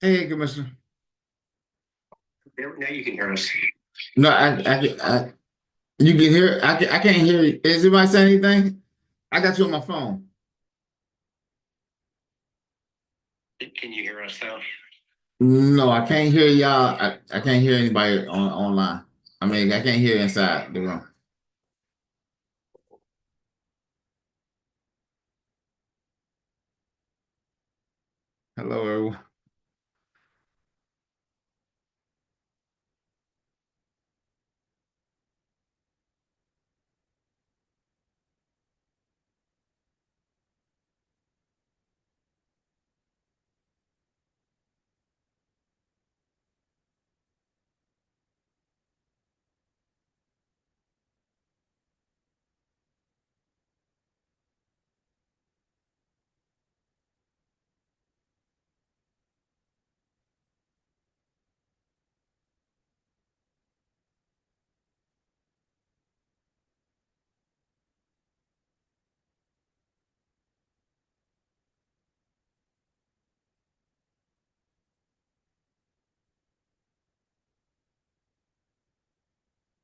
Hey, Commissioner. Now you can hear us. No, you can hear. I can't hear you. Is anybody saying anything? I got you on my phone. Can you hear us now? No, I can't hear y'all. I can't hear anybody online. I mean, I can't hear inside the room. Hello, everyone.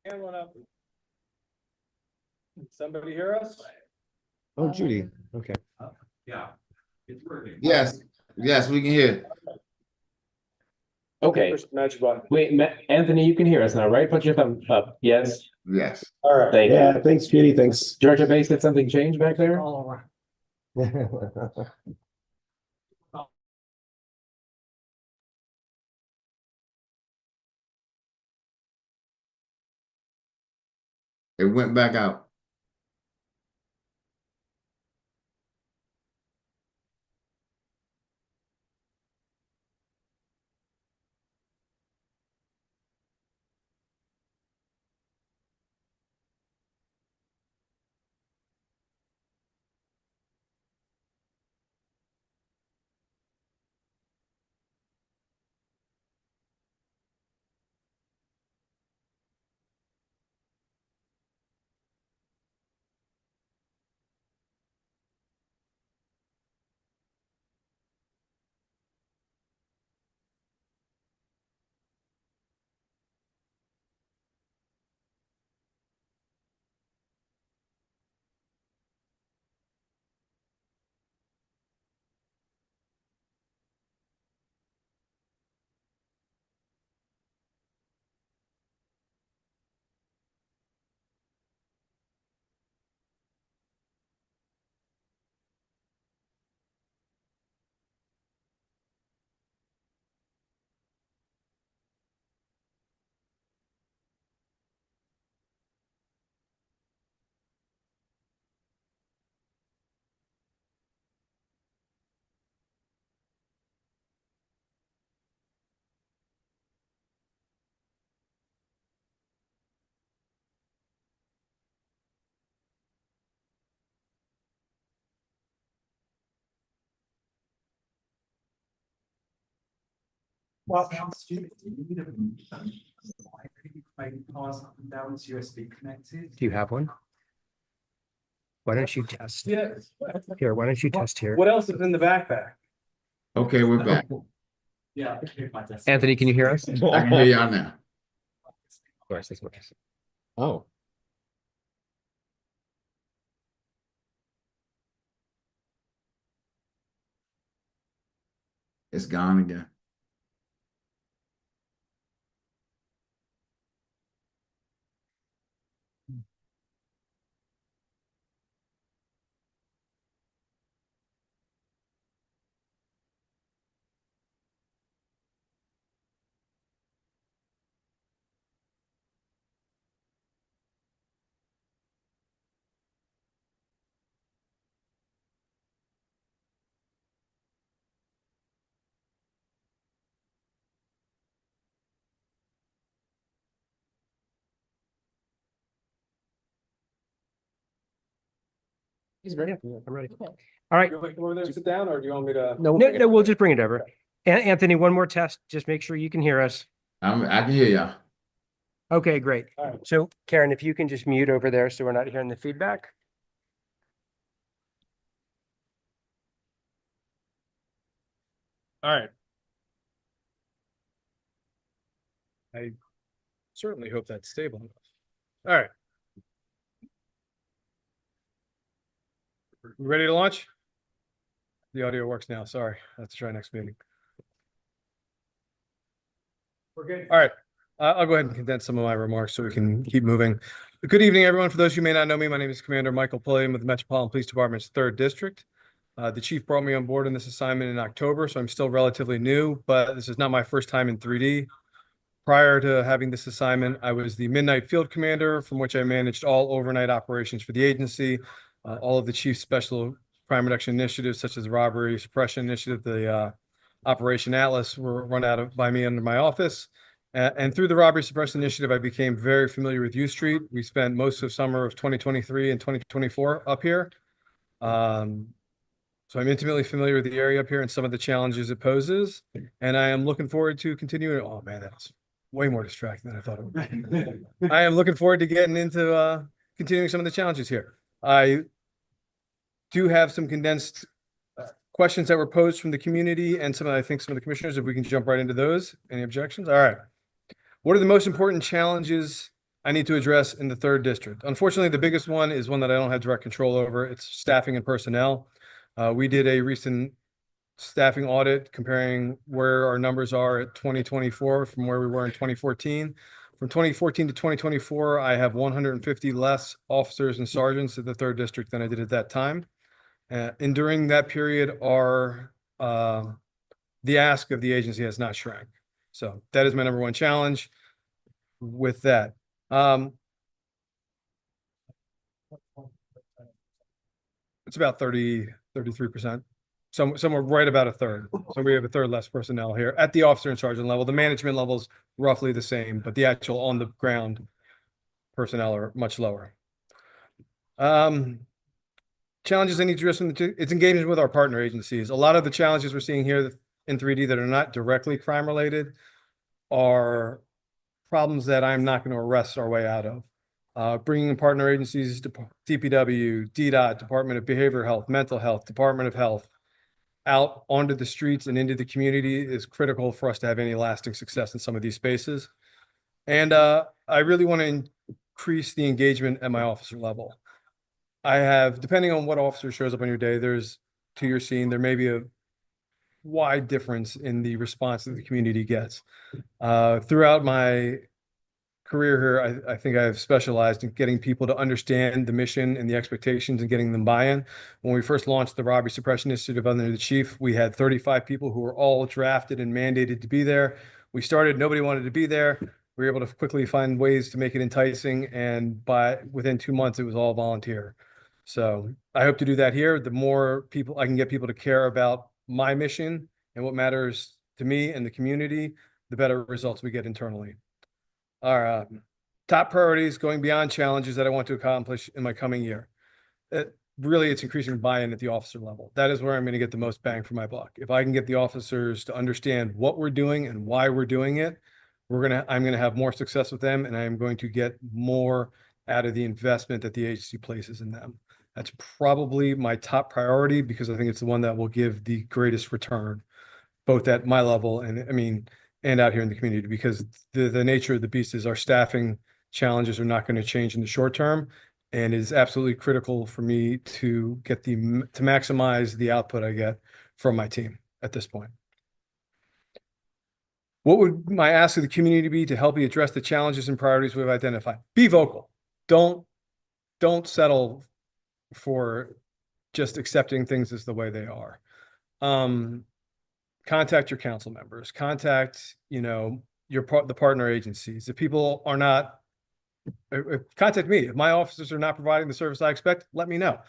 Hand went up. Somebody hear us? Oh, Judy, okay. Yeah. It's working. Yes, yes, we can hear. Okay, Push the magic button. wait, Anthony, you can hear us now, right? Put your thumb up. Yes, Yes. All right. thank Yeah, you. thanks, Judy, thanks. Georgia Bay said something changed back there? It went back out. Well, student, do you need a maybe pass up and down to USB connected? Do you have one? Why don't you test? Yeah. Here, why don't you test here? What else is in the backpack? Okay, we're back. Yeah. I can hear my desk. Anthony, can you hear us? I can hear y'all now. Of course, that's what I said. Oh. It's gone again. He's ready. I'm ready. All right. You want me to come over there and sit down, or do you want me to? No, we'll just bring it over. Anthony, one more test. Just make sure you can hear us. I can hear y'all. Okay, great. All right. So Karen, if you can just mute over there so we're not hearing the feedback. All right. I certainly hope that's stable enough. All right. We ready to launch? The audio works now. Sorry. I have to try next meeting. We're good. All right. I'll go ahead and condense some of my remarks so we can keep moving. Good evening, everyone. For those who may not know me, my name is Commander Michael Pulliam with the Metropolitan Police Department's 3rd District. The chief brought me on board in this assignment in October, so I'm still relatively new, but this is not my first time in 3D. Prior to having this assignment, I was the Midnight Field Commander, from which I managed all overnight operations for the agency, all of the chief's special crime reduction initiatives, such as the robbery suppression initiative, the Operation Atlas, were run by me under my office. And through the robbery suppression initiative, I became very familiar with U Street. We spent most of summer of 2023 and 2024 up here. So I'm intimately familiar with the area up here and some of the challenges it poses. And I am looking forward to continuing. Oh man, that's way more distracting than I thought it would be. I am looking forward to getting into continuing some of the challenges here. I do have some condensed questions that were posed from the community and I think some of the commissioners, if we can jump right into those. Any objections? All right. What are the most important challenges I need to address in the 3rd District? Unfortunately, the biggest one is one that I don't have direct control over. It's staffing and personnel. We did a recent staffing audit comparing where our numbers are at 2024 from where we were in 2014. From 2014 to 2024, I have 150 less officers and sergeants at the 3rd District than I did at that time. And during that period, the ask of the agency has not shrank. So that is my number one challenge with that. It's about 33%. Somewhere right about a third. So we have a third less personnel here at the officer and sergeant level. The management level's roughly the same, but the actual on the ground personnel are much lower. Challenges I need to address it's engagement with our partner agencies. A lot of the challenges we're seeing here in 3D that are not directly crime related are problems that I'm not going to arrest our way out of. Bringing in partner agencies to DPW, DDOT, Department of Behavioral Health, Mental Health, Department of Health, out onto the streets and into the community is critical for us to have any lasting success in some of these spaces. And I really want to increase the engagement at my officer level. I have, depending on what officer shows up on your day, to your scene, there may be a wide difference in the response that the community gets. Throughout my career here, I think I've specialized in getting people to understand the mission and the expectations and getting them buy-in. When we first launched the Robbery Suppression Initiative under the chief, we had 35 people who were all drafted and mandated to be there. We started, nobody wanted to be there. We were able to quickly find ways to make it enticing, and within 2 months, it was all volunteer. So I hope to do that here. The more people I can get people to care about my mission and what matters to me and the community, the better results we get internally. Our top priorities, going beyond challenges that I want to accomplish in my coming year. Really, it's increasing buy-in at the officer level. That is where I'm going to get the most bang for my buck. If I can get the officers to understand what we're doing and why we're doing it, I'm going to have more success with them, and I am going to get more out of the investment that the agency places in them. That's probably my top priority because I think it's the one that will give the greatest return, both at my level and out here in the community, because the nature of the beast is our staffing challenges are not going to change in the short term, and it is absolutely critical for me to maximize the output I get from my team at this point. What would my ask of the community be to help you address the challenges and priorities we've identified? Be vocal. Don't settle for just accepting things as the way they are. Contact your council members, contact, the partner agencies. If people are not, contact me. If my officers are not providing the service I expect, let me know.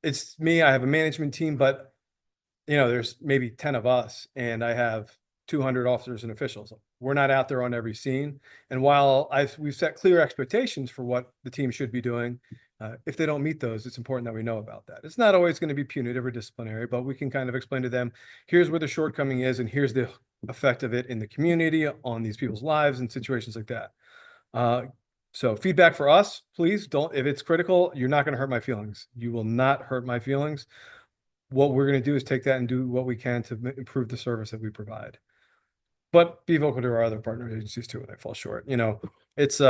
It's me. I have a management team, but there's maybe 10 of us and I have 200 officers and officials. We're not out there on every scene. And while we've set clear expectations for what the team should be doing, if they don't meet those, it's important that we know about that. It's not always going to be punitive or disciplinary, but we can kind of explain to them, here's where the shortcoming is, and here's the effect of it in the community, on these people's lives and situations like that. So feedback for us, please don't, if it's critical, you're not going to hurt my feelings. You will not hurt my feelings. What we're going to do is take that and do what we can to improve the service that we provide. but be vocal to our other partner agencies too when they fall short. It's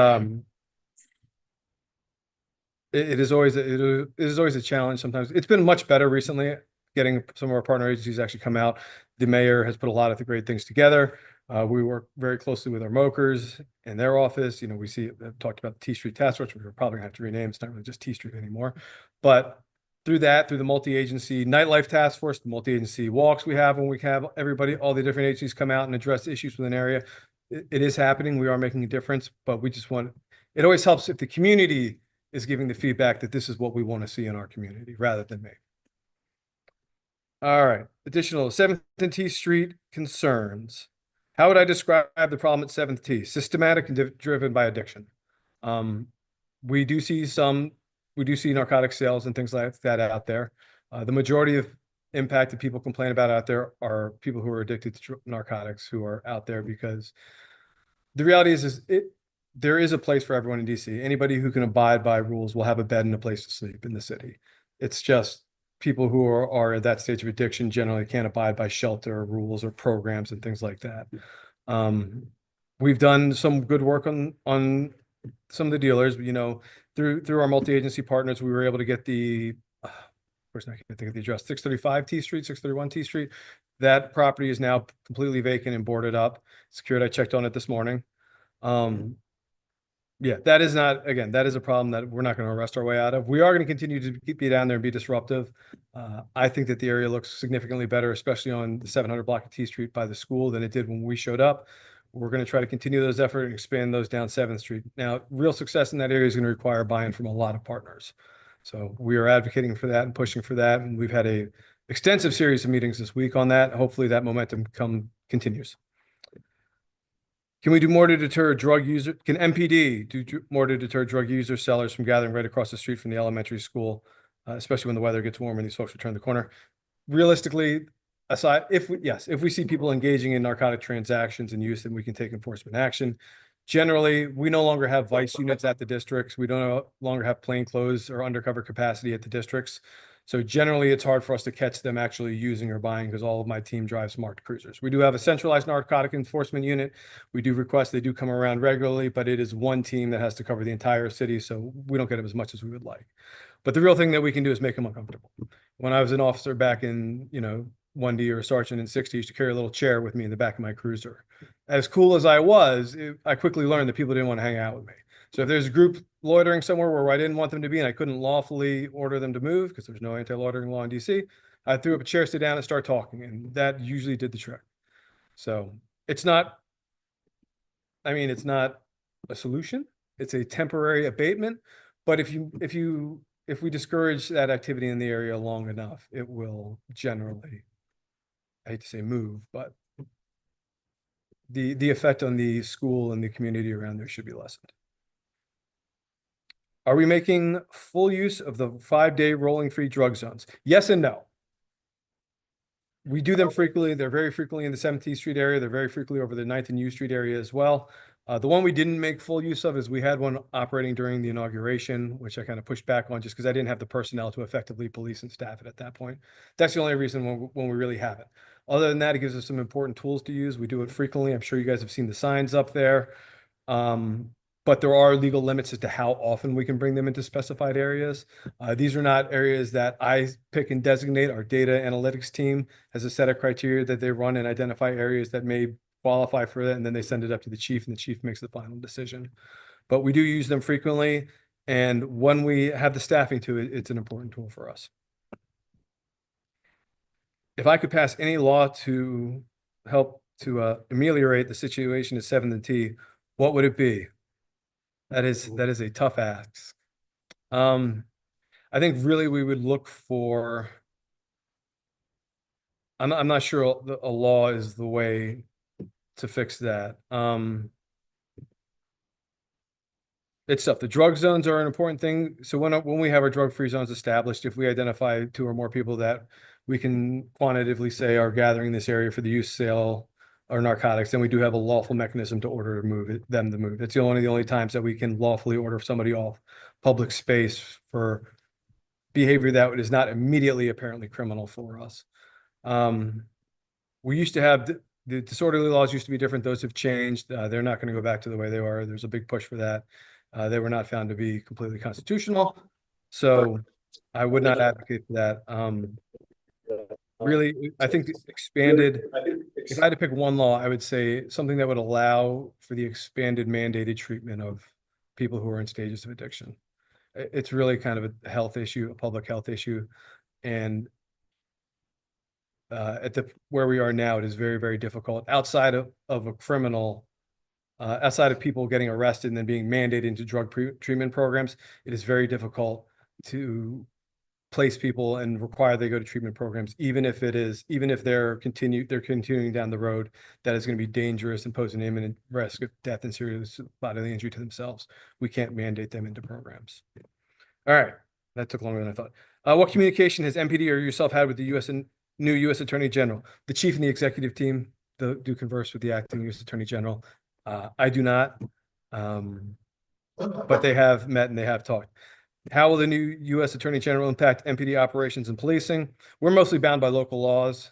it is always it is always a challenge. Sometimes it's been much better recently. Getting some of our partner agencies actually come out. The mayor has put a lot of the great things together. We work very closely with our MOKers in their office. We I've talked about the T Street Task Force, which we're probably gonna have to rename. It's not really just T Street anymore. But through the multi-agency nightlife task force, the multi-agency walks we have when we have everybody, all the different agencies come out and address issues with an area. It is happening. We are making a difference, but it always helps if the community is giving the feedback that this is what we want to see in our community rather than me. All right. Additional 7th and T Street concerns. How would I describe the problem at 7th T? Systematic and driven by addiction. We do see narcotic sales and things like that out there. The majority of impact that people complain about out there are people who are addicted to narcotics who are out there, because the reality is there is a place for everyone in DC. Anybody who can abide by rules will have a bed and a place to sleep in the city. It's just people who are at that stage of addiction generally can't abide by shelter rules or programs and things like that. We've done some good work on some of the dealers, through our multi-agency partners, we were able to get of course, I can't think of the address, 635 T Street, 631 T Street. That property is now completely vacant and boarded up, secured. I checked on it this morning. Yeah, that is a problem that we're not going to arrest our way out of. We are going to continue to be down there and be disruptive. I think that the area looks significantly better, especially on the 700 block of T Street by the school, than it did when we showed up. We're going to try to continue those efforts and expand those down 7th Street. Now, real success in that area is going to require buy-in from a lot of partners. So we are advocating for that and pushing for that. And we've had an extensive series of meetings this week on that. Hopefully that momentum continues. Can we do more to deter drug users? Can MPD do more to deter drug users, sellers from gathering right across the street from the elementary school, especially when the weather gets warm and these folks return the corner? Realistically, if we see people engaging in narcotic transactions and use, then we can take enforcement action. Generally, we no longer have vice units at the districts. We no longer have plainclothes or undercover capacity at the districts. So generally, it's hard for us to catch them actually using or buying, because all of my team drives marked cruisers. We do have a centralized narcotic enforcement unit. We do request they do come around regularly, but it is one team that has to cover the entire city, so we don't get them as much as we would like. But the real thing that we can do is make them uncomfortable. When I was an officer back in 1D or a sergeant in 60, I used to carry a little chair with me in the back of my cruiser. As cool as I was, I quickly learned that people didn't want to hang out with me. So if there's a group loitering somewhere where I didn't want them to be and I couldn't lawfully order them to move because there's no anti-loitering law in DC, I threw up a chair, sit down, and start talking, and that usually did the trick. So it's not a solution. It's a temporary abatement, but if we discourage that activity in the area long enough, it will generally, I hate to say move, but the effect on the school and the community around there should be lessened. Are we making full use of the 5-day rolling free drug zones? Yes and no. We do them frequently. They're very frequently in the 17th Street area. They're very frequently over the 9th and U Street area as well. The one we didn't make full use of is we had one operating during the inauguration, which I kind of pushed back on just because I didn't have the personnel to effectively police and staff it at that point. That's the only reason when we really have it. Other than that, it gives us some important tools to use. We do it frequently. I'm sure you guys have seen the signs up there. But there are legal limits as to how often we can bring them into specified areas. These are not areas that I pick and designate. Our data analytics team has a set of criteria that they run and identify areas that may qualify for that, and then they send it up to the chief, and the chief makes the final decision. But we do use them frequently, and when we have the staffing to it, it's an important tool for us. If I could pass any law to help to ameliorate the situation at 7th and T, what would it be? That is a tough ask. I think really we would look for, I'm not sure a law is the way to fix that. It's tough. The drug zones are an important thing. So when we have our drug-free zones established, if we identify 2 or more people that we can quantitatively say are gathering in this area for the use, sale, or narcotics, then we do have a lawful mechanism to order them to move. It's the only times that we can lawfully order somebody off public space for behavior that is not immediately apparently criminal for us. We used to have the disorderly laws used to be different. Those have changed. They're not going to go back to the way they were. There's a big push for that. They were not found to be completely constitutional. So I would not advocate for that. Really, I think the expanded, if I had to pick one law, I would say something that would allow for the expanded mandated treatment of people who are in stages of addiction. It's really kind of a health issue, a public health issue. And at the where we are now, it is very, very difficult outside of a criminal, outside of people getting arrested and then being mandated into treatment programs. It is very difficult to place people and require they go to treatment programs, even if they're continuing down the road that is going to be dangerous and pose an imminent risk of death and serious bodily injury to themselves. We can't mandate them into programs. All right, that took longer than I thought. What communication has MPD or yourself had with the new U.S. Attorney General? The chief and the executive team do converse with the acting U.S. Attorney General. I do not, but they have met and they have talked. How will the new U.S. Attorney General impact MPD operations and policing? We're mostly bound by local laws.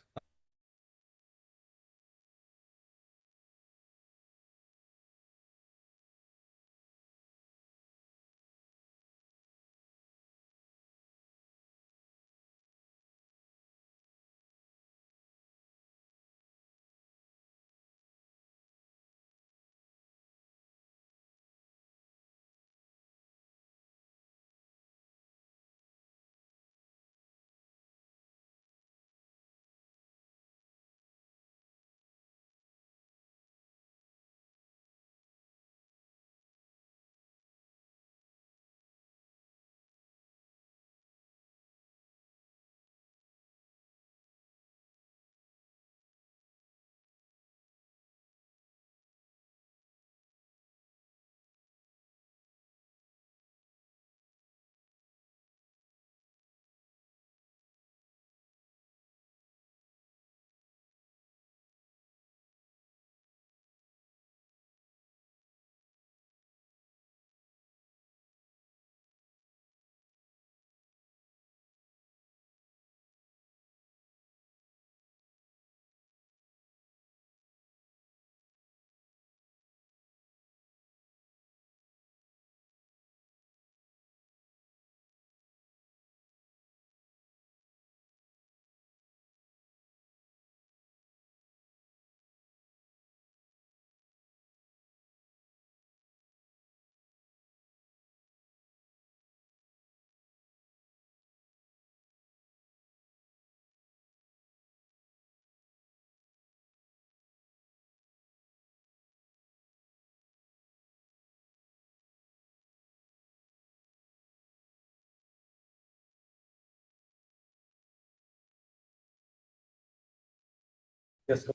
Yes.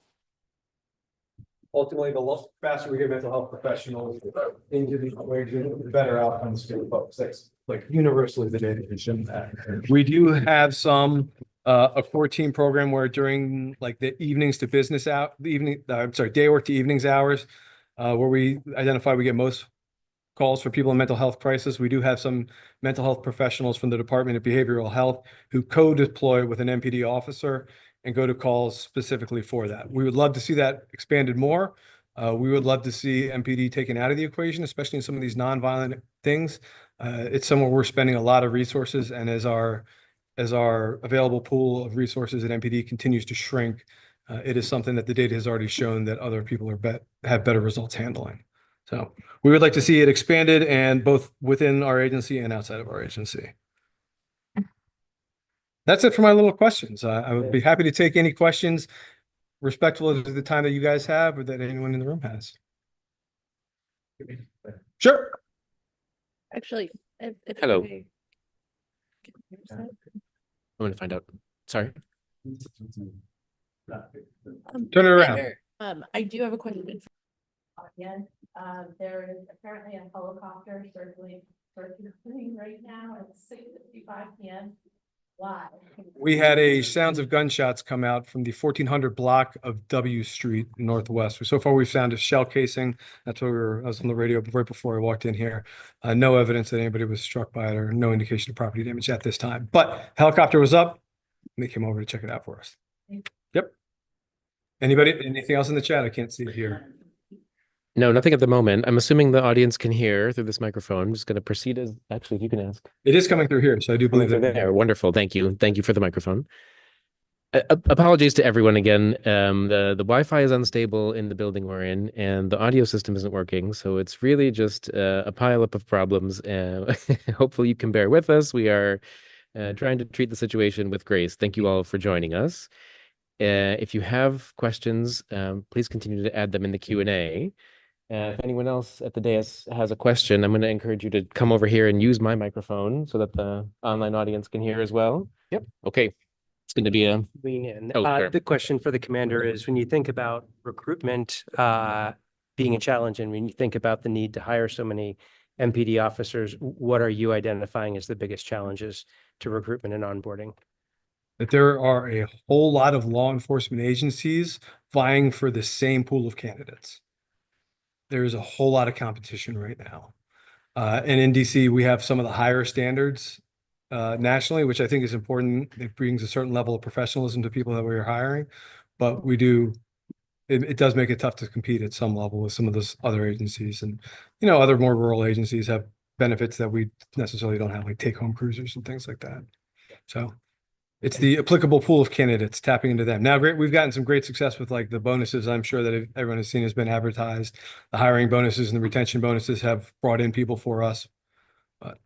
Ultimately, the faster we get mental health professionals into the equation, the better outcomes for folks. That's like universally the data has shown that. We do have some a core team program where during like the evenings to business out the evening, day work to evenings hours, where we identify we get most calls for people in mental health crisis. We do have some mental health professionals from the Department of Behavioral Health who co-deploy with an MPD officer and go to calls specifically for that. We would love to see that expanded more. We would love to see MPD taken out of the equation, especially in some of these nonviolent things. It's somewhere we're spending a lot of resources, and as our available pool of resources at MPD continues to shrink, it is something that the data has already shown that other people have better results handling. So we would like to see it expanded, and both within our agency and outside of our agency. That's it for my little questions. I would be happy to take any questions respectful of the time that you guys have or that anyone in the room has. Sure. Actually, if Hello. I- I'm going to find out. Sorry. Turn it around. Peter, I do have a question. Again, there is apparently a helicopter circulating right now at 6:55 p.m. Why? We had a sounds of gunshots come out from the 1400 block of W Street Northwest. So far, we've found a shell casing. That's what I was on the radio right before I walked in here. No evidence that anybody was struck by it or no indication of property damage at this time. But helicopter was up and they came over to check it out for us. Yep. Anybody, anything else in the chat? I can't see it here. No, nothing at the moment. I'm assuming the audience can hear through this microphone. I'm just going to proceed as, actually, if you can ask. It is coming through here, so I do Coming believe through that. there. Wonderful. Thank you. Thank you for the microphone. Apologies to everyone again. The Wi-Fi is unstable in the building we're in, and the audio system isn't working. So it's really just a pileup of problems. Hopefully you can bear with us. We are trying to treat the situation with grace. Thank you all for joining us. If you have questions, please continue to add them in the Q&A. If anyone else at the dais has a question, I'm going to encourage you to come over here and use my microphone so that the online audience can hear as well. Yep. Okay. It's going to be a Lean in. Oh, sure. The question for the commander is, when you think about recruitment being a challenge, and when you think about the need to hire so many MPD officers, what are you identifying as the biggest challenges to recruitment and onboarding? That there are a whole lot of law enforcement agencies vying for the same pool of candidates. There's a whole lot of competition right now. And in DC, we have some of the higher standards nationally, which I think is important. It brings a certain level of professionalism to people that we are hiring, but it does make it tough to compete at some level with some of those other agencies. And, other more rural agencies have benefits that we necessarily don't have, like take-home cruisers and things like that. So it's the applicable pool of candidates, tapping into them. Now, we've gotten some great success with like the bonuses. I'm sure that everyone has seen has been advertised. The hiring bonuses and the retention bonuses have brought in people for us. But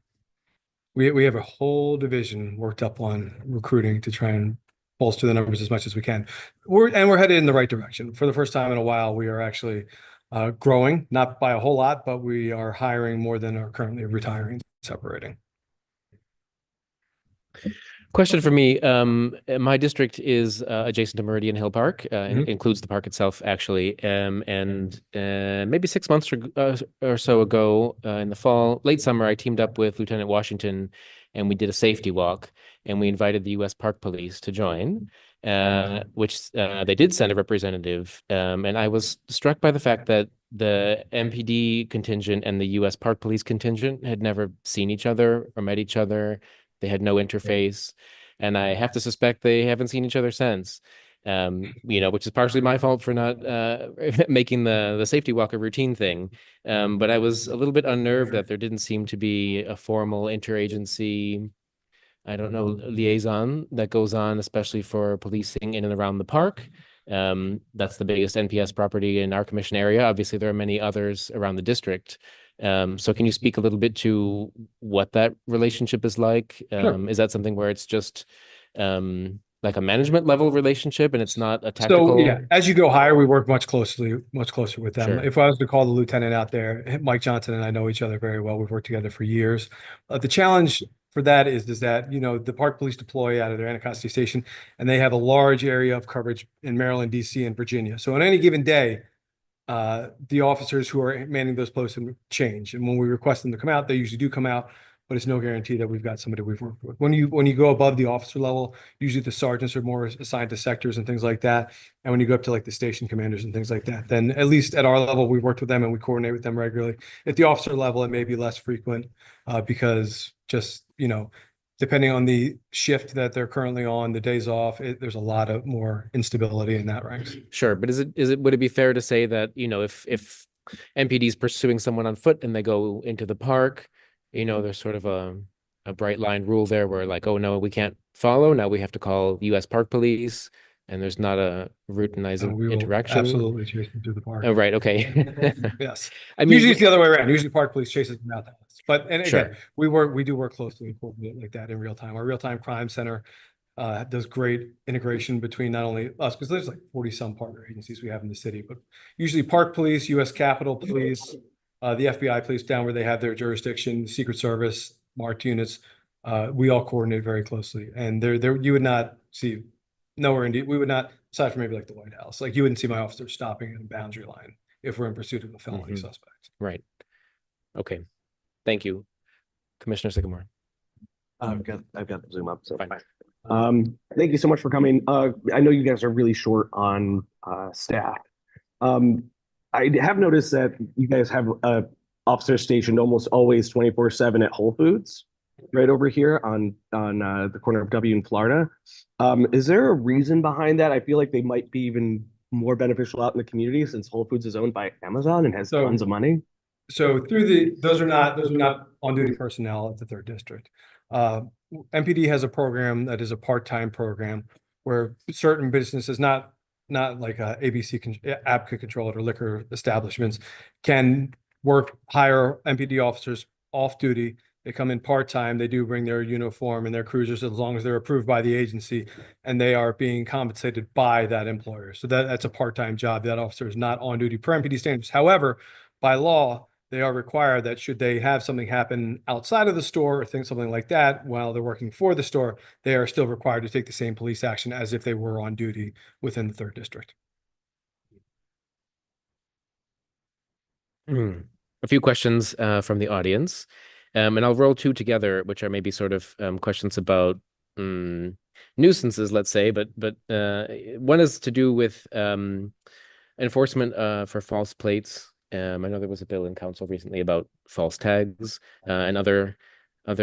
we have a whole division worked up on recruiting to try and bolster the numbers as much as we can. We're headed in the right direction. For the first time in a while, we are actually growing, not by a whole lot, but we are hiring more than are currently retiring, separating. Question for me. My district is adjacent to Meridian Hill Park, includes the park itself, actually. And maybe 6 months or so ago in the fall, late summer, I teamed up with Lieutenant Washington and we did a safety walk, and we invited the U.S. Park Police to join, which they did send a representative. And I was struck by the fact that the MPD contingent and the U.S. Park Police contingent had never seen each other or met each other. They had no interface, and I have to suspect they haven't seen each other since. Which is partially my fault for not making the safety walk a routine thing. But I was a little bit unnerved that there didn't seem to be a formal interagency, I don't know, liaison that goes on, especially for policing in and around the park. That's the biggest NPS property in our commission area. Obviously, there are many others around the district. So can you speak a little bit to what that relationship is like? Sure. Is that something where it's just like a management level relationship and it's not a tactical? So yeah, as you go higher, we work much closer with them. Sure. If I was to call the lieutenant out there, Mike Johnson and I know each other very well. We've worked together for years. The challenge for that is that, the park police deploy out of their Anacostia station, and they have a large area of coverage in Maryland, DC, and Virginia. So on any given day, the officers who are manning those posts change. And when we request them to come out, they usually do come out, but it's no guarantee that we've got somebody we've worked with. When you go above the officer level, usually the sergeants are more assigned to sectors and things like that. And when you go up to like the station commanders and things like that, then at least at our level, we've worked with them and we coordinate with them regularly. At the officer level, it may be less frequent because just, depending on the shift that they're currently on, the days off, there's a lot of more instability in that ranks. Sure, but would it be fair to say that, if MPD is pursuing someone on foot and they go into the park, there's sort of a bright line rule there where like, oh no, we can't follow. Now we have to call U.S. Park Police, and there's not a routinizing We will interaction. absolutely chase them through the park. Oh, right. Okay. Yes. I mean, Usually it's the other way around. Usually park police chases them out. But again, Sure. we do work closely like that in real time. Our real-time crime center does great integration between not only us, because there's like 40 some partner agencies we have in the city, but usually park police, U.S. Capitol Police, the FBI police down where they have their jurisdiction, Secret Service, MART units. We all coordinate very closely, and there you would not see nowhere indeed. We would not, aside from maybe like the White House, like you wouldn't see my officers stopping at a boundary line if we're in pursuit of a felony suspect. Right. Okay. Thank you, Commissioner Sycamore. I've got Zoom up, so Fine. thank you so much for coming. I know you guys are really short on staff. I have noticed that you guys have officers stationed almost always 24/7 at Whole Foods, right over here on the corner of W and Florida. Is there a reason behind that? I feel like they might be even more beneficial out in the community since Whole Foods is owned by Amazon and has So- tons of money? So those are not on-duty personnel at the third district. MPD has a program that is a part-time program where certain businesses, not like ABC, ABCA controlled or liquor establishments, can hire MPD officers off-duty. They come in part-time, they do bring their uniform and their cruisers as long as they're approved by the agency, and they are being compensated by that employer. So that's a part-time job. That officer is not on duty per MPD standards. However, by law, they are required that should they have something happen outside of the store or something like that while they're working for the store, they are still required to take the same police action as if they were on duty within the third district. A few questions from the audience, and I'll roll two together, which are maybe sort of questions about nuisances, let's say, but one is to do with enforcement for false plates. I know there was a bill in council recently about false tags and other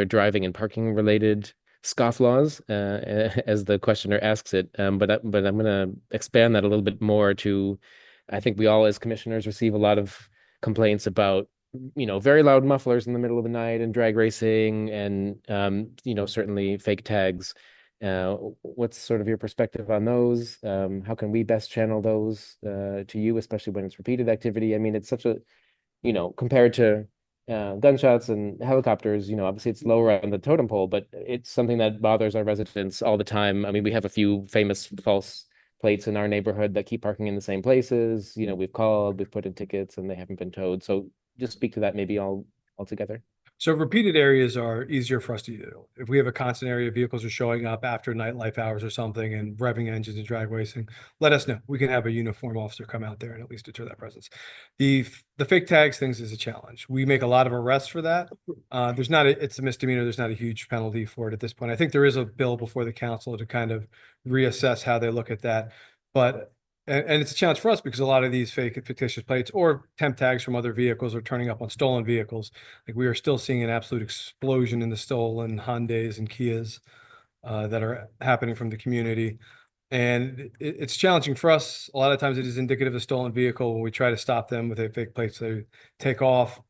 driving and parking related scofflaws, as the questioner asks it. But I'm going to expand that a little bit more to, I think we all as commissioners receive a lot of complaints about, very loud mufflers in the middle of the night and drag racing and, certainly fake tags. What's sort of your perspective on those? How can we best channel those to you, especially when it's repeated activity? I mean, it's such a, compared to gunshots and helicopters, obviously it's lower on the totem pole, but it's something that bothers our residents all the time. I mean, we have a few famous false plates in our neighborhood that keep parking in the same places. We've called, we've put in tickets, and they haven't been towed. So just speak to that maybe all together. So repeated areas are easier for us to do. If we have a constant area, vehicles are showing up after nightlife hours or something and revving engines and drag racing, let us know. We can have a uniform officer come out there and at least deter that presence. The fake tags things is a challenge. We make a lot of arrests for that. It's a misdemeanor. There's not a huge penalty for it at this point. I think there is a bill before the council to kind of reassess how they look at that. But and it's a challenge for us because a lot of these fake and fictitious plates or temp tags from other vehicles are turning up on stolen vehicles. Like we are still seeing an absolute explosion in the stolen Hyundais and Kias that are happening from the community. And it's challenging for us. A lot of times it is indicative of a stolen vehicle. When we try to stop them with a fake plate, they take off.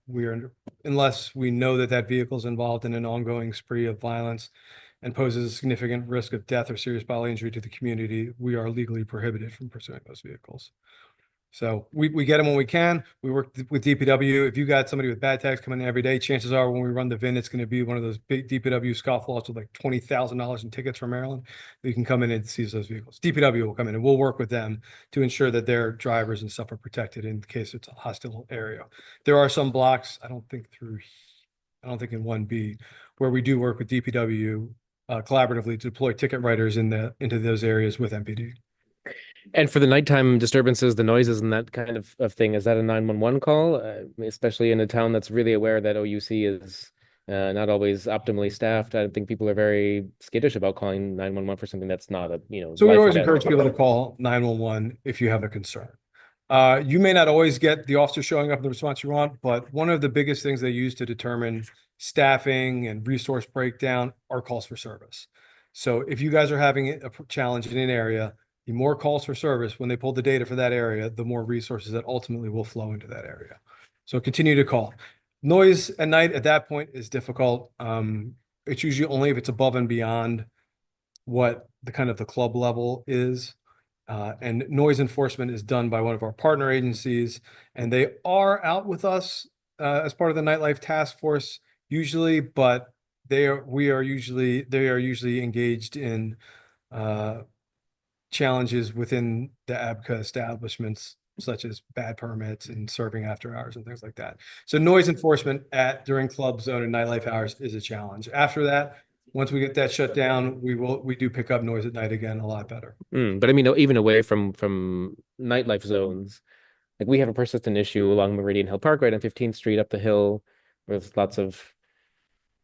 Unless we know that vehicle is involved in an ongoing spree of violence and poses a significant risk of death or serious bodily injury to the community, we are legally prohibited from pursuing those vehicles. So we get them when we can. We work with DPW. If you got somebody with bad tags coming in every day, chances are when we run the VIN, it's going to be one of those big DPW scofflaws with like $20,000 in tickets from Maryland. You can come in and seize those vehicles. DPW will come in and we'll work with them to ensure that their drivers and stuff are protected in case it's a hostile area. There are some blocks, I don't think in 1B, where we do work with DPW collaboratively to deploy ticket writers into those areas with MPD. And for the nighttime disturbances, the noises and that kind of thing, is that a 911 call, especially in a town that's really aware that OUC is not always optimally staffed? I don't think people are very skittish about calling 911 for something that's not So we always life or encourage death. people to call 911 if you have a concern. You may not always get the officer showing up in the response you want, but one of the biggest things they use to determine staffing and resource breakdown are calls for service. So if you guys are having a challenge in an area, the more calls for service, when they pull the data for that area, the more resources that ultimately will flow into that area. So continue to call. Noise at night at that point is difficult. It's usually only if it's above and beyond what the kind of the club level is. And noise enforcement is done by one of our partner agencies, and they are out with us as part of the nightlife task force usually, but they are usually engaged in challenges within the ABCA establishments, such as bad permits and serving after hours and things like that. So noise enforcement during club zone and nightlife hours is a challenge. After that, once we get that shut down, we do pick up noise at night again a lot better. But I mean, even away from nightlife zones, like we have a persistent issue along Meridian Hill Park, right on 15th Street up the hill, with lots of,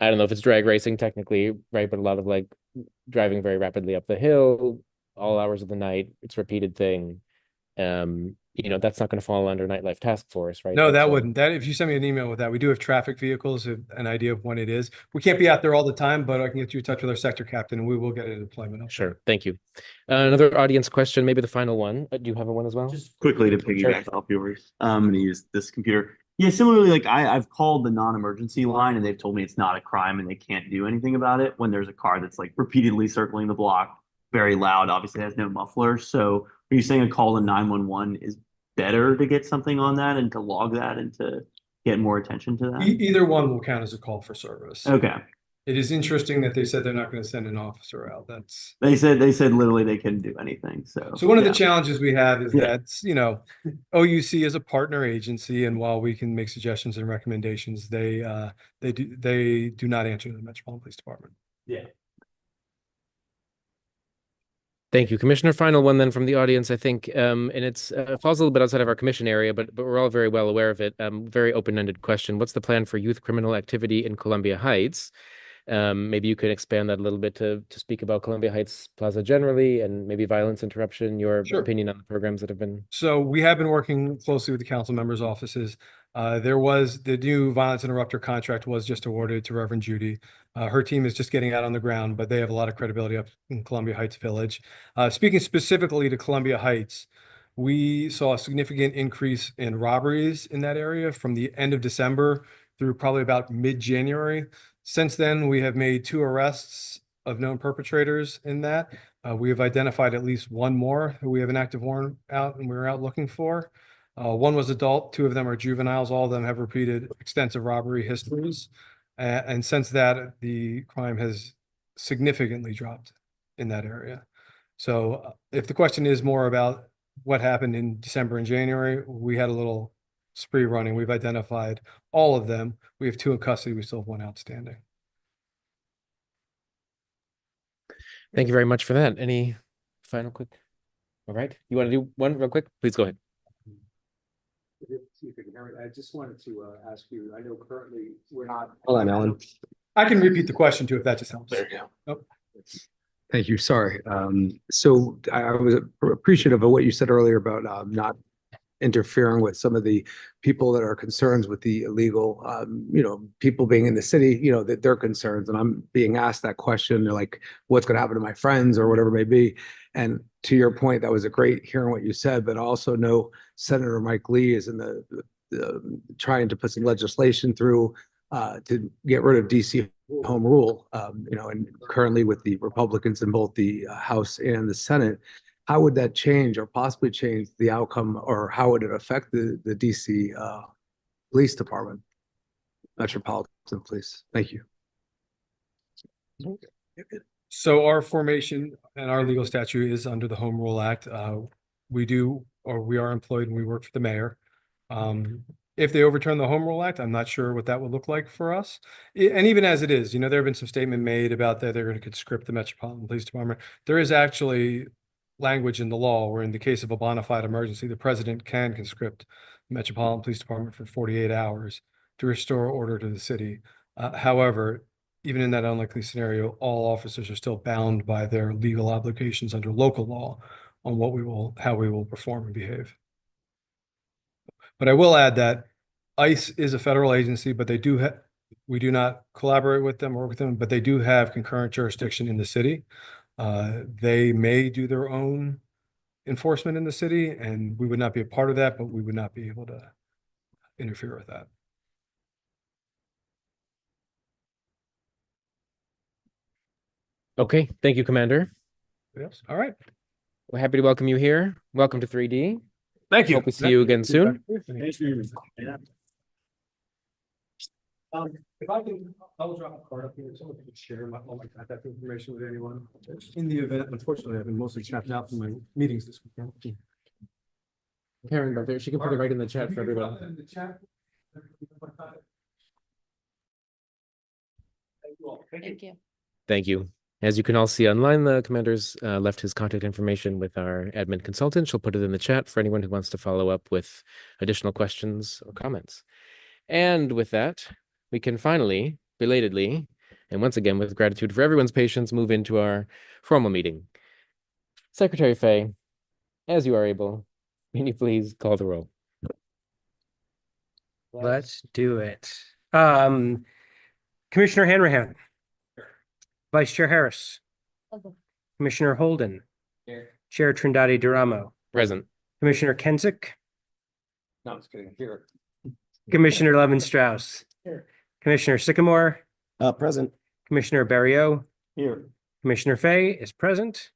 I don't know if it's drag racing technically, right, but a lot of like driving very rapidly up the hill, all hours of the night. It's a repeated thing. that's not going to fall under Nightlife Task Force, right? No, that That's wouldn't. That if you send me an email with that, we do have traffic vehicles, an idea of when it is. We can't be out there all the time, but I can get you in touch with our sector captain and we will get a deployment. Sure. Thank you. Another audience question, maybe the final one. Do you have one as well? Just quickly to piggyback off yours, I'm gonna use this computer. Yeah, similarly, like I've called the non-emergency line and they've told me it's not a crime and they can't do anything about it when there's a car that's like repeatedly circling the block, very loud, obviously has no muffler. So are you saying a call to 911 is better to get something on that and to log that and to get more attention to that? Either one will count as a call for service. Okay. It is interesting that they said they're not going to send an officer out. That's They said literally they couldn't do anything. So one of the yeah. challenges we have is Yeah. that, OUC is a partner agency, and while we can make suggestions and recommendations, they do not answer the Metropolitan Police Department. Yeah. Thank you, Commissioner. Final one then from the audience, I think, and it's falls a little bit outside of our commission area, but we're all very well aware of it. Very open-ended question. What's the plan for youth criminal activity in Columbia Heights? Maybe you could expand that a little bit to speak about Columbia Heights Plaza generally and maybe violence interruption, your Sure. opinion on the programs that have been. So we have been working closely with the council members' offices. There was the new violence interrupter contract was just awarded to Reverend Judy. Her team is just getting out on the ground, but they have a lot of credibility up in Columbia Heights Village. Speaking specifically to Columbia Heights, we saw a significant increase in robberies in that area from the end of December through probably about mid-January. Since then, we have made 2 arrests of known perpetrators in that. We have identified at least one more who we have an active warrant out and we're out looking for. One was adult, 2 of them are juveniles. All of them have repeated extensive robbery histories. And since that, the crime has significantly dropped in that area. So if the question is more about what happened in December and January, we had a little spree running. We've identified all of them. We have 2 in custody. We still have 1 outstanding. Thank you very much for that. Any final quick? All right. You want to do one real quick? Please go ahead. See if you can hear me. I just wanted to ask you, I know currently we're not. Hold on, Alan. I can repeat the question too, if that just helps. There you go. Oh. Thank you. Sorry. So I was appreciative of what you said earlier about not interfering with some of the people that are concerned with the illegal, people being in the city, that their concerns. And I'm being asked that question, they're like, what's going to happen to my friends or whatever it may be. And to your point, that was a great hearing what you said, but I also know Senator Mike Lee is in the trying to put some legislation through to get rid of DC home rule, and currently with the Republicans in both the House and the Senate. How would that change or possibly change the outcome, or how would it affect the DC Police Department, Metropolitan Police? Thank you. So our formation and our legal statute is under the Home Rule Act. We are employed and we work for the mayor. If they overturn the Home Rule Act, I'm not sure what that would look like for us. And even as it is, there have been some statement made about that they're going to conscript the Metropolitan Police Department. There is actually language in the law where in the case of a bona fide emergency, the president can conscript the Metropolitan Police Department for 48 hours to restore order to the city. However, even in that unlikely scenario, all officers are still bound by their legal obligations under local law on how we will perform and behave. But I will add that ICE is a federal agency, but we do not collaborate with them or work with them, but they do have concurrent jurisdiction in the city. They may do their own enforcement in the city, and we would not be a part of that, but we would not be able to interfere with that. Okay. Thank you, Commander. Yes. All right. We're happy to welcome you here. Welcome to 3D. Thank you. Hope we see you again soon. If I can, I'll drop a card up here. Someone can share all my contact information with anyone. In the event, unfortunately, I've been mostly checked out from my meetings this weekend. Karen, back there, she can put it right in the chat for everyone. In the chat. Thank you all. Thank you. Thank you. As you can all see online, the commander's left his contact information with our admin consultant. She'll put it in the chat for anyone who wants to follow up with additional questions or comments. And with that, we can finally, belatedly, and once again with gratitude for everyone's patience, move into our formal meeting. Secretary Fay, as you are able, Can you please call the roll? Let's do it. Commissioner Hanrahan. Vice Chair Harris. Commissioner Holden. Chair Trindade Duramo. Present. Commissioner Kensick. No, I'm just kidding. Here. Commissioner Levin Strauss. Commissioner Sycamore. Present. Commissioner Barrio. Here. Commissioner Fay is present.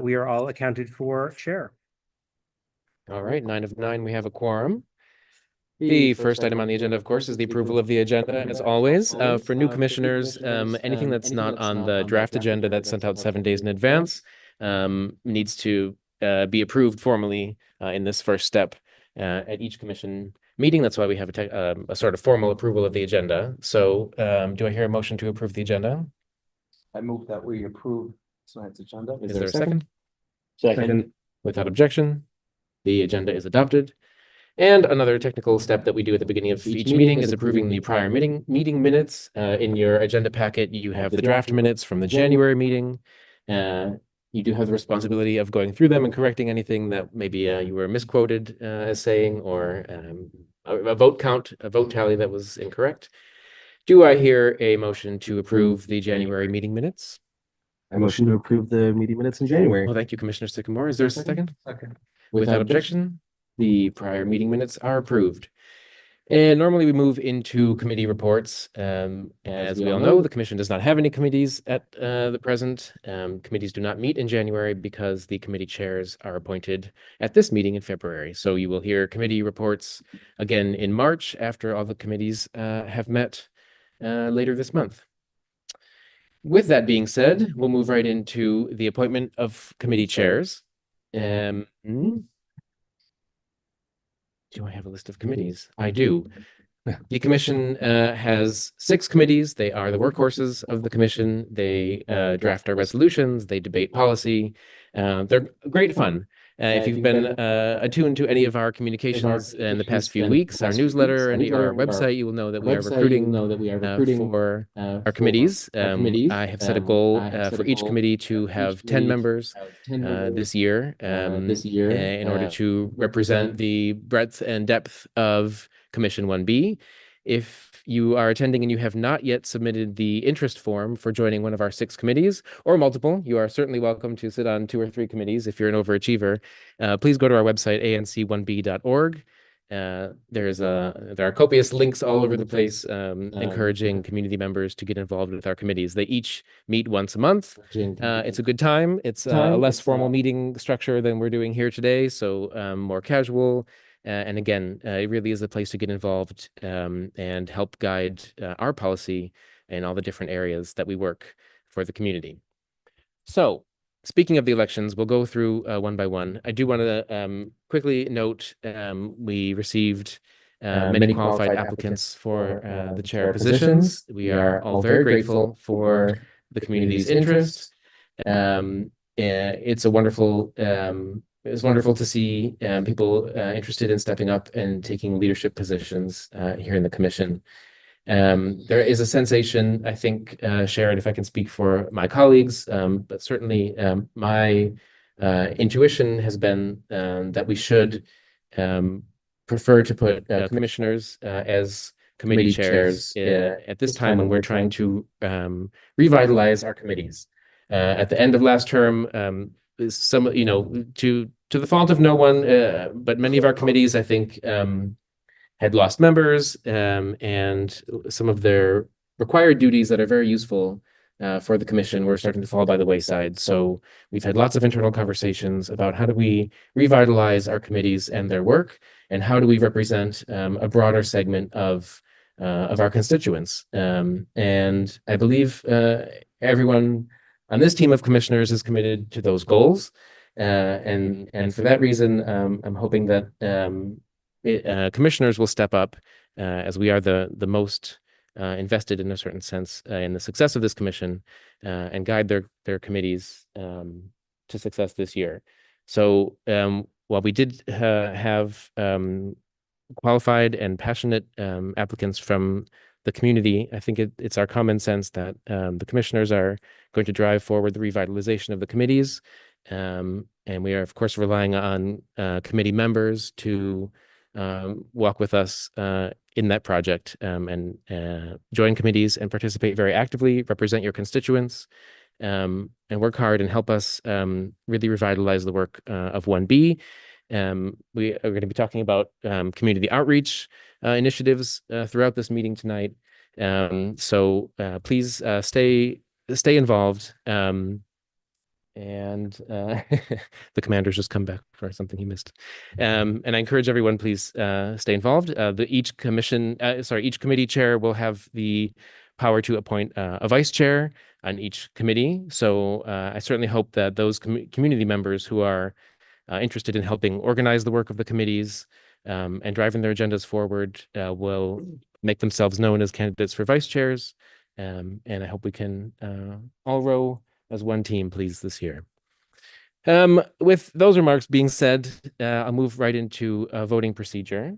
We are all accounted for, Chair. All right, 9 of 9, we have a quorum. The first item on the agenda, of course, is the approval of the agenda, as always. For new commissioners, anything that's not on the draft agenda that's sent out 7 days in advance needs to be approved formally in this first step at each commission meeting. That's why we have a sort of formal approval of the agenda. So do I hear a motion to approve the agenda? I move that we approve tonight's agenda. Is there a second? Second. Without objection, the agenda is adopted. And another technical step that we do at the beginning of each meeting is approving the prior meeting minutes. In your agenda packet, you have the draft minutes from the January meeting. You do have the responsibility of going through them and correcting anything that maybe you were misquoted as saying, or a vote tally that was incorrect. Do I hear a motion to approve the January meeting minutes? I motion to approve the meeting minutes in January. Well, thank you, Commissioner Sycamore. Is there a second? Second. Without objection, the prior meeting minutes are approved. And normally we move into committee reports. As we all know, the commission does not have any committees at the present. Committees do not meet in January because the committee chairs are appointed at this meeting in February. So you will hear committee reports again in March after all the committees have met later this month. With that being said, we'll move right into the appointment of committee chairs. Do I have a list of committees? I do. The commission has 6 committees. They are the workhorses of the commission. They draft our resolutions. They debate policy. They're great fun. If you've been attuned to any of our communications in the past few weeks, our newsletter and our website, you will know that we are recruiting for our committees. I have set a goal for each committee to have 10 members this year in order to represent the breadth and depth of Commission 1B. If you are attending and you have not yet submitted the interest form for joining one of our 6 committees or multiple, you are certainly welcome to sit on 2 or 3 committees if you're an overachiever. Please go to our website, anc1b.org. There are copious links all over the place encouraging community members to get involved with our committees. They each meet once a month. It's a good time. It's a less formal meeting structure than we're doing here today, so more casual. And again, it really is a place to get involved and help guide our policy in all the different areas that we work for the community. So, speaking of the elections, we'll go through one by one. I do want to quickly note we received many qualified applicants for the chair positions. We are all very grateful for the community's interest. It's wonderful to see people interested in stepping up and taking leadership positions here in the commission. There is a sensation, I think, Sharon, if I can speak for my colleagues, but certainly my intuition has been that we should prefer to put commissioners as committee chairs at this time when we're trying to revitalize our committees. At the end of last term, to the fault of no one, but many of our committees, I think, had lost members, and some of their required duties that are very useful for the commission were starting to fall by the wayside. So we've had lots of internal conversations about how do we revitalize our committees and their work, and how do we represent a broader segment of our constituents. And I believe everyone on this team of commissioners is committed to those goals. And for that reason, I'm hoping that commissioners will step up as we are the most invested in a certain sense in the success of this commission and guide their committees to success this year. So while we did have qualified and passionate applicants from the community, I think it's our common sense that the commissioners are going to drive forward the revitalization of the committees And we are, of course, relying on committee members to walk with us in that project and join committees and participate very actively, represent your constituents, and work hard and help us really revitalize the work of 1B. We are going to be talking about community outreach initiatives throughout this meeting tonight. So please stay involved. And the commander's just come back for something he missed. And I encourage everyone, please stay involved. Each committee chair will have the power to appoint a vice chair on each committee. So I certainly hope that those community members who are interested in helping organize the work of the committees and driving their agendas forward will make themselves known as candidates for vice chairs. And I hope we can all row as one team, please, this year. With those remarks being said, I'll move right into a voting procedure.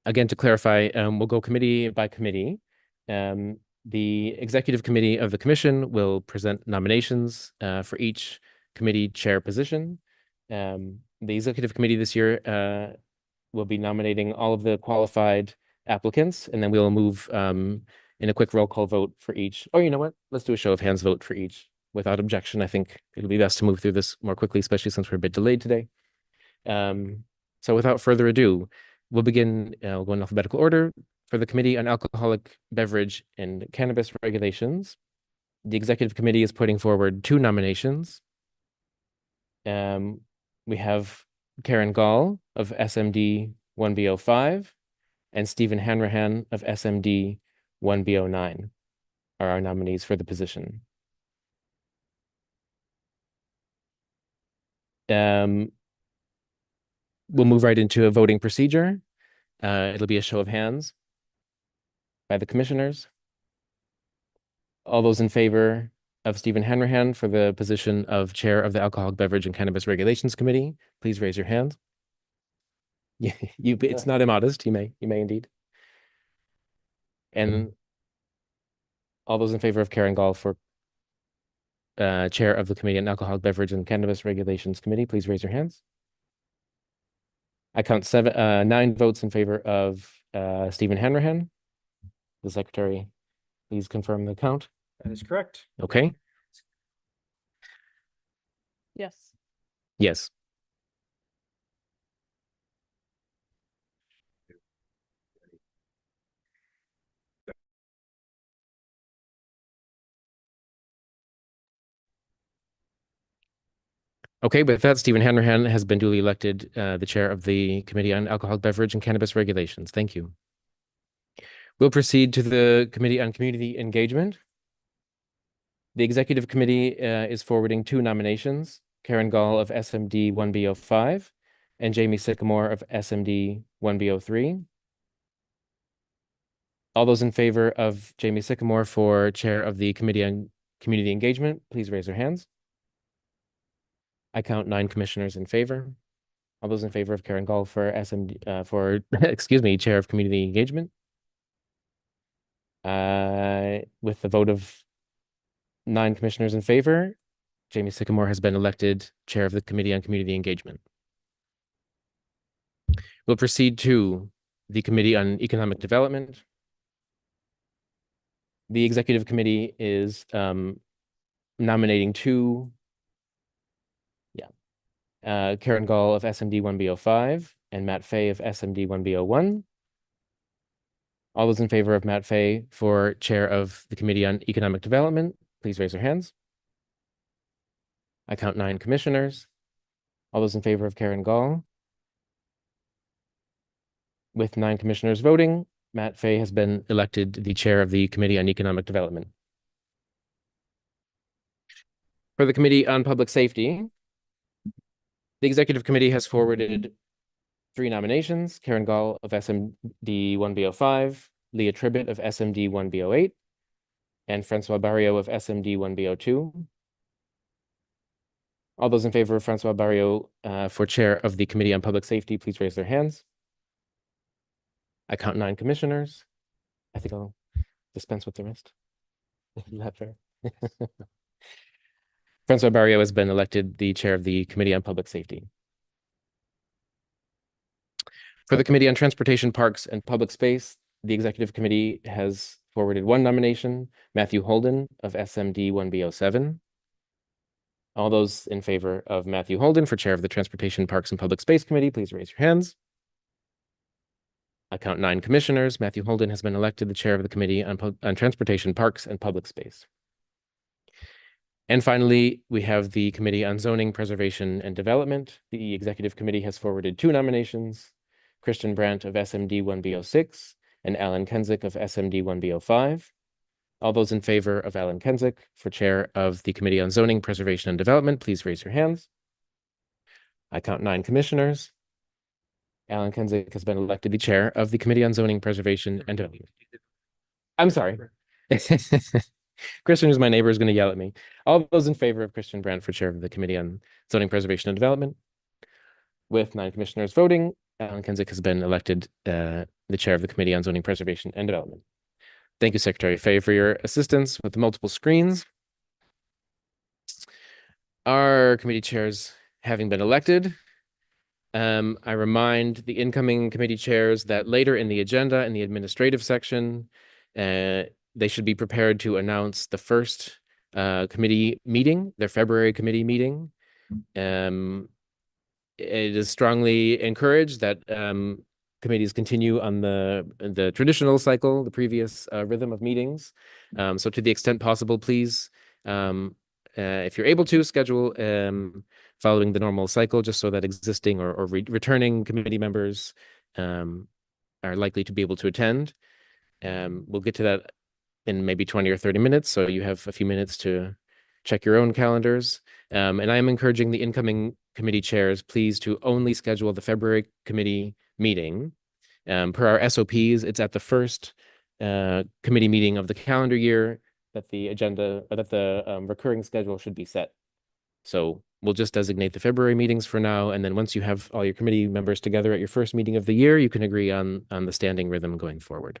Again, to clarify, we'll go committee by committee. The executive committee of the commission will present nominations for each committee chair position. The executive committee this year will be nominating all of the qualified applicants, and then we'll move in a quick roll call vote for each. Oh, you know what? Let's do a show of hands vote for each without objection. I think it'll be best to move through this more quickly, especially since we're a bit delayed today. So without further ado, we'll begin, we'll go in alphabetical order. For the Committee on Alcoholic Beverage and Cannabis Regulations, the Executive Committee is putting forward 2 nominations. We have Karen Gall of SMD 1B05 and Stephen Hanrahan of SMD 1B09 are our nominees for the position. We'll move right into a voting procedure. It'll be a show of hands by the commissioners. All those in favor of Stephen Hanrahan for the position of Chair of the Alcoholic Beverage and Cannabis Regulations Committee, please raise your hand. It's not immodest. You may indeed. And all those in favor of Karen Gall for Chair of the Committee on Alcoholic Beverage and Cannabis Regulations Committee, please raise your hands. I count 9 votes in favor of Stephen Hanrahan. The secretary, please confirm the count. That is correct. Okay. Yes. Yes. Okay, with that, Stephen Hanrahan has been duly elected the chair of the Committee on Alcoholic Beverage and Cannabis Regulations. Thank you. We'll proceed to the Committee on Community Engagement. The Executive Committee is forwarding 2 nominations, Karen Gall of SMD 1B05 and Jamie Sycamore of SMD 1B03. All those in favor of Jamie Sycamore for chair of the Committee on Community Engagement, please raise your hands. I count 9 commissioners in favor. All those in favor of Karen Gall for SMD excuse me, chair of Community Engagement. With the vote of 9 commissioners in favor, Jamie Sycamore has been elected chair of the Committee on Community Engagement. We'll proceed to the Committee on Economic Development. The Executive Committee is nominating 2, Karen Gall of SMD 1B05 and Matt Fay of SMD 1B01. All those in favor of Matt Fay for chair of the Committee on Economic Development, please raise your hands. I count 9 commissioners. All those in favor of Karen Gall. With 9 commissioners voting, Matt Fay has been elected the chair of the Committee on Economic Development. For the Committee on Public Safety, the Executive Committee has forwarded 3 nominations, Karen Gall of SMD 1B05, Leah Tribbett of SMD 1B08, and Francois Barrio of SMD 1B02. All those in favor of Francois Barrio for chair of the Committee on Public Safety, please raise their hands. I count 9 commissioners. I think I'll dispense with the rest. Is that fair? Francois Barrio has been elected the chair of the Committee on Public Safety. For the Committee on Transportation, Parks, and Public Space, the Executive Committee has forwarded one nomination, Matthew Holden of SMD 1B07. All those in favor of Matthew Holden for chair of the Transportation, Parks, and Public Space Committee, please raise your hands. I count 9 commissioners. Matthew Holden has been elected the chair of the Committee on Transportation, Parks, and Public Space. And finally, we have the Committee on Zoning, Preservation, and Development. The Executive Committee has forwarded 2 nominations, Christian Brandt of SMD 1B06 and Alan Kenzick of SMD 1B05. All those in favor of Alan Kenzick for chair of the Committee on Zoning, Preservation, and Development, please raise your hands. I count 9 commissioners. Alan Kenzick has been elected the chair of the Committee on Zoning, Preservation, and Development. I'm sorry. Christian, who's my neighbor, is going to yell at me. All those in favor of Christian Brandt for chair of the Committee on Zoning, Preservation, and Development. With 9 commissioners voting, Alan Kenzick has been elected the chair of the Committee on Zoning, Preservation, and Development. Thank you, Secretary Fay, for your assistance with the multiple screens. Our committee chairs having been elected, I remind the incoming committee chairs that later in the agenda, in the administrative section, they should be prepared to announce the first committee meeting, their February committee meeting. It is strongly encouraged that committees continue on the traditional cycle, the previous rhythm of meetings. So to the extent possible, please, if you're able to, schedule following the normal cycle, just so that existing or returning committee members are likely to be able to attend. We'll get to that in maybe 20 or 30 minutes, so you have a few minutes to check your own calendars. And I am encouraging the incoming committee chairs, please, to only schedule the February committee meeting. Per our SOPs, it's at the first committee meeting of the calendar year that the agenda, that the recurring schedule should be set. So we'll just designate the February meetings for now, and then once you have all your committee members together at your first meeting of the year, you can agree on the standing rhythm going forward.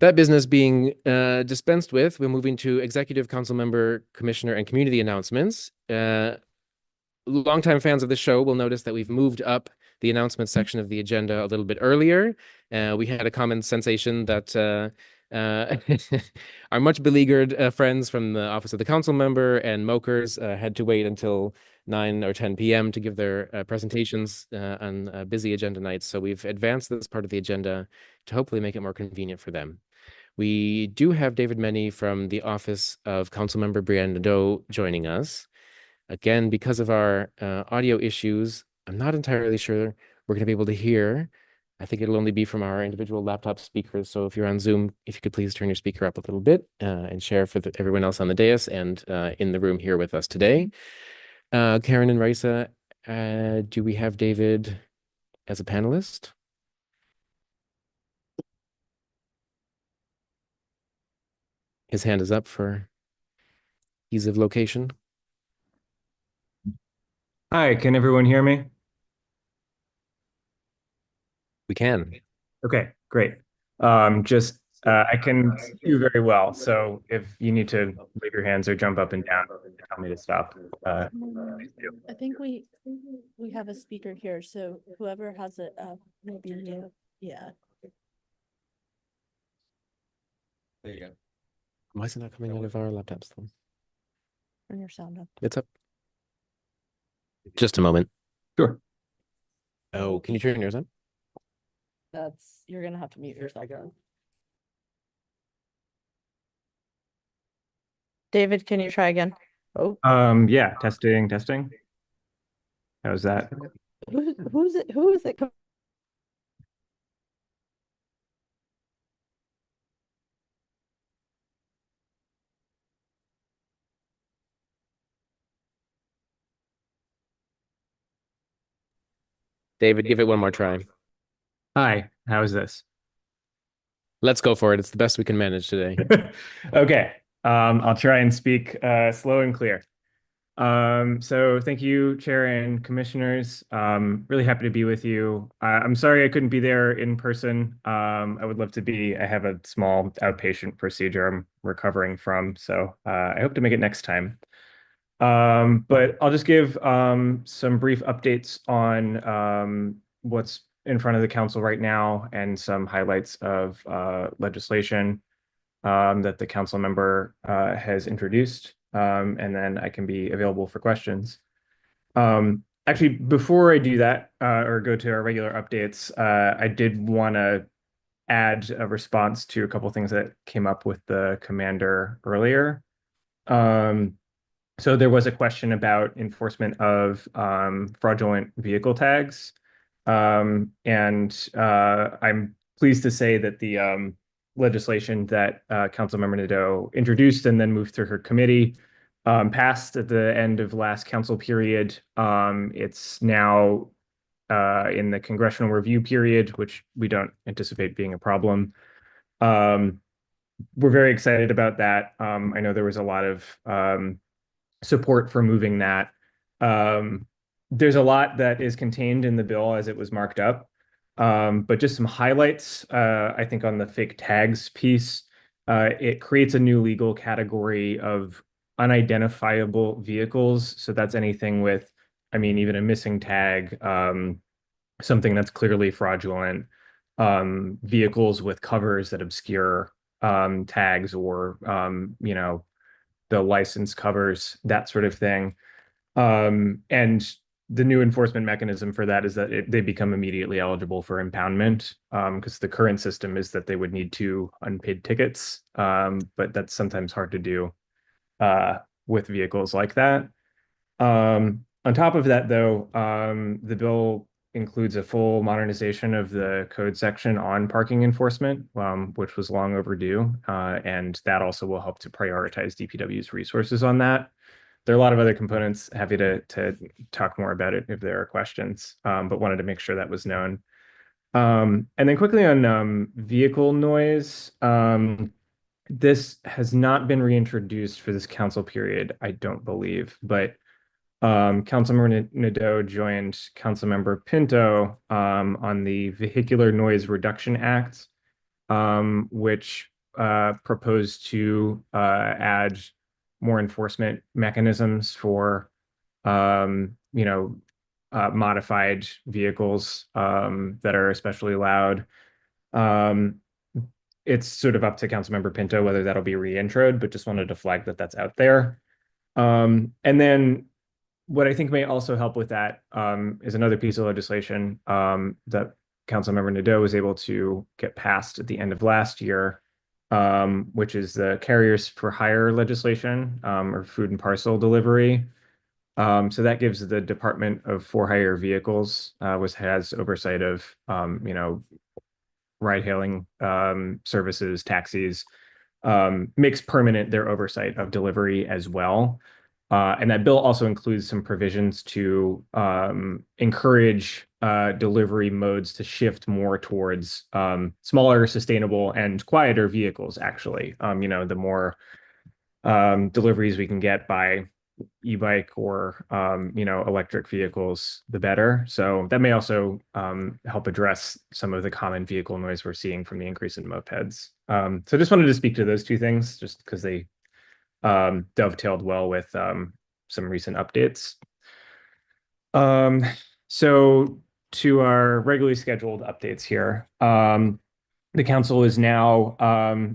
That business being dispensed with, we're moving to Executive Council Member, Commissioner, and Community announcements. Longtime fans of the show will notice that we've moved up the announcement section of the agenda a little bit earlier. We had a common sensation that our much beleaguered friends from the Office of the Council Member and Mokers had to wait until 9 or 10 p.m. to give their presentations on busy agenda nights. So we've advanced this part of the agenda to hopefully make it more convenient for them. We do have David Meny from the Office of Councilmember Brianne Nadeau joining us. Again, because of our audio issues, I'm not entirely sure we're going to be able to hear. I think it'll only be from our individual laptop speakers. So if you're on Zoom, if you could please turn your speaker up a little bit and share for everyone else on the dais and in the room here with us today. Karen and Raisa, do we have David as a panelist? His hand is up for ease of location. Hi, can everyone hear me? We can. Okay, great. I can see you very well. So if you need to wave your hands or jump up and down, tell me to stop. I think we have a speaker here, so whoever has it up, maybe you. Yeah. There you go. Why is it not coming out of our laptops though? Turn your sound up. It's up. Just a moment. Sure. Oh, can you turn yours on? You're gonna have to mute yourself. David, can you try again? Oh, Yeah, testing. How's that? who is it? Who is it? David, give it one more try. Hi, how's this? Let's go for it. It's the best we can manage today. Okay. I'll try and speak slow and clear. So thank you, Chair and Commissioners. Really happy to be with you. I'm sorry I couldn't be there in person. I would love to be. I have a small outpatient procedure I'm recovering from, so I hope to make it next time. But I'll just give some brief updates on what's in front of the council right now and some highlights of legislation that the council member has introduced, and then I can be available for questions. Actually, before I do that or go to our regular updates, I did want to add a response to a couple of things that came up with the commander earlier. So there was a question about enforcement of fraudulent vehicle tags. And I'm pleased to say that the legislation that Councilmember Nadeau introduced and then moved through her committee passed at the end of last council period. It's now in the congressional review period, which we don't anticipate being a problem. We're very excited about that. I know there was a lot of support for moving that. There's a lot that is contained in the bill as it was marked up. But just some highlights, I think on the fake tags piece, it creates a new legal category of unidentifiable vehicles. So that's anything with, I mean, even a missing tag, something that's clearly fraudulent, vehicles with covers that obscure tags or, you know, the license covers, that sort of thing. And the new enforcement mechanism for that is that they become immediately eligible for impoundment, because the current system is that they would need to unpaid tickets, but that's sometimes hard to do with vehicles like that. On top of that, though, the bill includes a full modernization of the code section on parking enforcement, which was long overdue, and that also will help to prioritize DPW's resources on that. There are a lot of other components. Happy to talk more about it if there are questions, but wanted to make sure that was known. And then quickly on vehicle noise, this has not been reintroduced for this council period, I don't believe, but Councilmember Nadeau joined Councilmember Pinto on the Vehicular Noise Reduction Act, which proposed to add more enforcement mechanisms for, you know, modified vehicles that are especially loud. It's sort of up to Councilmember Pinto whether that'll be reintroed, but just wanted to flag that that's out there. And then what I think may also help with that is another piece of legislation that Councilmember Nadeau was able to get passed at the end of last year, which is the carriers for hire legislation, or food and parcel delivery. So that gives the Department of For Hire Vehicles, which has oversight of, you know, ride-hailing services, taxis, makes permanent their oversight of delivery as well. And that bill also includes some provisions to encourage delivery modes to shift more towards smaller, sustainable, and quieter vehicles, actually. You know, the more deliveries we can get by e-bike or, you know, electric vehicles, the better. So that may also help address some of the common vehicle noise we're seeing from the increase in mopeds. So just wanted to speak to those two things just because they dovetailed well with some recent updates. So to our regularly scheduled updates here, the council is now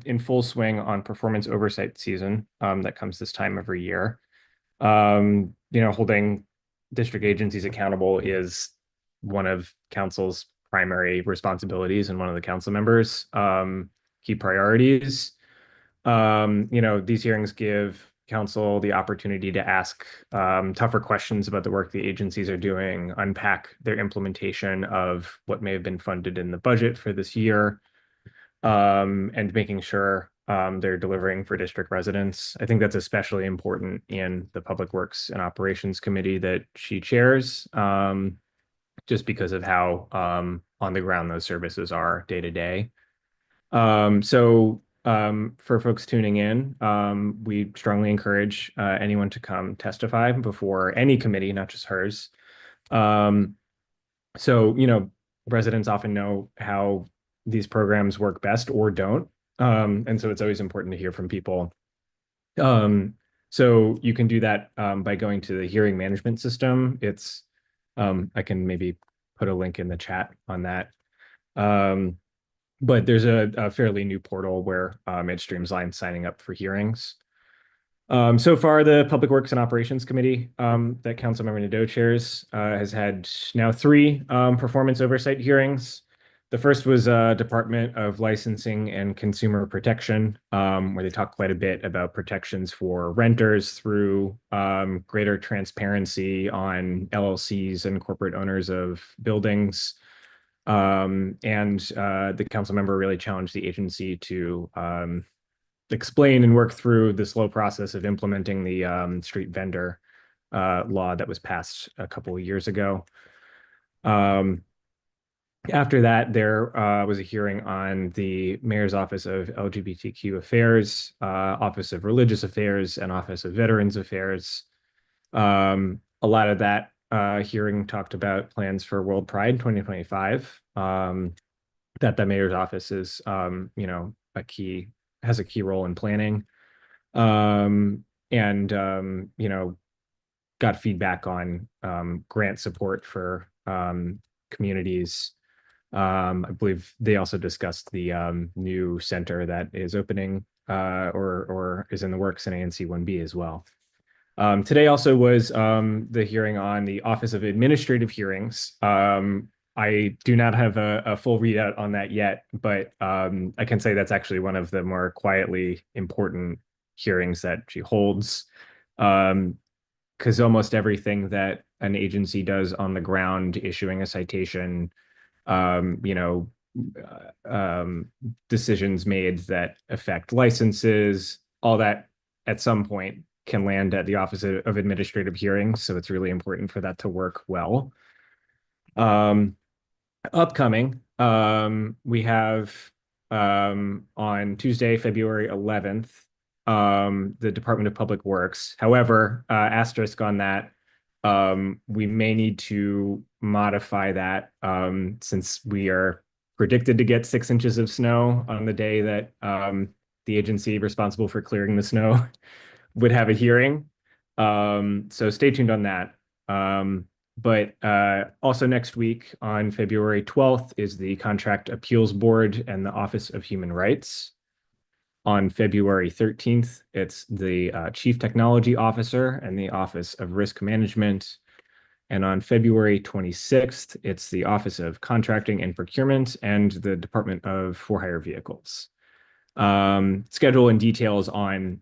in full swing on performance oversight season that comes this time every year. You know, holding district agencies accountable is one of council's primary responsibilities and one of the council members' key priorities. You know, these hearings give council the opportunity to ask tougher questions about the work the agencies are doing, unpack their implementation of what may have been funded in the budget for this year, and making sure they're delivering for district residents. I think that's especially important in the Public Works and Operations Committee that she chairs, just because of how on the ground those services are day to day. So for folks tuning in, we strongly encourage anyone to come testify before any committee, not just hers. So, residents often know how these programs work best or don't. And so it's always important to hear from people. So you can do that by going to the hearing management system. It's I can maybe put a link in the chat on that. But there's a fairly new portal where it streamlines signing up for hearings. So far, the Public Works and Operations Committee that Councilmember Nadeau chairs has had now 3 performance oversight hearings. The first was Department of Licensing and Consumer Protection, where they talked quite a bit about protections for renters through greater transparency on LLCs and corporate owners of buildings. And the council member really challenged the agency to explain and work through the slow process of implementing the street vendor law that was passed a couple of years ago. After that, there was a hearing on the Mayor's Office of LGBTQ Affairs, Office of Religious Affairs, and Office of Veterans Affairs. A lot of that hearing talked about plans for World Pride 2025, that the Mayor's Office is, has a key role in planning, and got feedback on grant support for communities. I believe they also discussed the new center that is opening or is in the works in ANC 1B as well. Today also was the hearing on the Office of Administrative Hearings. I do not have a full readout on that yet, but I can say that's actually one of the more quietly important hearings that she holds, because almost everything that an agency does on the ground, issuing a citation, decisions made that affect licenses, all that at some point can land at the Office of Administrative Hearings. So it's really important for that to work well. Upcoming, we have on Tuesday, February 11th, the Department of Public Works. However, asterisk on that, we may need to modify that since we are predicted to get 6 inches of snow on the day that the agency responsible for clearing the snow would have a hearing. So stay tuned on that. But also next week on February 12th is the Contract Appeals Board and the Office of Human Rights. On February 13th, it's the Chief Technology Officer and the Office of Risk Management. And on February 26th, it's the Office of Contracting and Procurement and the Department of For-Hire Vehicles. Schedule and details on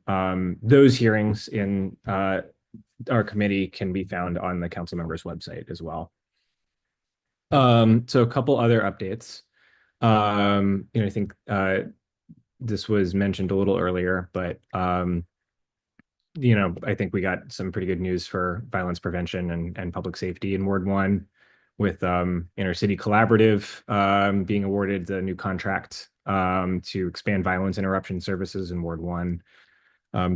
those hearings in our committee can be found on the council members' website as well. So a couple other updates. I think this was mentioned a little earlier, but I think we got some pretty good news for violence prevention and public safety in Ward 1 with Intercity Collaborative being awarded the new contract to expand violence interruption services in Ward 1.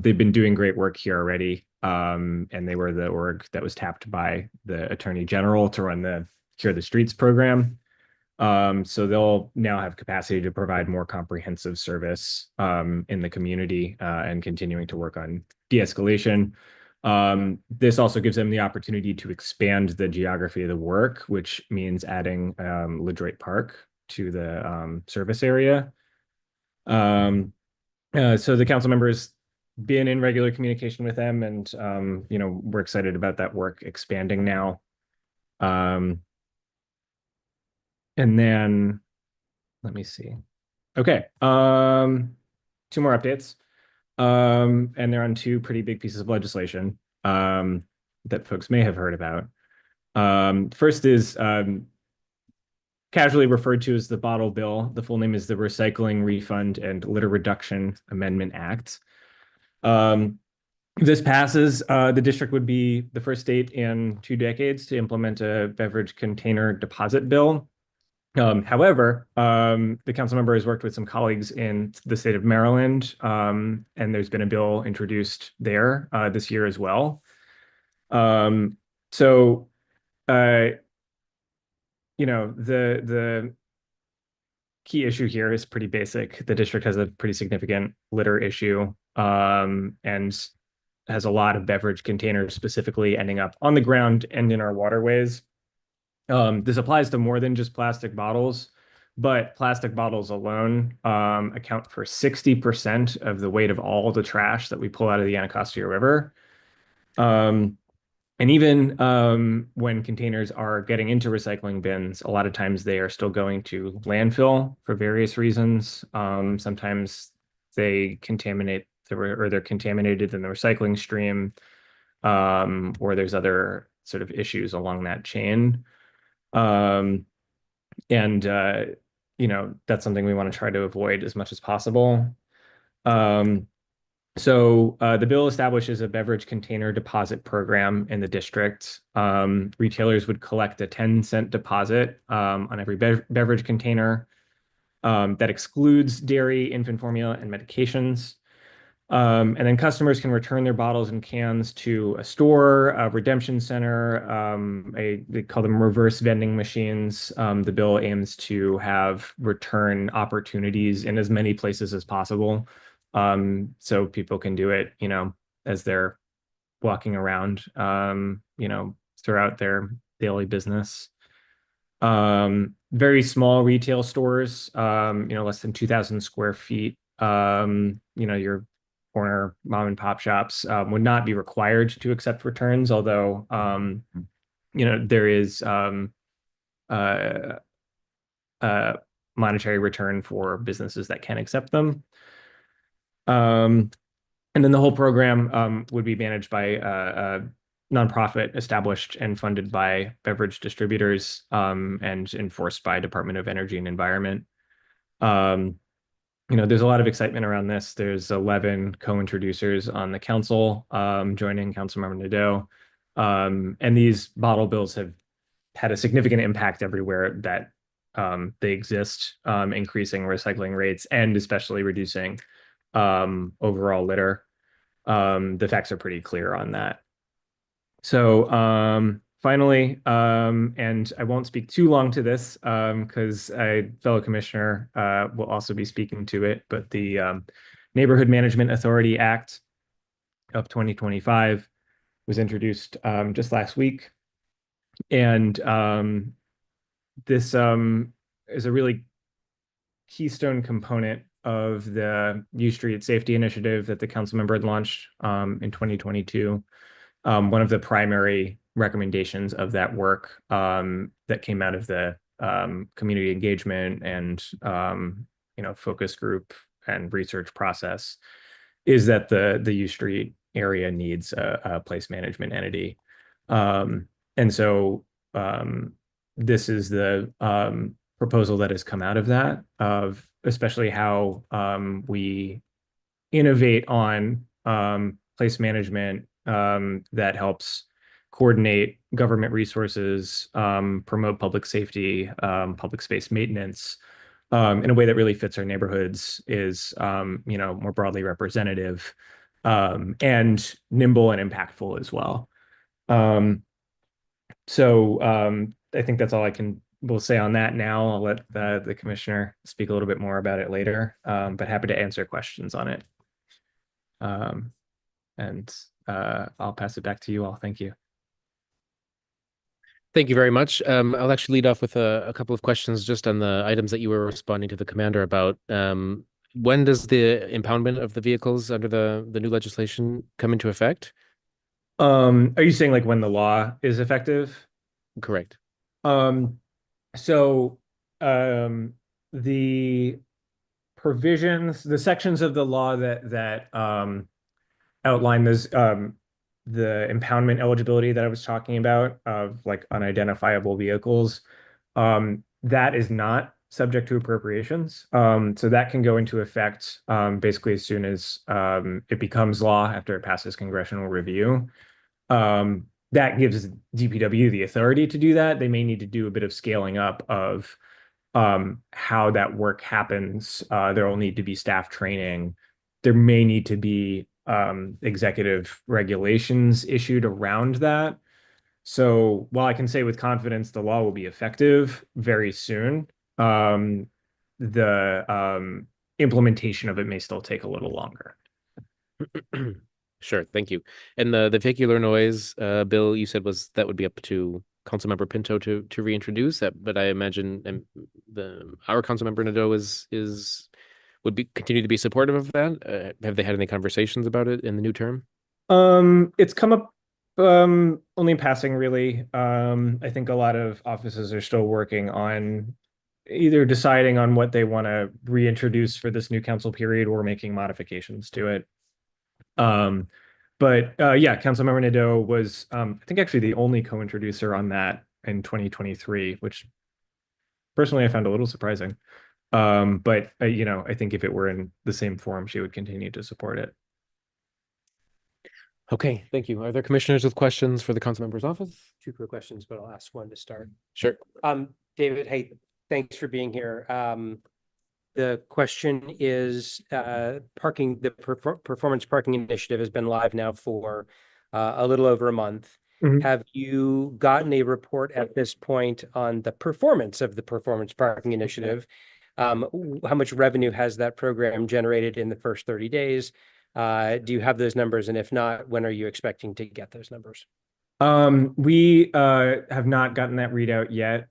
They've been doing great work here already, and they were the org that was tapped by the Attorney General to run the Cure the Streets program. So they'll now have capacity to provide more comprehensive service in the community and continuing to work on de-escalation. This also gives them the opportunity to expand the geography of the work, which means adding LaDroit Park to the service area. So the council members been in regular communication with them, and we're excited about that work expanding now. And then let me see. Okay, 2 more updates. And they're on 2 pretty big pieces of legislation that folks may have heard about. First is casually referred to as the bottle bill. The full name is the Recycling, Refund, and Litter Reduction Amendment Act. This passes, the district would be the first state in 2 decades to implement a beverage container deposit bill. However, the council member has worked with some colleagues in the state of Maryland, and there's been a bill introduced there this year as well. So, the key issue here is pretty basic. The district has a pretty significant litter issue, and has a lot of beverage containers specifically ending up on the ground and in our waterways. This applies to more than just plastic bottles, but plastic bottles alone account for 60% of the weight of all the trash that we pull out of the Anacostia River. And even when containers are getting into recycling bins, a lot of times they are still going to landfill for various reasons. Sometimes they contaminate or they're contaminated in the recycling stream, or there's other sort of issues along that chain. And that's something we want to try to avoid as much as possible. So the bill establishes a beverage container deposit program in the district. Retailers would collect a 10-cent deposit on every beverage container. That excludes dairy, infant formula, and medications. And then customers can return their bottles and cans to a store, a redemption center. They call them reverse vending machines. The bill aims to have return opportunities in as many places as possible. So people can do it, as they're walking around, throughout their daily business. Very small retail stores, less than 2,000 square feet. Your corner mom and pop shops would not be required to accept returns, although, there is monetary return for businesses that can accept them. And then the whole program would be managed by a nonprofit established and funded by beverage distributors, and enforced by Department of Energy and Environment. There's a lot of excitement around this. There's 11 co-introducers on the council, joining Councilmember Nadeau. And these bottle bills have had a significant impact everywhere that they exist, increasing recycling rates and especially reducing overall litter. The facts are pretty clear on that. So finally, and I won't speak too long to this because a fellow commissioner will also be speaking to it, but the Neighborhood Management Authority Act of 2025 was introduced just last week. And this is a really keystone component of the U Street Safety Initiative that the council member had launched in 2022. One of the primary recommendations of that work that came out of the community engagement and focus group and research process is that the U Street area needs a place management entity. And so this is the proposal that has come out of that, of especially how we innovate on place management that helps coordinate government resources, promote public safety, public space maintenance in a way that really fits our neighborhoods, is more broadly representative, and nimble and impactful as well. So I think that's all we'll say on that now. I'll let the commissioner speak a little bit more about it later, but happy to answer questions on it. And I'll pass it back to you all. Thank you. Thank you very much. I'll actually lead off with a couple of questions just on the items that you were responding to the commander about. When does the impoundment of the vehicles under the new legislation come into effect? Are you saying like when the law is effective? Correct. So the provisions, the sections of the law that outline this, the impoundment eligibility that I was talking about of like unidentifiable vehicles, that is not subject to appropriations. So that can go into effect basically as soon as it becomes law after it passes congressional review. That gives DPW the authority to do that. They may need to do a bit of scaling up of how that work happens. There will need to be staff training. There may need to be executive regulations issued around that. So while I can say with confidence the law will be effective very soon, the implementation of it may still take a little longer. Sure, thank you. And the vehicular noise bill you said that would be up to Councilmember Pinto to reintroduce that, but I imagine our Councilmember Nadeau would continue to be supportive of that. Have they had any conversations about it in the new term? It's come up only in passing, really. I think a lot of offices are still working on either deciding on what they want to reintroduce for this new council period or making modifications to it. But yeah, Councilmember Nadeau was, I think, actually the only co-introducer on that in 2023, which personally I found a little surprising. But you know, I think if it were in the same form, she would continue to support it. Okay, thank you. Are there commissioners with questions for the council member's office? 2 quick questions, but I'll ask one to start. Sure. David, hey, thanks for being here. The question is, parking, the performance parking initiative has been live now for a little over a month. Mhm. Have you gotten a report at this point on the performance of the performance parking initiative? How much revenue has that program generated in the first 30 days? Do you have those numbers? And if not, when are you expecting to get those numbers? We have not gotten that readout yet.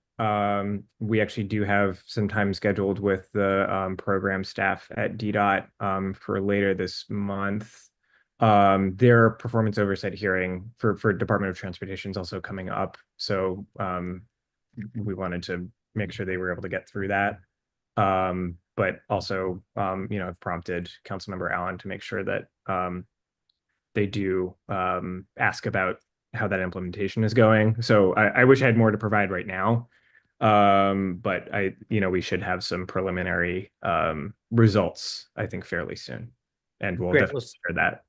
We actually do have some time scheduled with the program staff at DDOT for later this month. Their performance oversight hearing for Department of Transportation is also coming up. So we wanted to make sure they were able to get through that. But also, you know, have prompted Councilmember Allen to make sure that they do ask about how that implementation is going. So I wish I had more to provide right now. But you know, we should have some preliminary results, I think, fairly soon. And we'll Great. definitely share that.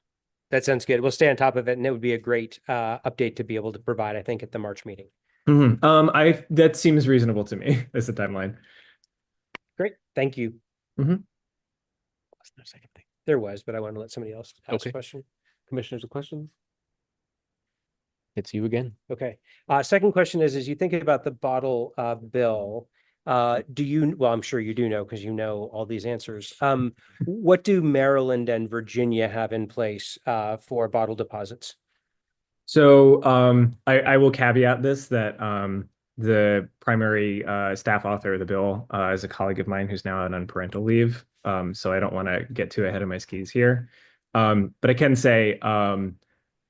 That sounds good. We'll stay on top of it, and it would be a great update to be able to provide, I think, at the March meeting. That seems reasonable to me as a timeline. Great. Thank you. Mhm. What's the second thing? There was, but I want to let somebody else ask Okay. a question. Commissioners with questions? It's you again. Okay. Second question is, as you think about the bottle bill, do you, well, I'm sure you do know because you know all these answers. What do Maryland and Virginia have in place for bottle deposits? So I will caveat this that the primary staff author of the bill is a colleague of mine who's now out on parental leave. So I don't want to get too ahead of my skis here. But I can say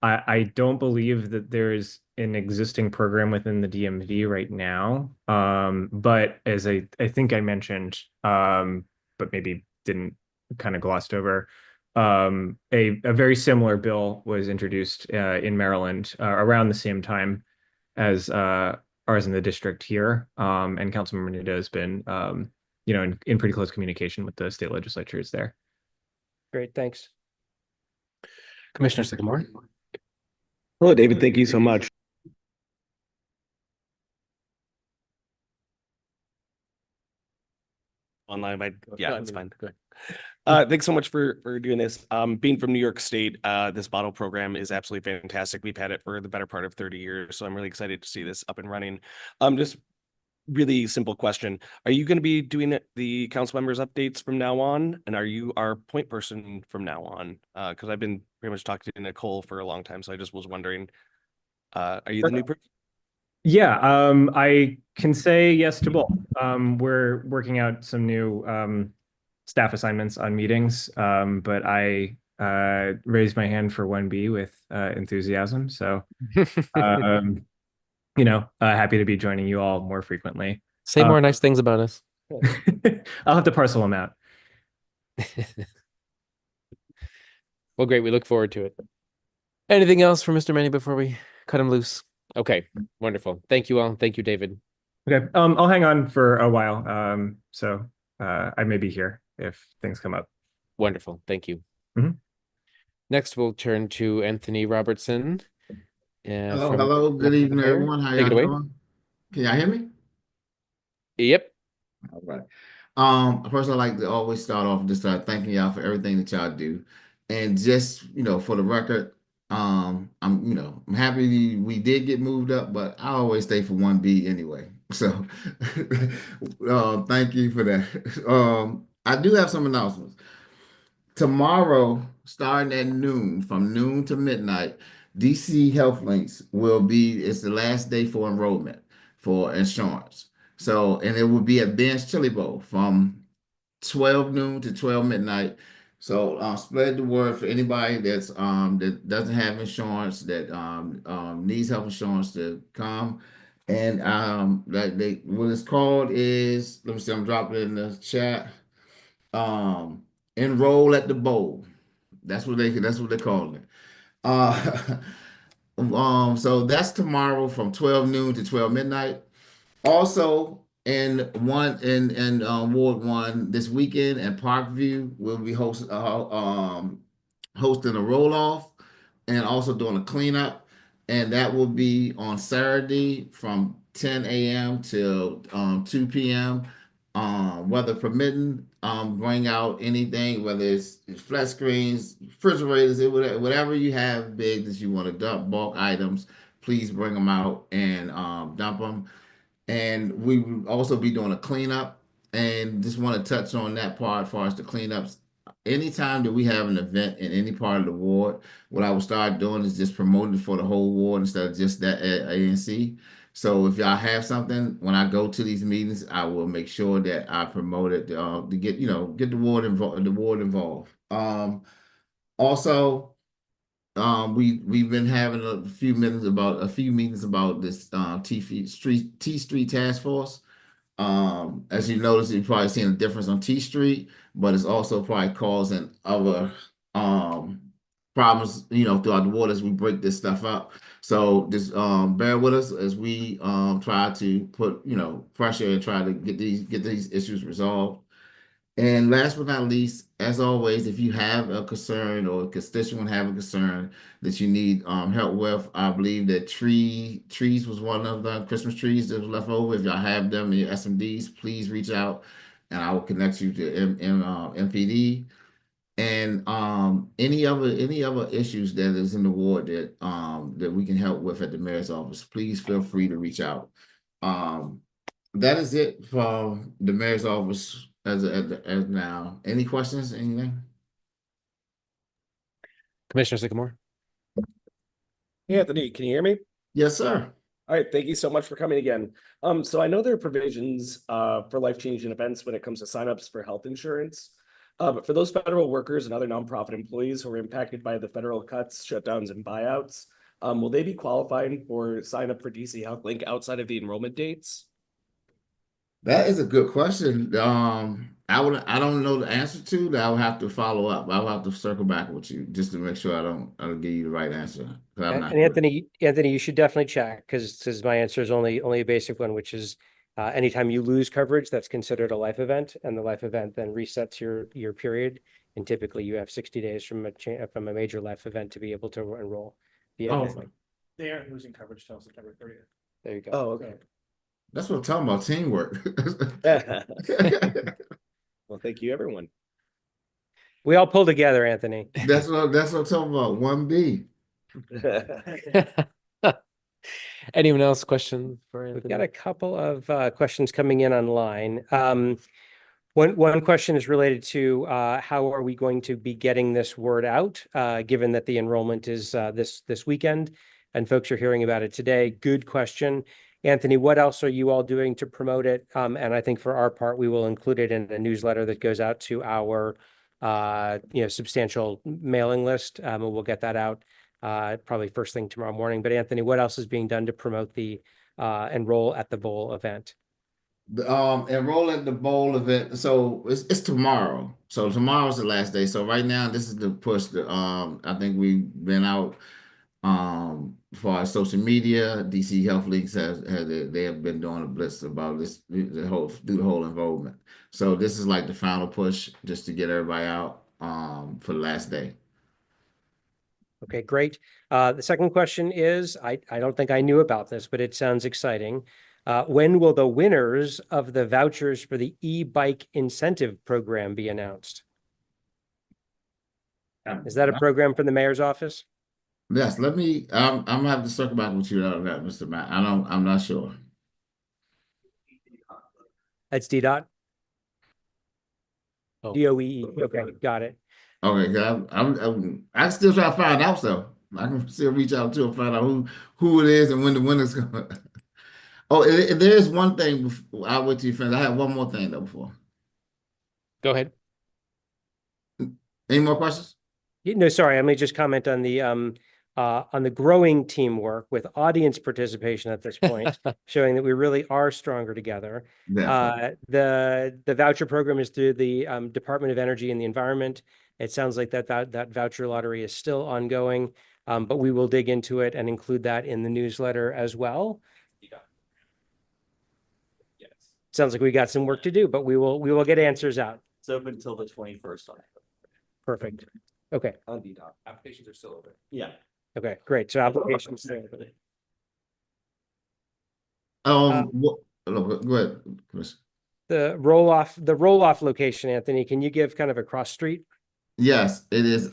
I don't believe that there's an existing program within the DMV right now. But as I think I mentioned, but maybe didn't kind of glossed over, a very similar bill was introduced in Maryland around the same time as ours in the district here. And Councilmember Nadeau has been, you know, in pretty close communication with the state legislatures there. Great, thanks. Commissioner Sycamore? Hello, David. Thank you so much. Online, yeah, that's fine. Go ahead. Thanks so much for doing this. Being from New York State, this bottle program is absolutely fantastic. We've had it for the better part of 30 years, so I'm really excited to see this up and running. Just really simple question. Are you going to be doing the council members updates from now on? And are you our point person from now on? Because I've been pretty much talking to Nicole for a long time, so I just was wondering, are you the new person? Yeah, I can say yes to both. We're working out some new staff assignments on meetings, but I raised my hand for 1B with enthusiasm. So, you know, happy to be joining you all more frequently. Say more nice things about us. I'll have to parcel them out. Well, great. We look forward to it. Anything else for Mr. Manny before we cut him loose? Okay, wonderful. Thank you all. Thank you, David. Okay, I'll hang on for a while. So I may be here if things come up. Wonderful. Thank you. Mhm. Next, we'll turn to Anthony Robertson. Hello. Good evening, everyone. How Take y'all it away. doing? Can y'all hear me? Yep. All right. First I'd like to always start off just thanking y'all for everything that y'all do. And just, for the record, I'm happy we did get moved up, but I always stay for 1B anyway. So thank you for that. I do have some announcements. Tomorrow, starting at noon, from noon to midnight, DC Health Links it's the last day for enrollment for insurance. So, and it will be at Ben's Chili Bowl from 12 noon to 12 midnight. So, spread the word for anybody that doesn't have insurance, that needs health insurance to come. And what it's called is, let me see, I'm dropping it in the chat. Um, Enroll at the bowl. That's what they're calling it. Uh, so that's tomorrow from 12 noon to 12 midnight. Also, in Ward One this weekend in Parkview, we'll be hosting a roll off and also doing a cleanup, and that will be on Saturday from 10 a.m. till 2 p.m. Weather permitting, bring out anything, whether it's flat screens, refrigerators, whatever you have big that you want to dump, bulk items, please bring them out and dump them. And we will also be doing a cleanup, and just want to touch on that part as far as the cleanups. Anytime that we have an event in any part of the ward, what I will start doing is just promoting it for the whole ward instead of just that ANC. So if y'all have something, when I go to these meetings, I will make sure that I promote it to get the ward involved. Also, we've been having a few meetings about this T Street Task Force. As you notice, you've probably seen a difference on T Street, but it's also probably causing other problems, throughout the water as we break this stuff up. So just bear with us as we try to put, pressure and try to get these issues resolved. And last but not least, as always, if you have a concern or a constituent have a concern that you need help with, I believe that trees was one of the Christmas trees that was left over. If y'all have them in your SMDs, please reach out and I will connect you to MPD. And any other issues that is in the ward that we can help with at the mayor's office, please feel free to reach out. That is it for the mayor's office as now. Any questions? Anything? Commissioner Sycamore? Anthony, can you hear me? Yes, sir. All right, thank you so much for coming again. So I know there are provisions for life-changing events when it comes to signups for health insurance. But for those federal workers and other nonprofit employees who are impacted by the federal cuts, shutdowns, and buyouts, will they be qualifying for sign up for DC Health Link outside of the enrollment dates? That is a good question. I don't know the answer to that. I will have to follow up. I'll have to circle back with you just to make sure I don't give you the right answer. 'Cause I'm not And sure. Anthony, you should definitely check because my answer is only a basic one, which is anytime you lose coverage, that's considered a life event, and the life event then resets your period. And typically, you have 60 days from a major life event to be able to enroll. Oh, They aren't losing coverage till September 30th. There you go. Oh, okay. that's what I'm talking about, teamwork. Well, thank you, everyone. We all pull together, Anthony. That's what I'm talking about. 1B. Anyone else question for We've Anthony? got a couple of questions coming in online. One question is related to how are we going to be getting this word out, given that the enrollment is this weekend and folks are hearing about it today. Good question. Anthony, what else are you all doing to promote it? And I think for our part, we will include it in a newsletter that goes out to our substantial mailing list. And we'll get that out probably first thing tomorrow morning. But Anthony, what else is being done to promote the Enroll at the Bowl event? Enroll at the bowl event. So it's tomorrow. So tomorrow's the last day. So right now, this is the push that I think we've been out for our social media. DC Health Leagues they have been doing a blitz about this do the whole enrollment. So this is like the final push just to get everybody out for the last day. Okay, great. The second question is, I don't think I knew about this, but it sounds exciting. When will the winners of the vouchers for the e-bike incentive program be announced? Is that a program from the mayor's office? Yes, let me, I'm gonna have to circle back with you on that, Mr. Matt. I'm not sure. That's DDOT? Oh. DOE. Okay, got it. Okay, 'cause I still try to find out, so I can still reach out to and find out who it is and when the winner's going. Oh, there's one thing before I went to your friends. I have one more thing though before. Go ahead. Any more questions? No, sorry, let me just comment on the growing teamwork with audience participation at this point, showing that we really are stronger together. Definitely. The voucher program is through the Department of Energy and the Environment. It sounds like that voucher lottery is still ongoing, but we will dig into it and include that in the newsletter as well. Yes. Sounds like we got some work to do, but we will get answers out. It's open until the 21st on Perfect. Okay. on DDOT. Applications are still open. Yeah. Okay, great. So applications. Go ahead, Chris. The roll-off location, Anthony, can you give kind of a cross street? Yes, it is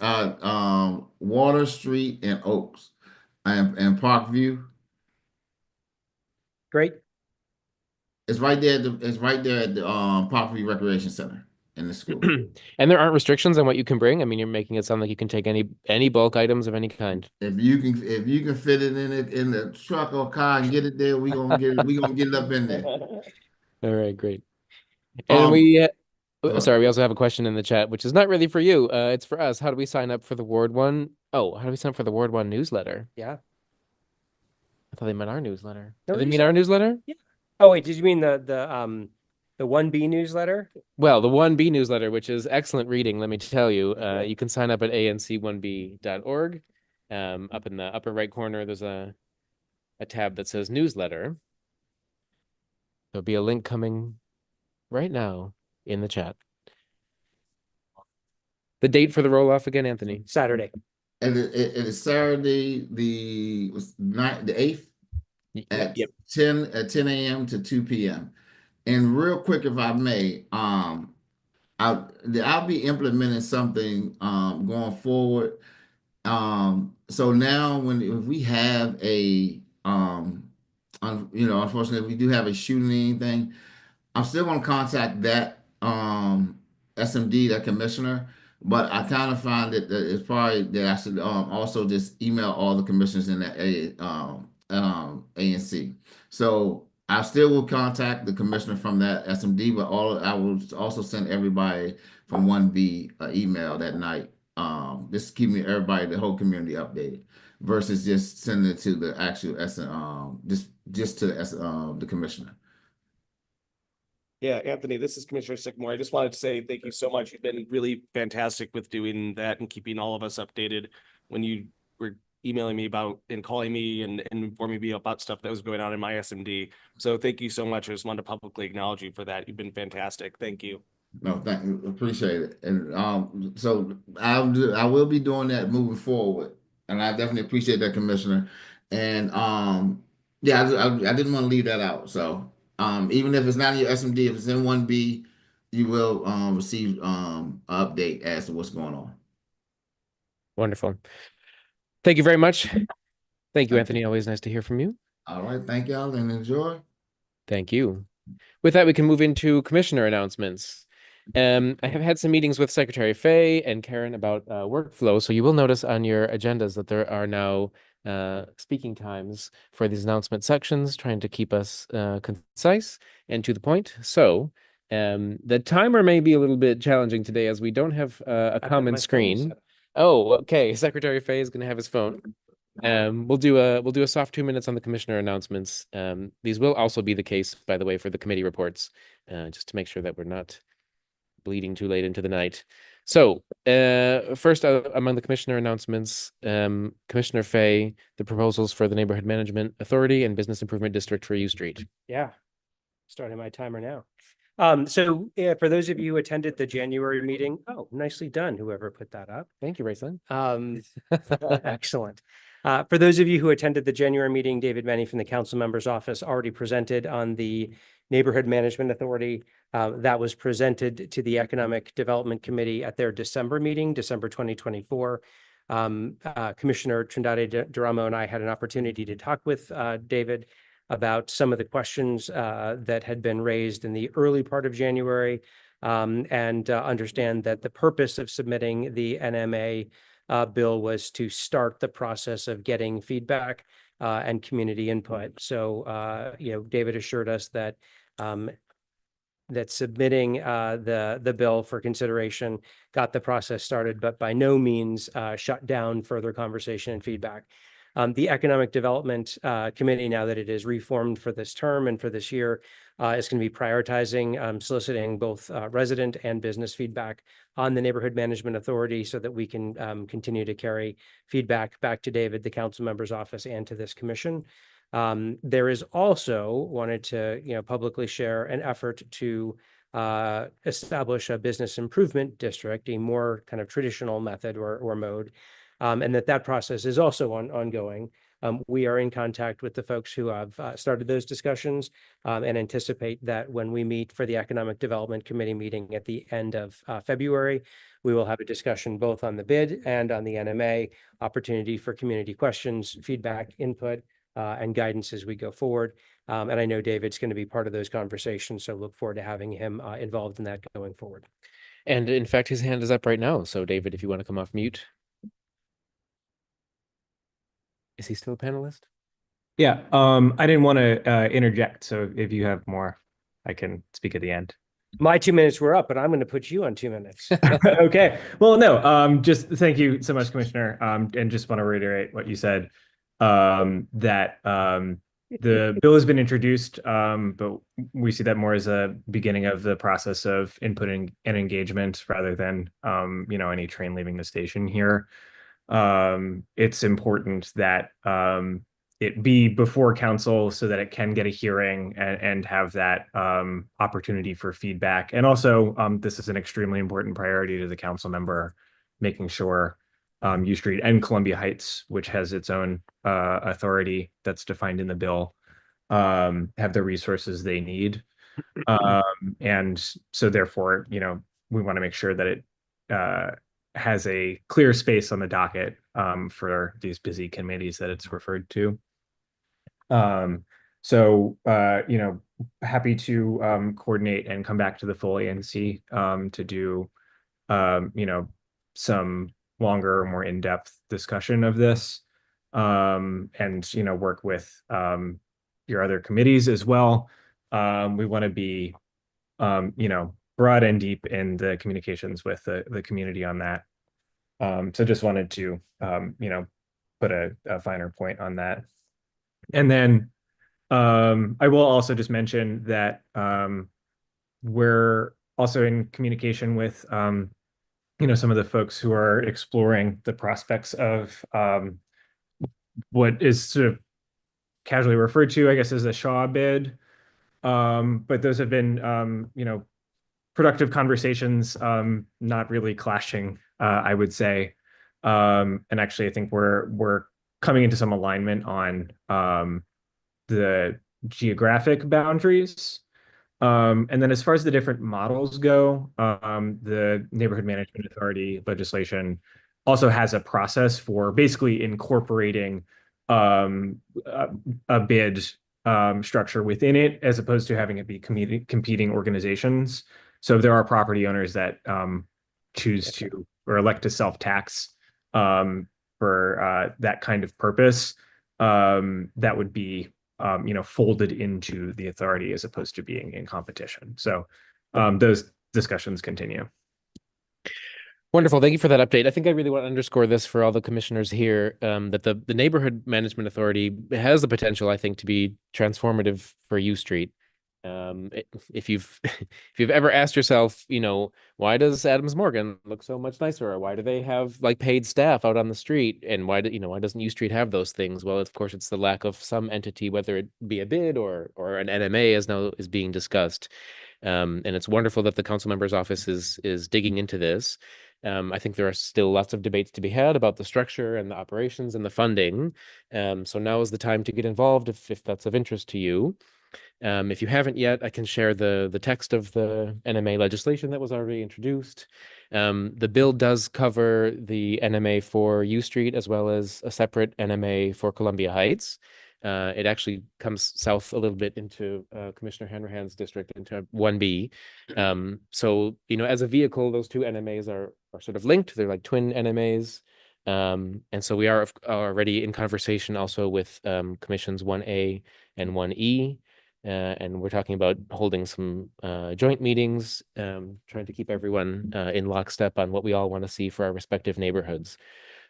Water Street and Oaks and Parkview. Great. It's right there at the Parkview Recreation Center in the school. And there aren't restrictions on what you can bring. I mean, you're making it sound like you can take any bulk items of any kind. If you can fit it in the truck or car and get it there, we gonna get it up in there. All right, great. And sorry, we also have a question in the chat, which is not really for you. It's for us. How do we sign up for the Ward 1? Oh, how do we sign up for the Ward 1 newsletter? Yeah. I thought they meant our newsletter. No, Do they you mean said- our newsletter? Yeah. Oh, wait, did you mean the 1B newsletter? Well, the 1B newsletter, which is excellent reading, let me tell you. You can sign up at anc1b.org. Up in the upper right corner, there's a tab that says newsletter. There'll be a link coming right now in the chat. The date for the roll-off again, Anthony? Saturday. And it is Saturday, the 8th at 10 a.m. to 2 p.m. And real quick, if I may, I'll be implementing something going forward. So now if we have unfortunately, if we do have a shooting or anything, I'm still going to contact that SMD, that commissioner, but I kind of find that it's probably that I should also just email all the commissioners in that ANC. So I still will contact the commissioner from that SMD, but I will also send everybody from 1B email that night. Just keeping everybody, the whole community updated, versus just sending it to the actual just to the commissioner. Yeah, Anthony, this is Commissioner Sycamore. I just wanted to say thank you so much. You've been really fantastic with doing that and keeping all of us updated when you were emailing me about and calling me and informing me about stuff that was going on in my SMD. So thank you so much. I just wanted to publicly acknowledge you for that. You've been fantastic. Thank you. No, thank you. Appreciate it. And so I will be doing that moving forward. And I definitely appreciate that, Commissioner. And yeah, I didn't want to leave that out. So even if it's not in your SMD, if it's in 1B, you will receive an update as to what's going on. Wonderful. Thank you very much. Thank you, Anthony. Always nice to hear from you. All right. Thank y'all and enjoy. Thank you. With that, we can move into commissioner announcements. I have had some meetings with Secretary Fay and Karen about workflow. So you will notice on your agendas that there are now speaking times for these announcement sections, trying to keep us concise and to the point. So the timer may be a little bit challenging today as we don't have a common screen. Oh, okay. Secretary Fay is going to have his phone. We'll do a soft 2 minutes on the commissioner announcements. These will also be the case, by the way, for the committee reports, just to make sure that we're not bleeding too late into the night. So first among the commissioner announcements, Commissioner Fay, the proposals for the Neighborhood Management Authority and Business Improvement District for U Street. Yeah. Starting my timer now. So for those of you who attended the January meeting, oh, nicely done, whoever put that up. Thank you, Rayson. Excellent. For those of you who attended the January meeting, David Benny from the council member's office already presented on the Neighborhood Management Authority. That was presented to the Economic Development Committee at their December meeting, December 2024. Commissioner Trindade Duramo and I had an opportunity to talk with David about some of the questions that had been raised in the early part of January, and understand that the purpose of submitting the NMA bill was to start the process of getting feedback and community input. So, David assured us that that submitting the bill for consideration got the process started, but by no means shut down further conversation and feedback. The Economic Development Committee, now that it is reformed for this term and for this year, is going to be prioritizing soliciting both resident and business feedback on the Neighborhood Management Authority so that we can continue to carry feedback back to David, the council member's office, and to this commission. There is also wanted to, publicly share an effort to establish a business improvement district, a more kind of traditional method or mode, and that process is also ongoing. We are in contact with the folks who have started those discussions, and anticipate that when we meet for the Economic Development Committee meeting at the end of February, we will have a discussion both on the bid and on the NMA, opportunity for community questions, feedback, input, and guidance as we go forward. And I know David's going to be part of those conversations, so look forward to having him involved in that going forward. And in fact, his hand is up right now. So David, if you want to come off mute. Is he still a panelist? Yeah, I didn't want to interject, so if you have more, I can speak at the end. My 2 minutes were up, but I'm going to put you on 2 minutes. Okay. Well, no, just thank you so much, Commissioner. And just want to reiterate what you said, that the bill has been introduced, but we see that more as a beginning of the process of inputting and engagement rather than, any train leaving the station here. It's important that it be before council so that it can get a hearing and have that opportunity for feedback. And also, this is an extremely important priority to the council member, making sure U Street and Columbia Heights, which has its own authority that's defined in the bill, have the resources they need. And so therefore, we want to make sure that it has a clear space on the docket for these busy committees that it's referred to. So, happy to coordinate and come back to the full ANC to do, some longer, more in-depth discussion of this, and, work with your other committees as well. We want to be, broad and deep in the communications with the community on that. So just wanted to, put a finer point on that. And then I will also just mention that we're also in communication with, some of the folks who are exploring the prospects of what is sort of casually referred to, I guess, as a Shaw bid. But those have been, productive conversations, not really clashing, I would say. And actually, I think we're coming into some alignment on the geographic boundaries. And then as far as the different models go, the Neighborhood Management Authority legislation also has a process for basically incorporating a bid structure within it, as opposed to having it be competing organizations. So if there are property owners that choose to or elect to self-tax for that kind of purpose, that would be folded into the authority as opposed to being in competition. So those discussions continue. Wonderful. Thank you for that update. I think I really want to underscore this for all the commissioners here, that the Neighborhood Management Authority has the potential, I think, to be transformative for U Street. If you've ever asked yourself, why does Adams Morgan look so much nicer, or why do they have like paid staff out on the street, and why doesn't U Street have those things? Well, of course, it's the lack of some entity, whether it be a bid or an NMA, as now is being discussed. And it's wonderful that the council member's office is digging into this. I think there are still lots of debates to be had about the structure and the operations and the funding. So now is the time to get involved if that's of interest to you. If you haven't yet, I can share the text of the NMA legislation that was already introduced. The bill does cover the NMA for U Street as well as a separate NMA for Columbia Heights. It actually comes south a little bit into Commissioner Hanrahan's district into 1B. So, as a vehicle, those two NMAs are sort of linked. They're like twin NMAs. And so we are already in conversation also with Commissions 1A and 1E. And we're talking about holding some joint meetings, trying to keep everyone in lockstep on what we all want to see for our respective neighborhoods.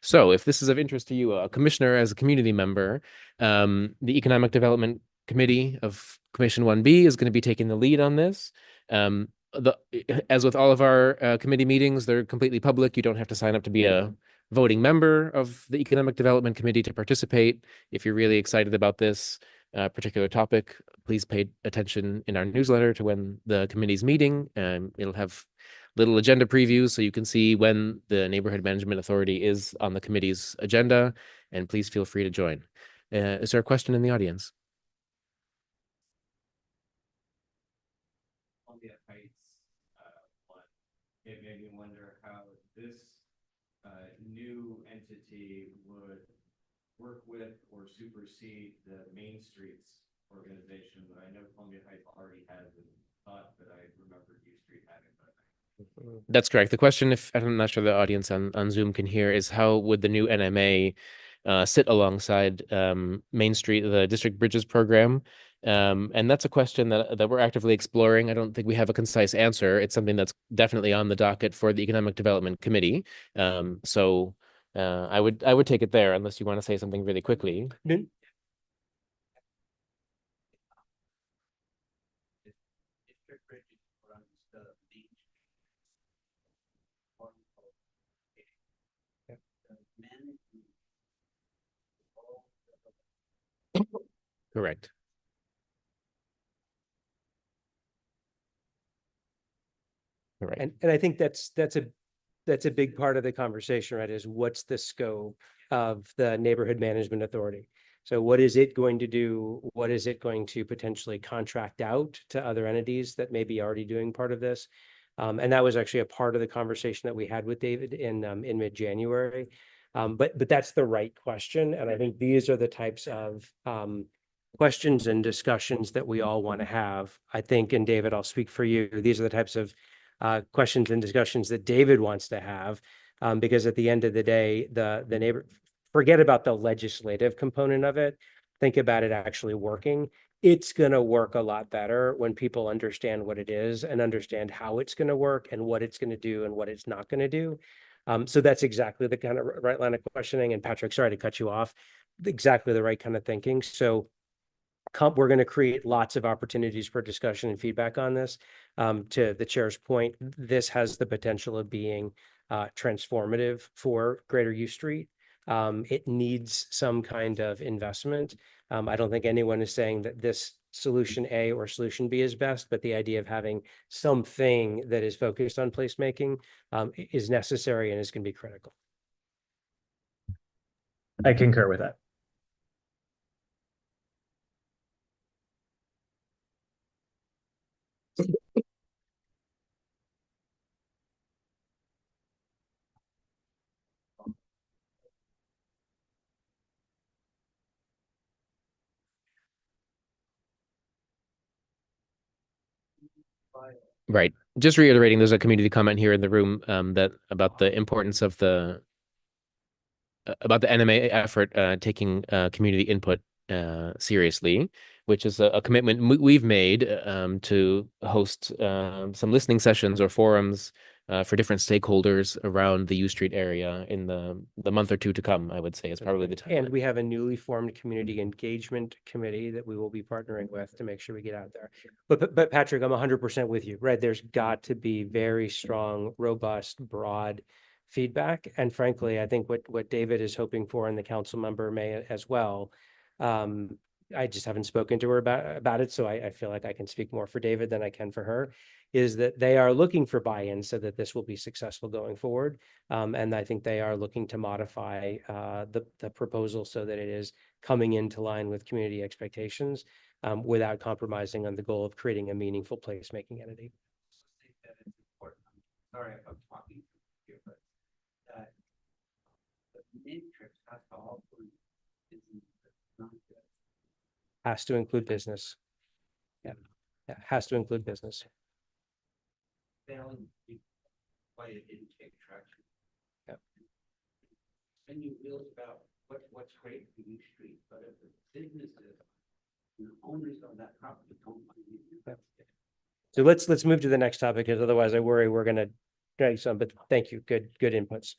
So if this is of interest to you, a commissioner as a community member, the Economic Development Committee of Commission 1B is going to be taking the lead on this. As with all of our committee meetings, they're completely public. You don't have to sign up to be a voting member of the Economic Development Committee to participate. If you're really excited about this particular topic, please pay attention in our newsletter to when the committee's meeting. It'll have little agenda previews so you can see when the Neighborhood Management Authority is on the committee's agenda, and please feel free to join. Is there a question in the audience? Columbia Heights, one. It made me wonder how this new entity would work with or supersede the Main Streets organization. But I know Columbia Heights already has it. Thought that I remembered U Street having, but That's correct. The question, if I'm not sure the audience on Zoom can hear, is how would the new NMA sit alongside Main Street, the District Bridges program? And that's a question that we're actively exploring. I don't think we have a concise answer. It's something that's definitely on the docket for the Economic Development Committee. So I would take it there unless you want to say something really quickly. Correct. Correct. And I think that's a big part of the conversation, right? Is what's the scope of the Neighborhood Management Authority? So what is it going to do? What is it going to potentially contract out to other entities that may be already doing part of this? And that was actually a part of the conversation that we had with David in mid-January. But that's the right question. And I think these are the types of questions and discussions that we all want to have. I think, and David, I'll speak for you. These are the types of questions and discussions that David wants to have, because at the end of the day, the neighbor, forget about the legislative component of it. Think about it actually working. It's going to work a lot better when people understand what it is and understand how it's going to work and what it's going to do and what it's not going to do. So that's exactly the kind of right line of questioning. And Patrick, sorry to cut you off, exactly the right kind of thinking. So we're going to create lots of opportunities for discussion and feedback on this. To the chair's point, this has the potential of being transformative for Greater U Street. It needs some kind of investment. I don't think anyone is saying that this solution A or solution B is best, but the idea of having something that is focused on placemaking is necessary and is going to be critical. I concur with that. Right. Just reiterating, there's a community comment here in the room that about the importance of about the NMA effort taking community input seriously, which is a commitment we've made to host some listening sessions or forums for different stakeholders around the U Street area in the month or two to come, I would say is probably the time. And we have a newly formed community engagement committee that we will be partnering with to make sure we get out there. But Patrick, I'm 100% with you, right? There's got to be very strong, robust, broad feedback. And frankly, I think what David is hoping for and the council member may as well, I just haven't spoken to her about it, so I feel like I can speak more for David than I can for her, is that they are looking for buy-in so that this will be successful going forward. And I think they are looking to modify the proposal so that it is coming into line with community expectations without compromising on the goal of creating a meaningful placemaking entity. Sorry if I'm talking here, but the matrix has to also Has to include business. Yeah, has to include business. failing why it didn't take traction. Yep. And you realize about what's great for each street, but if the businesses and the owners of that property don't want to use it. So let's move to the next topic, because otherwise I worry we're gonna drag some, but thank you. Good inputs.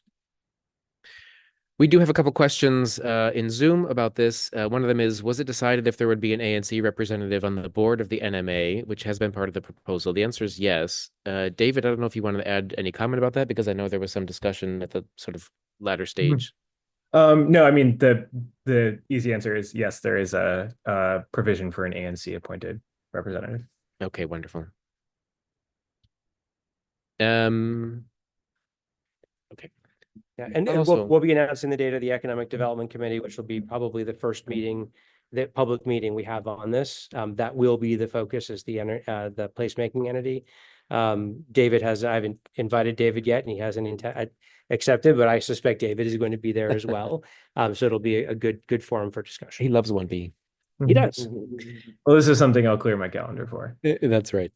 We do have a couple questions in Zoom about this. One of them is, was it decided if there would be an ANC representative on the board of the NMA, which has been part of the proposal? The answer is yes. David, I don't know if you wanted to add any comment about that, because I know there was some discussion at the sort of latter stage. No, I mean, the easy answer is yes, there is a provision for an ANC appointed representative. Okay, wonderful. Okay. Yeah, and Also- we'll be announcing the date of the Economic Development Committee, which will be probably the first meeting, the public meeting we have on this. That will be the focus, is the placemaking entity. David I haven't invited David yet, and he hasn't accepted, but I suspect David is going to be there as well. So it'll be a good forum for discussion. He loves 1B. He does. Well, this is something I'll clear my calendar for. That's right.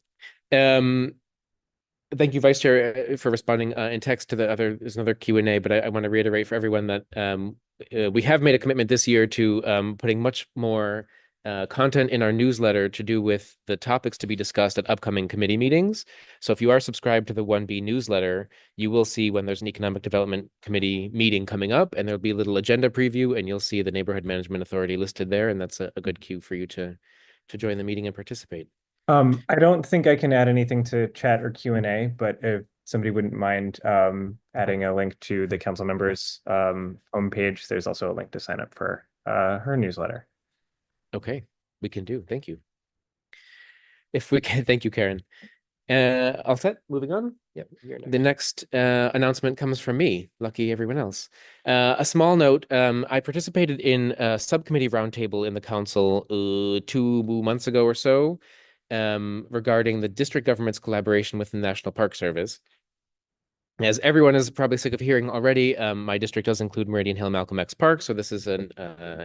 Thank you, Vice Chair, for responding in text to there's another Q&A, but I want to reiterate for everyone that we have made a commitment this year to putting much more content in our newsletter to do with the topics to be discussed at upcoming committee meetings. So if you are subscribed to the 1B newsletter, you will see when there's an Economic Development Committee meeting coming up, and there'll be a little agenda preview, and you'll see the Neighborhood Management Authority listed there, and that's a good cue for you to join the meeting and participate. I don't think I can add anything to chat or Q&A, but if somebody wouldn't mind adding a link to the council members homepage, there's also a link to sign up for her newsletter. Okay, we can do. Thank you. If we can, thank you, Karen. All set, moving on. Yep, you're next. The next announcement comes from me, lucky everyone else. A small note, I participated in a subcommittee roundtable in the council 2 months ago or so regarding the district government's collaboration with the National Park Service. As everyone is probably sick of hearing already, my district does include Meridian Hill Malcolm X Park, so this is an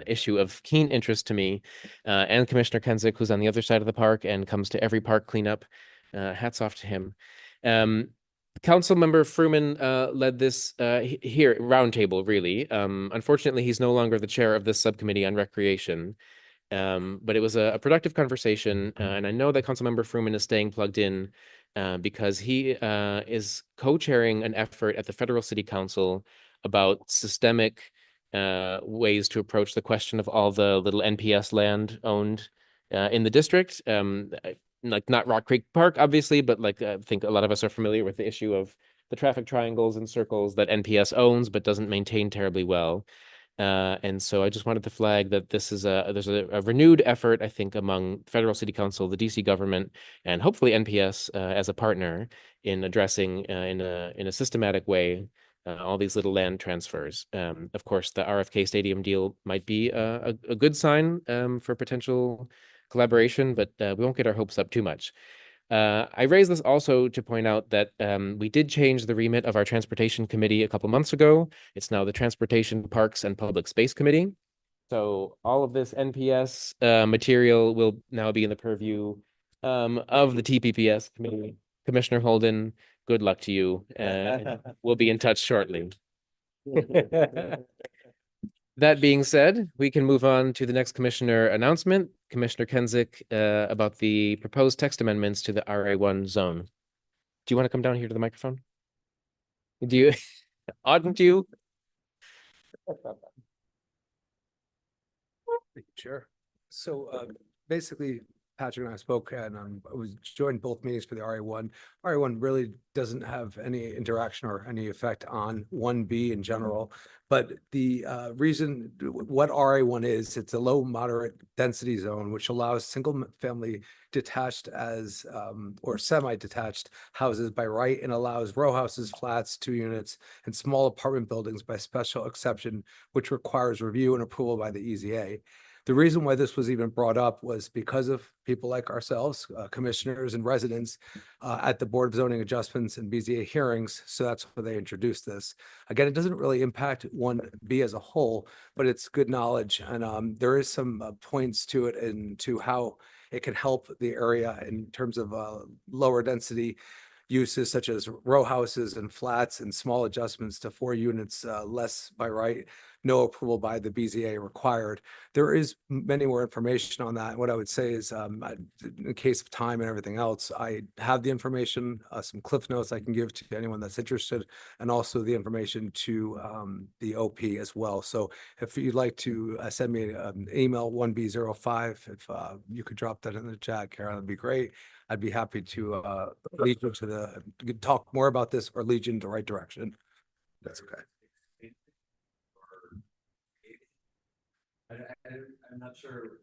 issue of keen interest to me. And Commissioner Kenzik, who's on the other side of the park and comes to every park cleanup. Hats off to him. Council member Fruman led this here roundtable, really. Unfortunately, he's no longer the chair of this subcommittee on recreation. But it was a productive conversation, and I know that Councilmember Fruman is staying plugged in because he is co-chairing an effort at the Federal City Council about systemic ways to approach the question of all the little NPS land owned in the district. Like not Rock Creek Park, obviously, but like I think a lot of us are familiar with the issue of the traffic triangles and circles that NPS owns but doesn't maintain terribly well. And so I just wanted to flag that this is there's a renewed effort, I think, among Federal City Council, the DC government, and hopefully NPS as a partner in addressing in a systematic way all these little land transfers. Of course, the RFK Stadium deal might be a good sign for potential collaboration, but we won't get our hopes up too much. I raise this also to point out that we did change the remit of our Transportation Committee a couple months ago. It's now the Transportation, Parks, and Public Space Committee. So all of this NPS material will now be in the purview of the TPPS Committee. Commissioner Holden, good luck to you. We'll be in touch shortly. That being said, we can move on to the next commissioner announcement. Commissioner Kenzik about the proposed text amendments to the RA1 zone. Do you want to come down here to the microphone? Do you? Oughtn't you? Sure. So basically, Patrick and I spoke, and I was joined both meetings for the RA1. RA1 really doesn't have any interaction or any effect on 1B in general. But the reason what RA1 is, it's a low moderate density zone, which allows single family detached as or semi-detached houses by right, and allows row houses, flats, 2 units, and small apartment buildings by special exception, which requires review and approval by the EZA. The reason why this was even brought up was because of people like ourselves, commissioners and residents at the Board of Zoning Adjustments and BZA hearings. So that's why they introduced this. Again, it doesn't really impact 1B as a whole, but it's good knowledge. And there is some points to it and to how it can help the area in terms of lower density uses such as row houses and flats and small adjustments to 4 units less by right, no approval by the BZA required. There is many more information on that. What I would say is in case of time and everything else, I have the information, some cliff notes I can give to anyone that's interested, and also the information to the OP as well. So if you'd like to send me an email 1B05, if you could drop that in the chat, Karen, that'd be great. I'd be happy to lead you to talk more about this or lead you in the right direction. That's okay. I'm not sure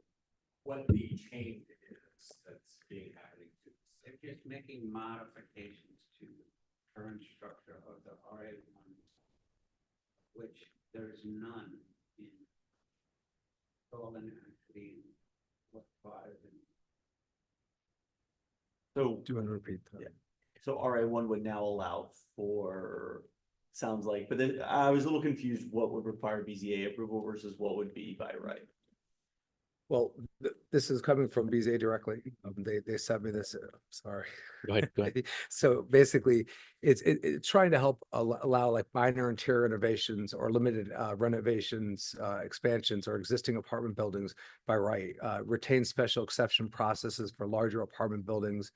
what the change is that's being happening to this. They're just making modifications to the current structure of the RA1, which there's none in Berlin, actually, what 5 and So, Do you want to repeat that? Yeah. So RA1 would now allow for, sounds like, but then I was a little confused what would require BZA approval versus what would be by right. Well, this is coming from BZA directly. They sent me this. Sorry. Go ahead, go ahead. So basically, it's trying to help allow like minor interior renovations or limited renovations, expansions, or existing apartment buildings by right. Retain special exception processes for larger apartment buildings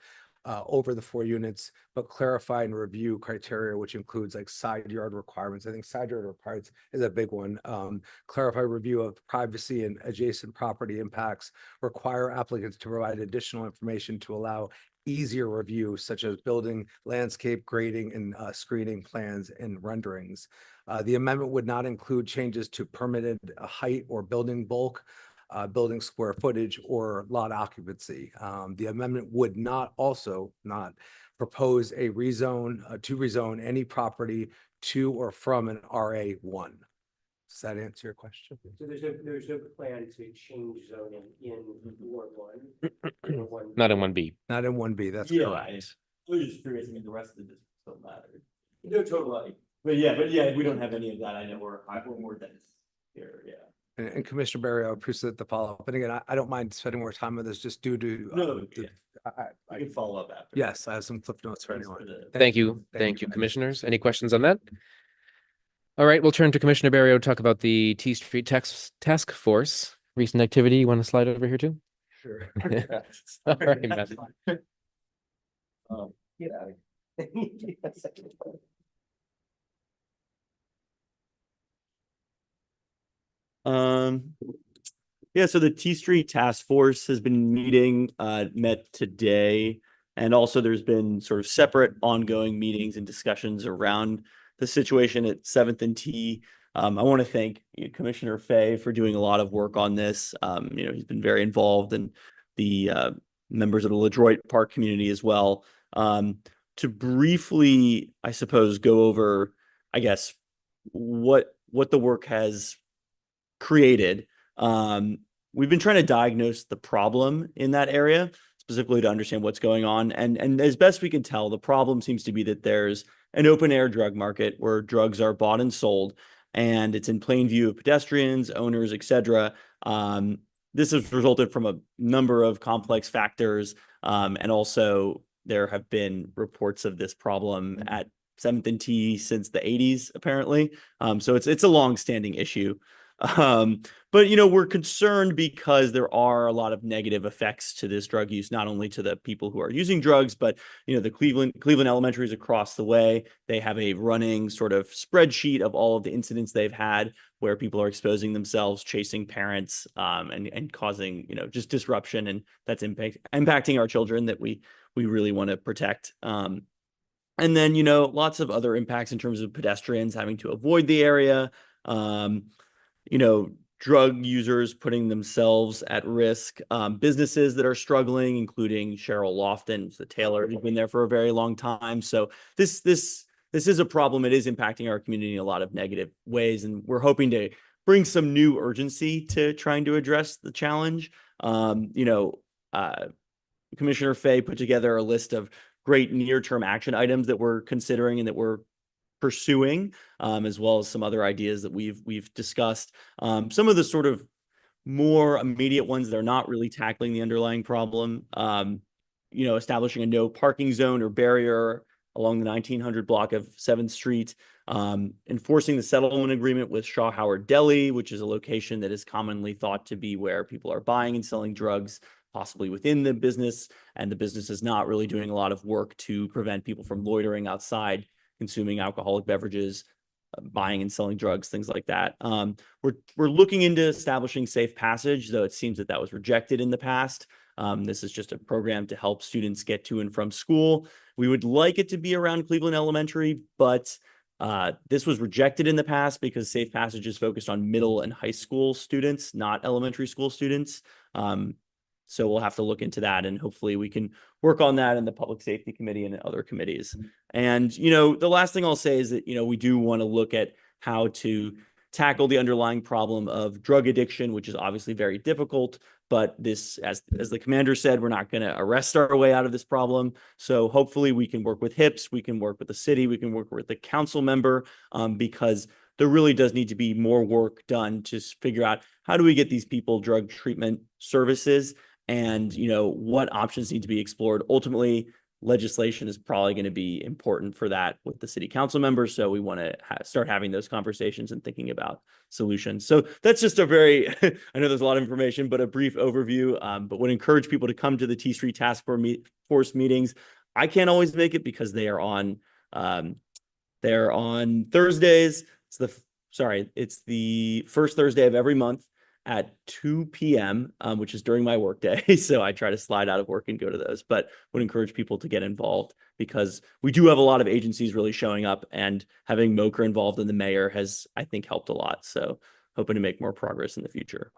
over the 4 units, but clarify and review criteria, which includes like side yard requirements. I think side yard requirements is a big one. Clarify review of privacy and adjacent property impacts, require applicants to provide additional information to allow easier review, such as building, landscape, grading, and screening plans and renderings. The amendment would not include changes to permitted height or building bulk, building square footage, or lot occupancy. The amendment would not propose a rezone to rezone any property to or from an RA1. Does that answer your question? So there's no plan to change zoning in Ward 1 or 1. Not in 1B. Not in 1B, that's Yeah, correct. I was just curious, I mean, the rest of the districts don't matter. No, totally. But yeah, we don't have any of that. I know we're more dense here, yeah. And Commissioner Barry, I appreciate the follow-up. And again, I don't mind spending more time on this just due to. No, I can follow up after. Yes, I have some cliff notes for Thanks anyone. for the- Thank you, commissioners. Any questions on that? All right, we'll turn to Commissioner Barrio to talk about the T Street Task Force. Recent activity. You want to slide over here too? Sure. All right, Matt. Get out of here. Yeah, so the T Street Task Force has been meeting, met today, and also there's been sort of separate ongoing meetings and discussions around the situation at 7th and T. I want to thank Commissioner Fay for doing a lot of work on this. He's been very involved, and the members of the LaDroit Park community as well. To briefly, I suppose, go over, I guess, what the work has created. We've been trying to diagnose the problem in that area, specifically to understand what's going on. And as best we can tell, the problem seems to be that there's an open air drug market where drugs are bought and sold, and it's in plain view of pedestrians, owners, etc. This has resulted from a number of complex factors. And also there have been reports of this problem at 7th and T since the 80s, apparently. So it's a long-standing issue. But we're concerned because there are a lot of negative effects to this drug use, not only to the people who are using drugs, but the Cleveland Elementary is across the way. They have a running sort of spreadsheet of all of the incidents they've had where people are exposing themselves, chasing parents, and causing just disruption, and that's impacting our children that we really want to protect. And then, lots of other impacts in terms of pedestrians having to avoid the area, drug users putting themselves at risk, businesses that are struggling, including Cheryl Lofton, the tailor, who's been there for a very long time. So this is a problem. It is impacting our community in a lot of negative ways, and we're hoping to bring some new urgency to trying to address the challenge. Commissioner Fay put together a list of great near-term action items that we're considering and that we're pursuing, as well as some other ideas that we've discussed. Some of the sort of more immediate ones that are not really tackling the underlying problem, establishing a no parking zone or barrier along the 1900 block of 7th Street, enforcing the settlement agreement with Shaw Howard Deli, which is a location that is commonly thought to be where people are buying and selling drugs, possibly within the business, and the business is not really doing a lot of work to prevent people from loitering outside, consuming alcoholic beverages, buying and selling drugs, things like that. We're looking into establishing safe passage, though it seems that was rejected in the past. This is just a program to help students get to and from school. We would like it to be around Cleveland Elementary, but this was rejected in the past because safe passage is focused on middle and high school students, not elementary school students. So we'll have to look into that, and hopefully we can work on that in the Public Safety Committee and other committees. And, the last thing I'll say is that, we do want to look at how to tackle the underlying problem of drug addiction, which is obviously very difficult. But this, as the commander said, we're not going to arrest our way out of this problem. So hopefully we can work with HIPS, we can work with the city, we can work with the council member, because there really does need to be more work done to figure out how do we get these people drug treatment services, and what options need to be explored. Ultimately, legislation is probably going to be important for that with the city council members. So we want to start having those conversations and thinking about solutions. So that's just a very, I know there's a lot of information, but a brief overview, but would encourage people to come to the T Street Task Force meetings. I can't always make it because they're on Thursdays. It's the first Thursday of every month at 2 p.m., which is during my workday. So I try to slide out of work and go to those, but would encourage people to get involved because we do have a lot of agencies really showing up, and having MOCR involved in the mayor has, I think, helped a lot. So hoping to make more progress in the future.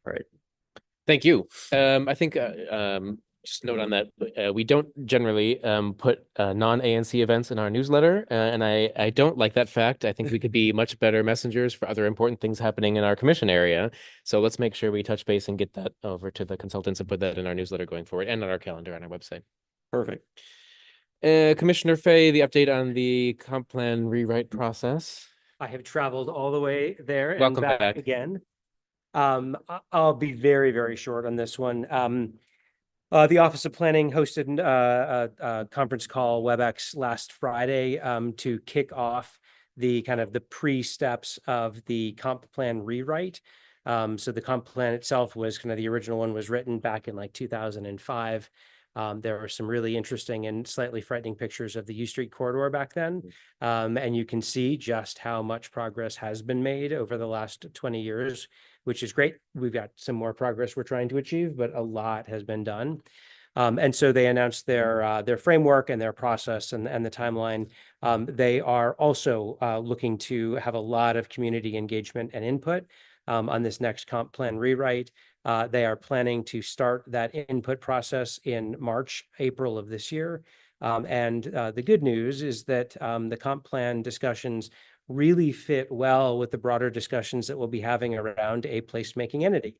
All right. Thank you. I think just note on that, we don't generally put non-ANC events in our newsletter, and I don't like that fact. I think we could be much better messengers for other important things happening in our commission area. So let's make sure we touch base and get that over to the consultants and put that in our newsletter going forward and on our calendar on our website. Perfect. Commissioner Fay, the update on the comp plan rewrite process. I have traveled all the way there and Welcome back again. I'll be very, very short on this one. The Office of Planning hosted a conference call, WebEx, last Friday to kick off the pre-steps of the comp plan rewrite. So the comp plan itself was the original one was written back in 2005. There were some really interesting and slightly frightening pictures of the U Street corridor back then. And you can see just how much progress has been made over the last 20 years, which is great. We've got some more progress we're trying to achieve, but a lot has been done. And so they announced their framework and their process and the timeline. They are also looking to have a lot of community engagement and input on this next comp plan rewrite. They are planning to start that input process in March, April of this year. And the good news is that the comp plan discussions really fit well with the broader discussions that we'll be having around a placemaking entity,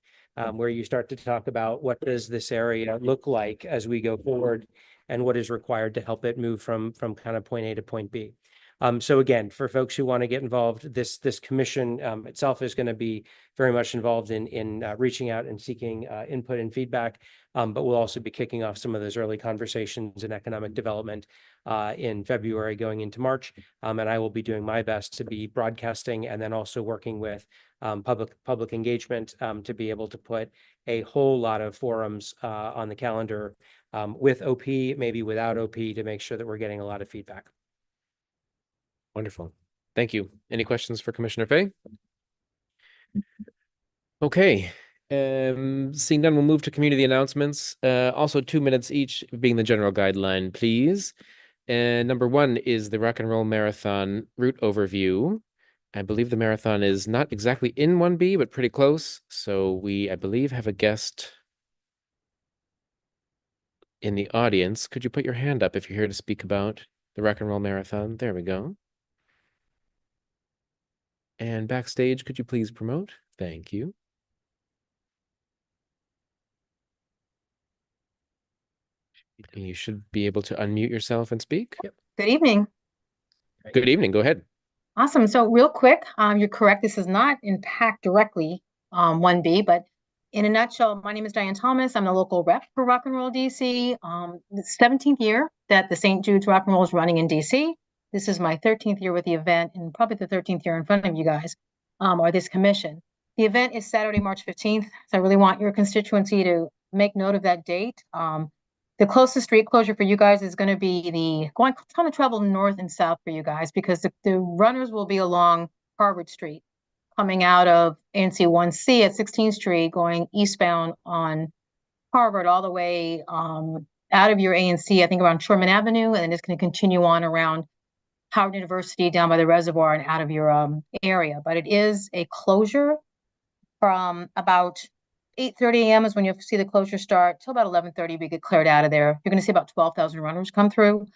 where you start to talk about what does this area look like as we go forward and what is required to help it move from point A to point B. So again, for folks who want to get involved, this commission itself is going to be very much involved in reaching out and seeking input and feedback. But we'll also be kicking off some of those early conversations in economic development in February going into March. And I will be doing my best to be broadcasting and then also working with public engagement to be able to put a whole lot of forums on the calendar with OP, maybe without OP, to make sure that we're getting a lot of feedback. Wonderful. Thank you. Any questions for Commissioner Fay? Okay. Seeing none, we'll move to community announcements. Also 2 minutes each being the general guideline, please. And number 1 is the Rock and Roll Marathon route overview. I believe the marathon is not exactly in 1B, but pretty close. So we, I believe, have a guest in the audience. Could you put your hand up if you're here to speak about the Rock and Roll Marathon? There we go. And backstage, could you please promote? Thank you. You should be able to unmute yourself and speak. Yep. Good evening. Good evening. Go ahead. Awesome. So real quick, you're correct. This does not impact directly 1B, but in a nutshell, my name is Diane Thomas. I'm the local rep for Rock and Roll DC. The 17th year that the St. Jude's Rock and Roll is running in DC. This is my 13th year with the event and probably the 13th year in front of you guys, or this commission. The event is Saturday, March 15th. So I really want your constituency to make note of that date. The closest street closure for you guys is going to be going to travel north and south for you guys, because the runners will be along Harvard Street, coming out of ANC 1C at 16th Street, going eastbound on Harvard all the way out of your ANC, I think around Sherman Avenue, and then it's going to continue on around Howard University down by the reservoir and out of your area. But it is a closure from about 8:30 a.m. is when you see the closure start till about 11:30. We get cleared out of there. You're going to see about 12,000 runners come through.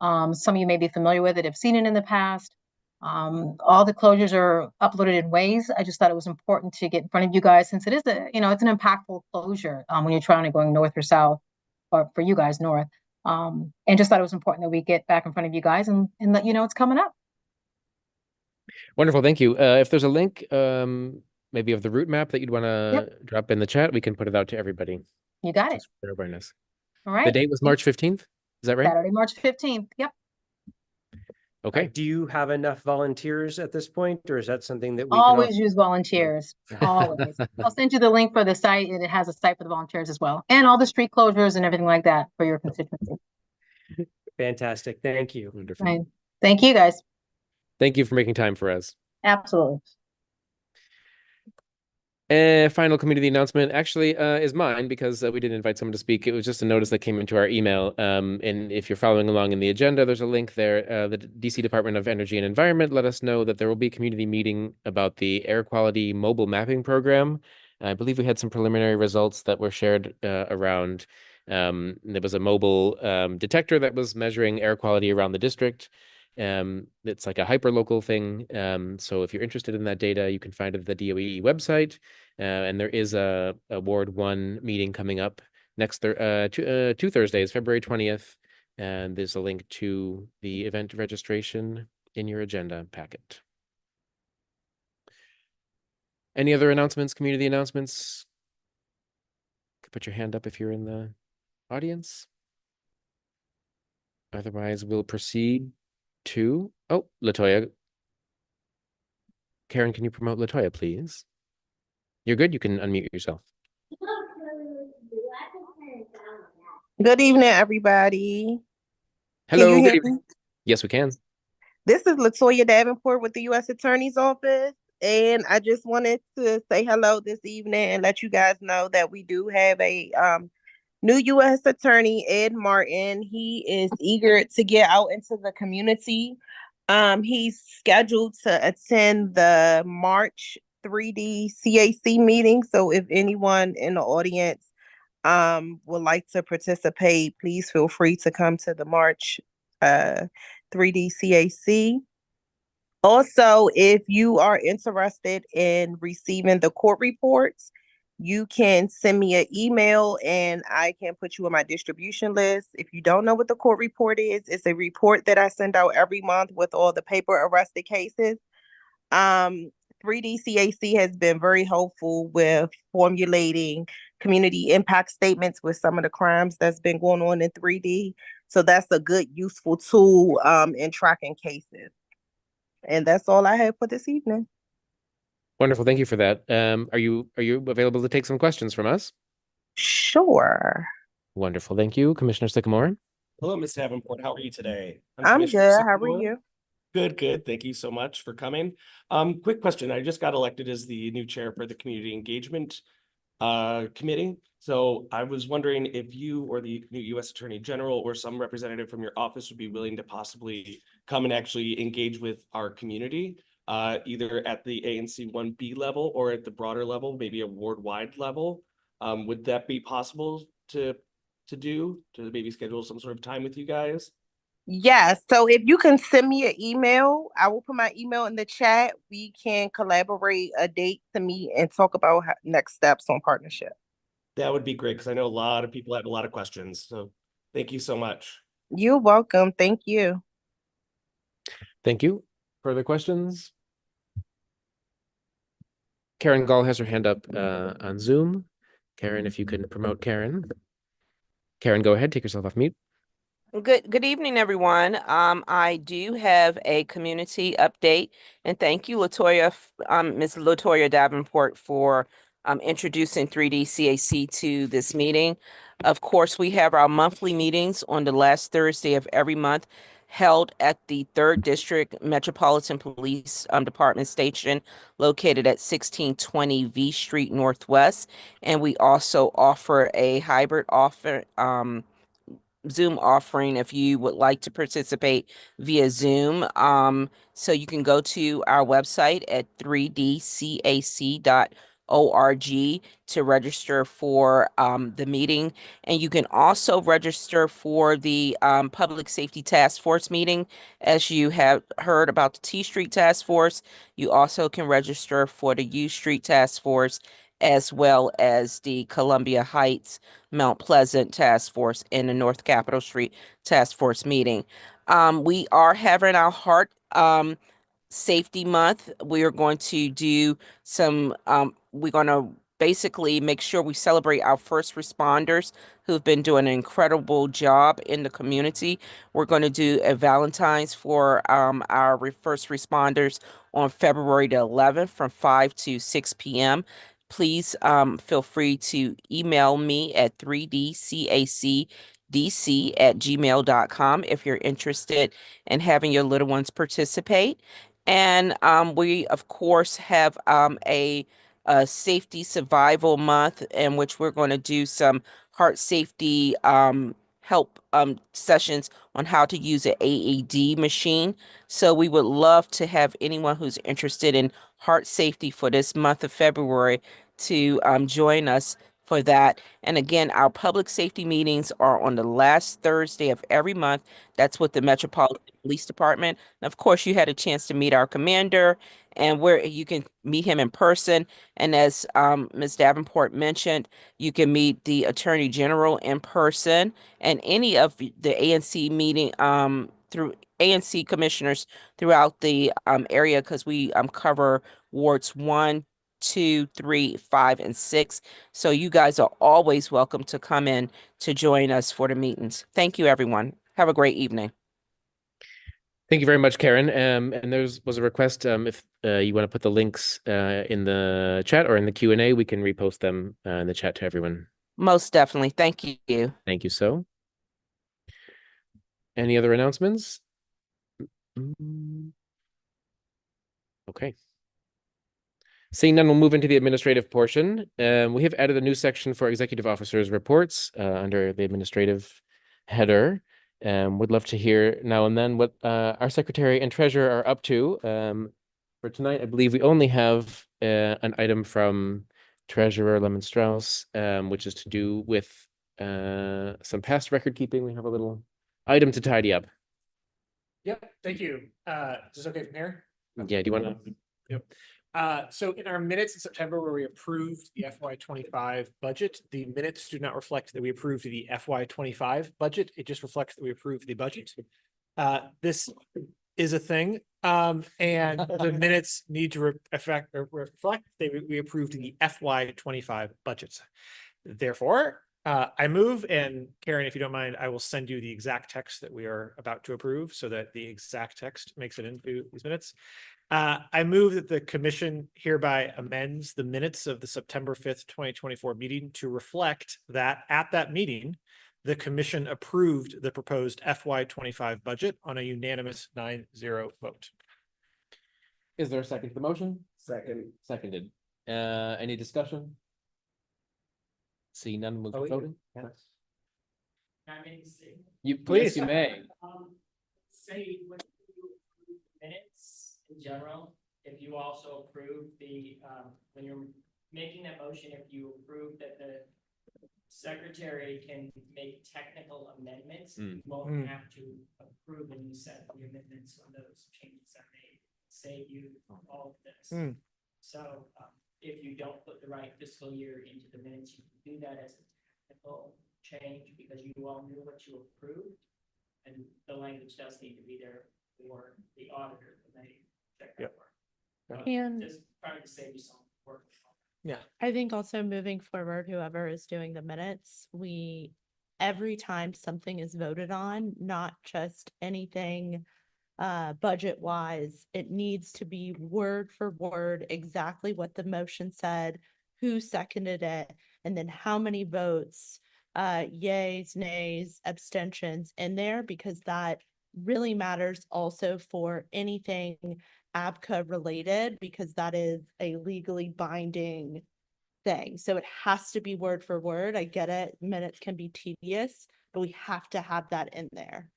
Some of you may be familiar with it, have seen it in the past. All the closures are uploaded in Waze. I just thought it was important to get in front of you guys, since it is it's an impactful closure when you're trying to going north or south, or for you guys north. And just thought it was important that we get back in front of you guys and let you know it's coming up. Wonderful. Thank you. If there's a link, maybe of the route map that you'd want to drop in the chat, we can put it out to everybody. You got it. Just for their awareness. All right. The date was March 15th. Is that right? Saturday, March 15th. Yep. Okay. Do you have enough volunteers at this point, or is that something that we always can use volunteers? Always. I'll send you the link for the site, and it has a site for the volunteers as well, and all the street closures and everything like that for your constituency. Fantastic. Thank you. Wonderful. Right. Thank you, guys. Thank you for making time for us. Absolutely. Final community announcement actually is mine, because we didn't invite someone to speak. It was just a notice that came into our email. And if you're following along in the agenda, there's a link there. The DC Department of Energy and Environment let us know that there will be a community meeting about the air quality mobile mapping program. I believe we had some preliminary results that were shared around. There was a mobile detector that was measuring air quality around the district. It's like a hyper-local thing. So if you're interested in that data, you can find it at the DOE website. And there is a Ward 1 meeting coming up next two Thursdays, February 20th. And there's a link to the event registration in your agenda packet. Any other announcements, community announcements? Put your hand up if you're in the audience. Otherwise, we'll proceed to, Latoya. Karen, can you promote Latoya, please? You're good. You can unmute yourself. Good evening, everybody. Hello. Can you Good hear evening. me? Yes, we can. This is Latoya Davenport with the U.S. Attorney's Office, and I just wanted to say hello this evening and let you guys know that we do have a new U.S. Attorney, Ed Martin. He is eager to get out into the community. He's scheduled to attend the March 3D CAC meeting. So if anyone in the audience would like to participate, please feel free to come to the March 3D CAC. Also, if you are interested in receiving the court reports, you can send me an email and I can put you on my distribution list. If you don't know what the court report is, it's a report that I send out every month with all the paper arrested cases. 3D CAC has been very helpful with formulating community impact statements with some of the crimes that's been going on in 3D. So that's a good, useful tool in tracking cases. And that's all I have for this evening. Wonderful. Thank you for that. Are you available to take some questions from us? Sure. Wonderful. Thank you, Commissioner Sycamore. Hello, Ms. Davenport. How are you today? I'm Commissioner good. How are Sycamore. you? Good, good. Thank you so much for coming. Quick question. I just got elected as the new chair for the Community Engagement Committee. So I was wondering if you or the new U.S. Attorney General or some representative from your office would be willing to possibly come and actually engage with our community, either at the ANC 1B level or at the broader level, maybe a ward-wide level. Would that be possible to maybe schedule some sort of time with you guys? Yes. So if you can send me an email, I will put my email in the chat. We can collaborate a date to meet and talk about next steps on partnership. That would be great because I know a lot of people have a lot of questions. So thank you so much. You're welcome. Thank you. Thank you. Further questions? Karen Gall has her hand up on Zoom. Karen, if you can promote Karen. Karen, go ahead. Take yourself off mute. Good evening, everyone. I do have a community update, and thank you, Ms. Latoya Davenport, for introducing 3D CAC to this meeting. Of course, we have our monthly meetings on the last Thursday of every month, held at the 3rd District Metropolitan Police Department Station, located at 1620 V Street Northwest. And we also offer a hybrid offer. Zoom offering if you would like to participate via Zoom. So you can go to our website at 3dcac.org to register for the meeting. And you can also register for the Public Safety Task Force meeting. As you have heard about the T Street Task Force, you also can register for the U Street Task Force, as well as the Columbia Heights Mount Pleasant Task Force and the North Capitol Street Task Force meeting. We are having our Heart Safety Month. We are going to do some, we're going to basically make sure we celebrate our first responders who've been doing an incredible job in the community. We're going to do a Valentine's for our first responders on February the 11th from 5 to 6 p.m. Please feel free to email me at 3dcacdc@gmail.com if you're interested in having your little ones participate. And we, of course, have a safety survival month in which we're going to do some heart safety help sessions on how to use an AED machine. So we would love to have anyone who's interested in heart safety for this month of February to join us for that. And again, our public safety meetings are on the last Thursday of every month. That's with the Metropolitan Police Department. And of course, you had a chance to meet our commander, and where you can meet him in person. And as Ms. Davenport mentioned, you can meet the Attorney General in person, and any of the ANC meeting through ANC commissioners throughout the area, because we cover wards 1, 2, 3, 5, and 6. So you guys are always welcome to come in to join us for the meetings. Thank you, everyone. Have a great evening. Thank you very much, Karen. And there was a request, if you want to put the links in the chat or in the Q&A, we can repost them in the chat to everyone. Most definitely. Thank you. Thank you so. Any other announcements? Okay. Seeing none, we'll move into the administrative portion. We have added a new section for executive officers' reports under the administrative header. Would love to hear now and then what our secretary and treasurer are up to. For tonight, I believe we only have an item from Treasurer Lemon Strauss, which is to do with some past record keeping. We have a little item to tidy up. Yep, thank you. Is this okay from here? Yeah, do you want to? Yep. So in our minutes in September where we approved the FY25 budget, the minutes do not reflect that we approved the FY25 budget. It just reflects that we approved the budget. This is a thing, and the minutes need to reflect that we approved the FY25 budgets. Therefore, I move, and Karen, if you don't mind, I will send you the exact text that we are about to approve so that the exact text makes it into these minutes. I move that the commission hereby amends the minutes of the September 5th, 2024 meeting to reflect that at that meeting, the commission approved the proposed FY25 budget on a unanimous 9-0 vote. Is there a second to the motion? Second. Seconded. Any discussion? See none, move to voting. Can I make a statement? You please, you may. Say when you approve minutes in general, if you also approve the, when you're making that motion, if you approve that the secretary can make technical amendments, you won't have to approve a new set of the amendments when those changes are made. Save you all of this. So if you don't put the right fiscal year into the minutes, you can do that as a technical change because you all knew what you approved. And the language does need to be there for the auditor when they check that work. And just trying to save you some work. Yeah. I think also moving forward, whoever is doing the minutes, every time something is voted on, not just anything budget wise, it needs to be word for word exactly what the motion said, who seconded it, and then how many votes, yays, nays, abstentions in there, because that really matters also for anything ABCA related, because that is a legally binding thing. So it has to be word for word. I get it. Minutes can be tedious, but we have to have that in there.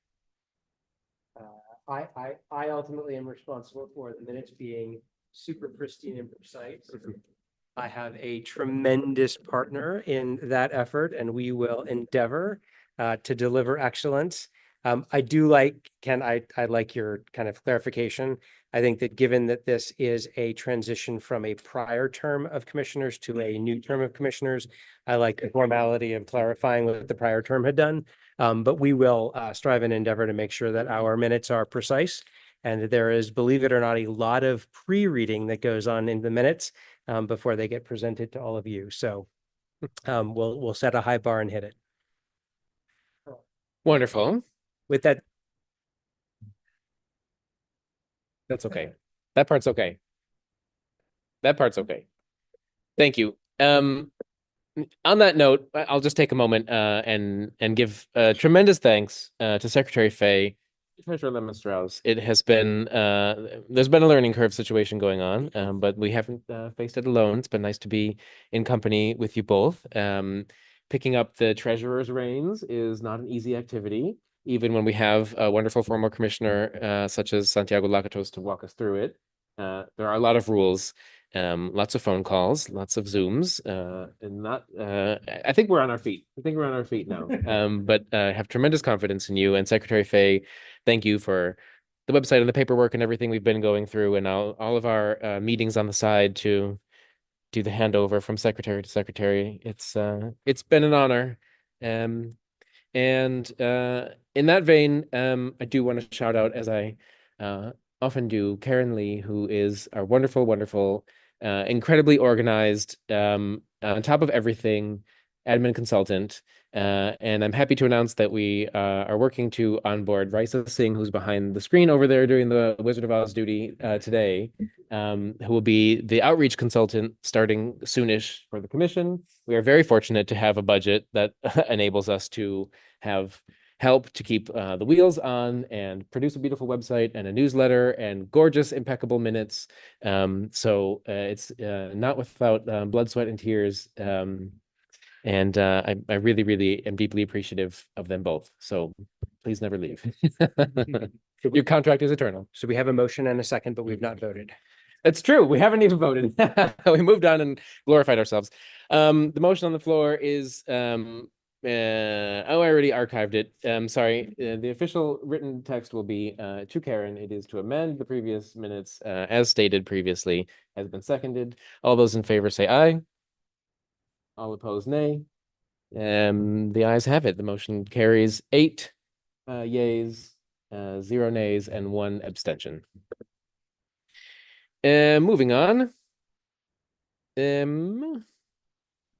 I ultimately am responsible for the minutes being super pristine and precise. I have a tremendous partner in that effort, and we will endeavor to deliver excellence. I do like, Ken, I like your kind of clarification. I think that given that this is a transition from a prior term of commissioners to a new term of commissioners, I like the formality of clarifying what the prior term had done. But we will strive and endeavor to make sure that our minutes are precise. And there is, believe it or not, a lot of pre-reading that goes on in the minutes before they get presented to all of you. So we'll set a high bar and hit it. Wonderful. With that, That's okay. That part's okay. That part's okay. Thank you. On that note, I'll just take a moment and give tremendous thanks to Secretary Fay, Treasurer Lemon Strauss. It has been there's been a learning curve situation going on, but we haven't faced it alone. It's been nice to be in company with you both. Picking up the treasurer's reins is not an easy activity, even when we have a wonderful former commissioner such as Santiago Lakatos to walk us through it. There are a lot of rules. Lots of phone calls, lots of Zooms, and not, I think we're on our feet. I think we're on our feet now. But I have tremendous confidence in you, and Secretary Fay, thank you for the website and the paperwork and everything we've been going through, and all of our meetings on the side to do the handover from secretary to secretary. It's been an honor. And in that vein, I do want to shout out, as I often do, Karen Lee, who is our wonderful, wonderful, incredibly organized, on top of everything, admin consultant. And I'm happy to announce that we are working to onboard Raisa Singh, who's behind the screen over there doing the Wizard of Oz duty today, who will be the outreach consultant starting soonish for the commission. We are very fortunate to have a budget that enables us to have help to keep the wheels on and produce a beautiful website and a newsletter and gorgeous, impeccable minutes. So it's not without blood, sweat, and tears. And I really, really am deeply appreciative of them both. So please never leave. Your contract is eternal. so we have a motion and a second, but we've not voted. It's true. We haven't even voted. We moved on and glorified ourselves. The motion on the floor is I already archived it. Sorry. The official written text will be to Karen. It is to amend the previous minutes as stated previously. Has been seconded. All those in favor say aye. All opposed, nay. The ayes have it. The motion carries 8 yays, 0 nays, and 1 abstention. Moving on.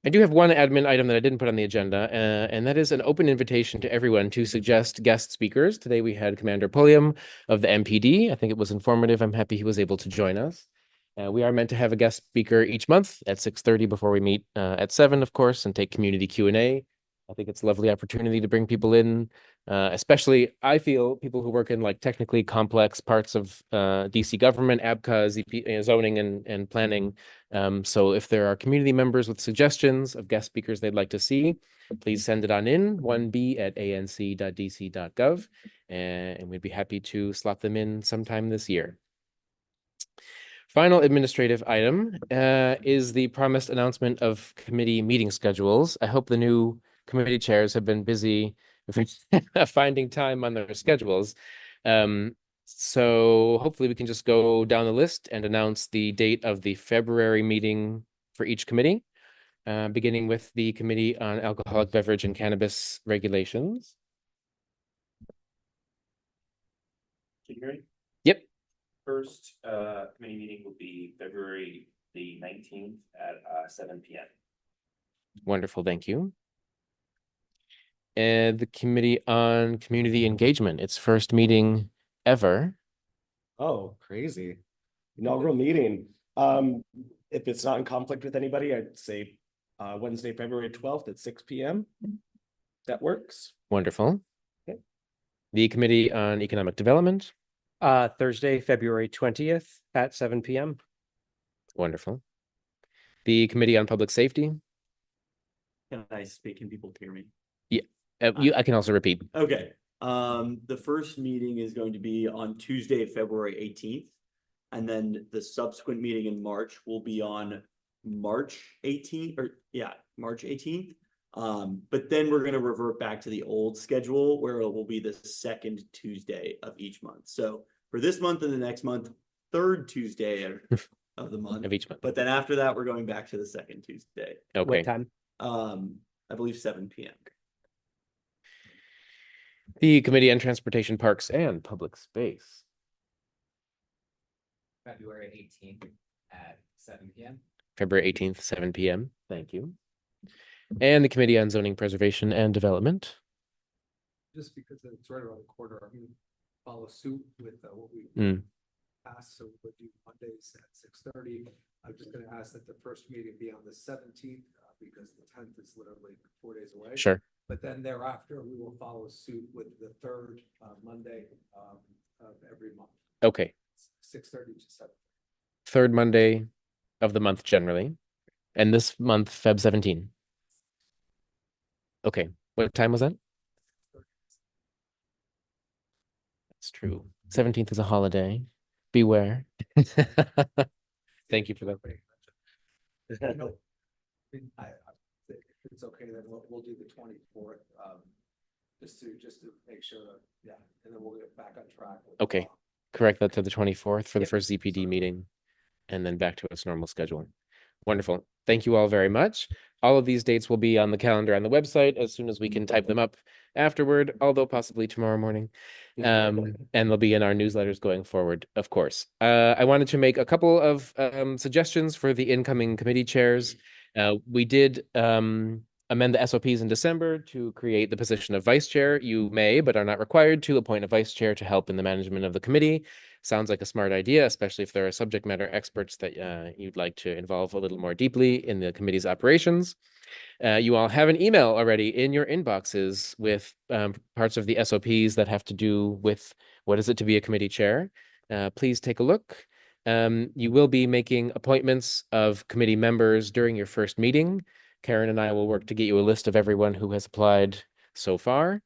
I do have one admin item that I didn't put on the agenda, and that is an open invitation to everyone to suggest guest speakers. Today we had Commander Pulliam of the MPD. I think it was informative. I'm happy he was able to join us. We are meant to have a guest speaker each month at 6:30 before we meet at 7, of course, and take community Q&A. I think it's a lovely opportunity to bring people in, especially I feel people who work in like technically complex parts of DC government, ABCA, ZP, zoning and planning. So if there are community members with suggestions of guest speakers they'd like to see, please send it on in 1b@anc.dc.gov, and we'd be happy to slot them in sometime this year. Final administrative item is the promised announcement of committee meeting schedules. I hope the new committee chairs have been busy finding time on their schedules. So hopefully we can just go down the list and announce the date of the February meeting for each committee, beginning with the Committee on Alcoholic Beverage and Cannabis Regulations. Can you hear me? Yep. First committee meeting will be February the 19th at 7 p.m. Wonderful, thank you. And the Committee on Community Engagement, its first meeting ever. Oh, crazy. Inaugural meeting. If it's not in conflict with anybody, I'd say Wednesday, February 12th at 6 p.m. That works. Wonderful. Okay. The Committee on Economic Development. Thursday, February 20th at 7 p.m. Wonderful. The Committee on Public Safety. Can I speak? Can people hear me? Yeah, I can also repeat. Okay. The first meeting is going to be on Tuesday, February 18th. And then the subsequent meeting in March will be on March 18th, March 18th. But then we're going to revert back to the old schedule where it will be the second Tuesday of each month. So for this month and the next month, third Tuesday of the month of each month. But then after that, we're going back to the second Tuesday. Okay. What time? I believe 7 p.m. The Committee on Transportation, Parks, and Public Space. February 18th at 7 p.m. February 18th, 7 p.m. Thank you. And the Committee on Zoning Preservation and Development. Just because it's right around the corner, I'm gonna follow suit with what we asked, so we'll do Mondays at 6:30. I'm just gonna ask that the first meeting be on the 17th, because the 10th is literally 4 days away. Sure. But then thereafter, we will follow suit with the third Monday of every month. Okay. 6:30 to 7. Third Monday of the month generally. And this month, Feb 17. Okay. What time was that? That's true. 17th is a holiday. Beware. Thank you for that. If it's okay, then we'll do the 24th, just to make sure, and then we'll get back on track. Okay. Correct that to the 24th for the first ZPD meeting, and then back to its normal schedule. Wonderful. Thank you all very much. All of these dates will be on the calendar on the website as soon as we can type them up afterward, although possibly tomorrow morning. And they'll be in our newsletters going forward, of course. I wanted to make a couple of suggestions for the incoming committee chairs. We did amend the SOPs in December to create the position of vice chair. You may, but are not required to appoint a vice chair to help in the management of the committee. Sounds like a smart idea, especially if there are subject matter experts that you'd like to involve a little more deeply in the committee's operations. You all have an email already in your inboxes with parts of the SOPs that have to do with what is it to be a committee chair. Please take a look. You will be making appointments of committee members during your first meeting. Karen and I will work to get you a list of everyone who has applied so far.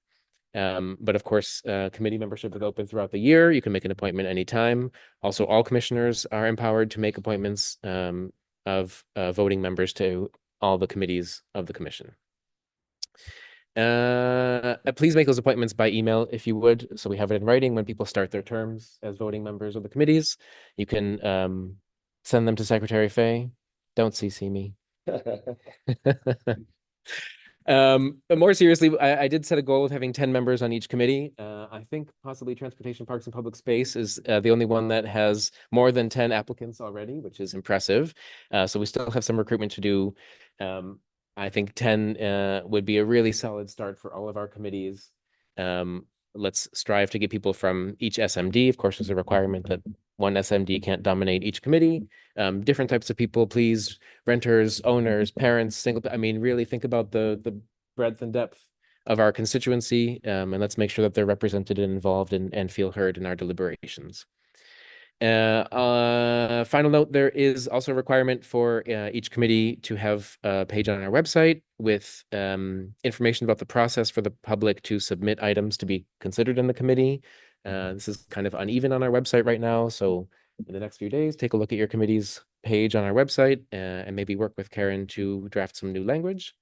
But of course, committee membership is open throughout the year. You can make an appointment anytime. Also, all commissioners are empowered to make appointments of voting members to all the committees of the commission. Please make those appointments by email if you would, so we have it in writing when people start their terms as voting members of the committees. You can send them to Secretary Fay. Don't CC me. More seriously, I did set a goal of having 10 members on each committee. I think possibly Transportation, Parks, and Public Space is the only one that has more than 10 applicants already, which is impressive. So we still have some recruitment to do. I think 10 would be a really solid start for all of our committees. Let's strive to get people from each SMD. Of course, there's a requirement that one SMD can't dominate each committee. Different types of people, please. Renters, owners, parents, single. I mean, really think about the breadth and depth of our constituency, and let's make sure that they're represented and involved and feel heard in our deliberations. Final note, there is also a requirement for each committee to have a page on our website with information about the process for the public to submit items to be considered in the committee. This is kind of uneven on our website right now, so in the next few days, take a look at your committee's page on our website and maybe work with Karen to draft some new language.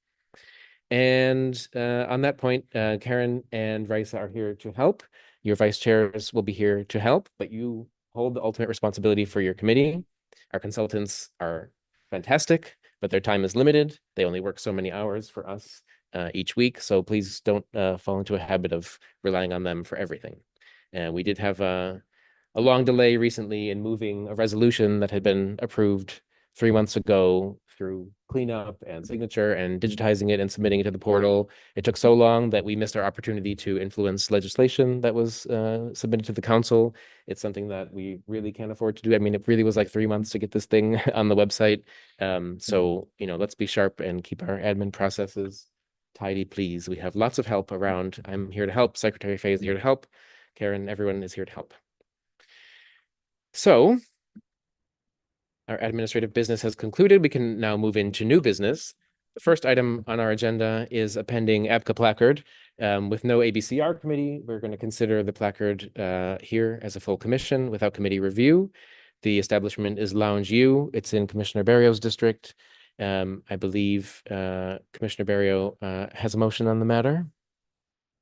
And on that point, Karen and Raisa are here to help. Your vice chairs will be here to help, but you hold the ultimate responsibility for your committee. Our consultants are fantastic, but their time is limited. They only work so many hours for us each week. So please don't fall into a habit of relying on them for everything. We did have a long delay recently in moving a resolution that had been approved 3 months ago through cleanup and signature and digitizing it and submitting it to the portal. It took so long that we missed our opportunity to influence legislation that was submitted to the council. It's something that we really can't afford to do. I mean, it really was like 3 months to get this thing on the website. So, let's be sharp and keep our admin processes tidy, please. We have lots of help around. I'm here to help. Secretary Faye is here to help. Karen, everyone is here to help. So our administrative business has concluded. We can now move into new business. The first item on our agenda is a pending ABCA placard. With no ABCR committee, we're going to consider the placard here as a full commission without committee review. The establishment is Lounge U. It's in Commissioner Barrio's district. I believe Commissioner Barrio has a motion on the matter.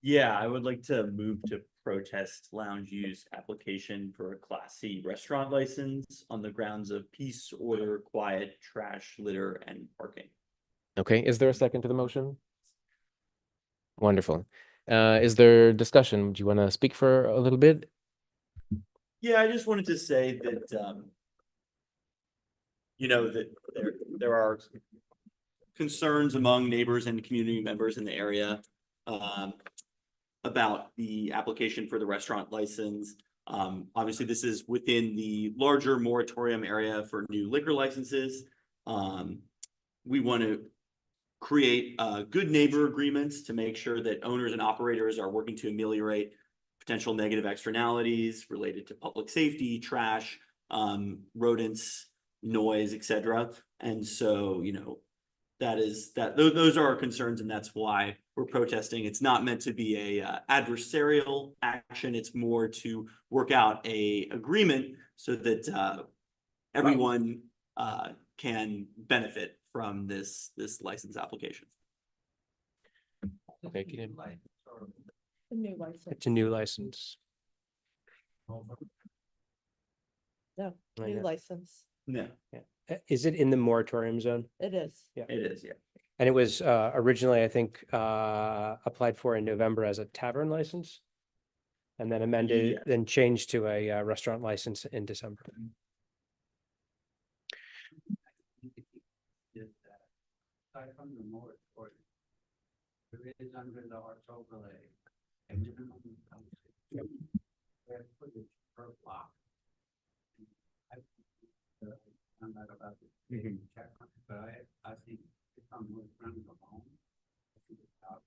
Yeah, I would like to move to protest Lounge U's application for a Class C restaurant license on the grounds of peace, order, quiet, trash, litter, and parking. Okay, is there a second to the motion? Wonderful. Is there discussion? Do you want to speak for a little bit? Yeah, I just wanted to say that, that there are concerns among neighbors and community members in the area about the application for the restaurant license. Obviously, this is within the larger moratorium area for new liquor licenses. We want to create good neighbor agreements to make sure that owners and operators are working to ameliorate potential negative externalities related to public safety, trash, rodents, noise, etc. And so, those are our concerns, and that's why we're protesting. It's not meant to be a adversarial action. It's more to work out a agreement so that everyone can benefit from this license application. Okay, A new license. It's a new license. No, Oh, new yeah. license. Yeah. Is it in the moratorium zone? It is. Yeah. It is, yeah. And it was originally, I think, applied for in November as a tavern license. And then amended, Yes. then changed to a restaurant license in December. Aside from the moratorium, there is under the arts overlay, a minimum square footage per block. I'm not about to check on it, but I think if I'm running alone, I think it's out.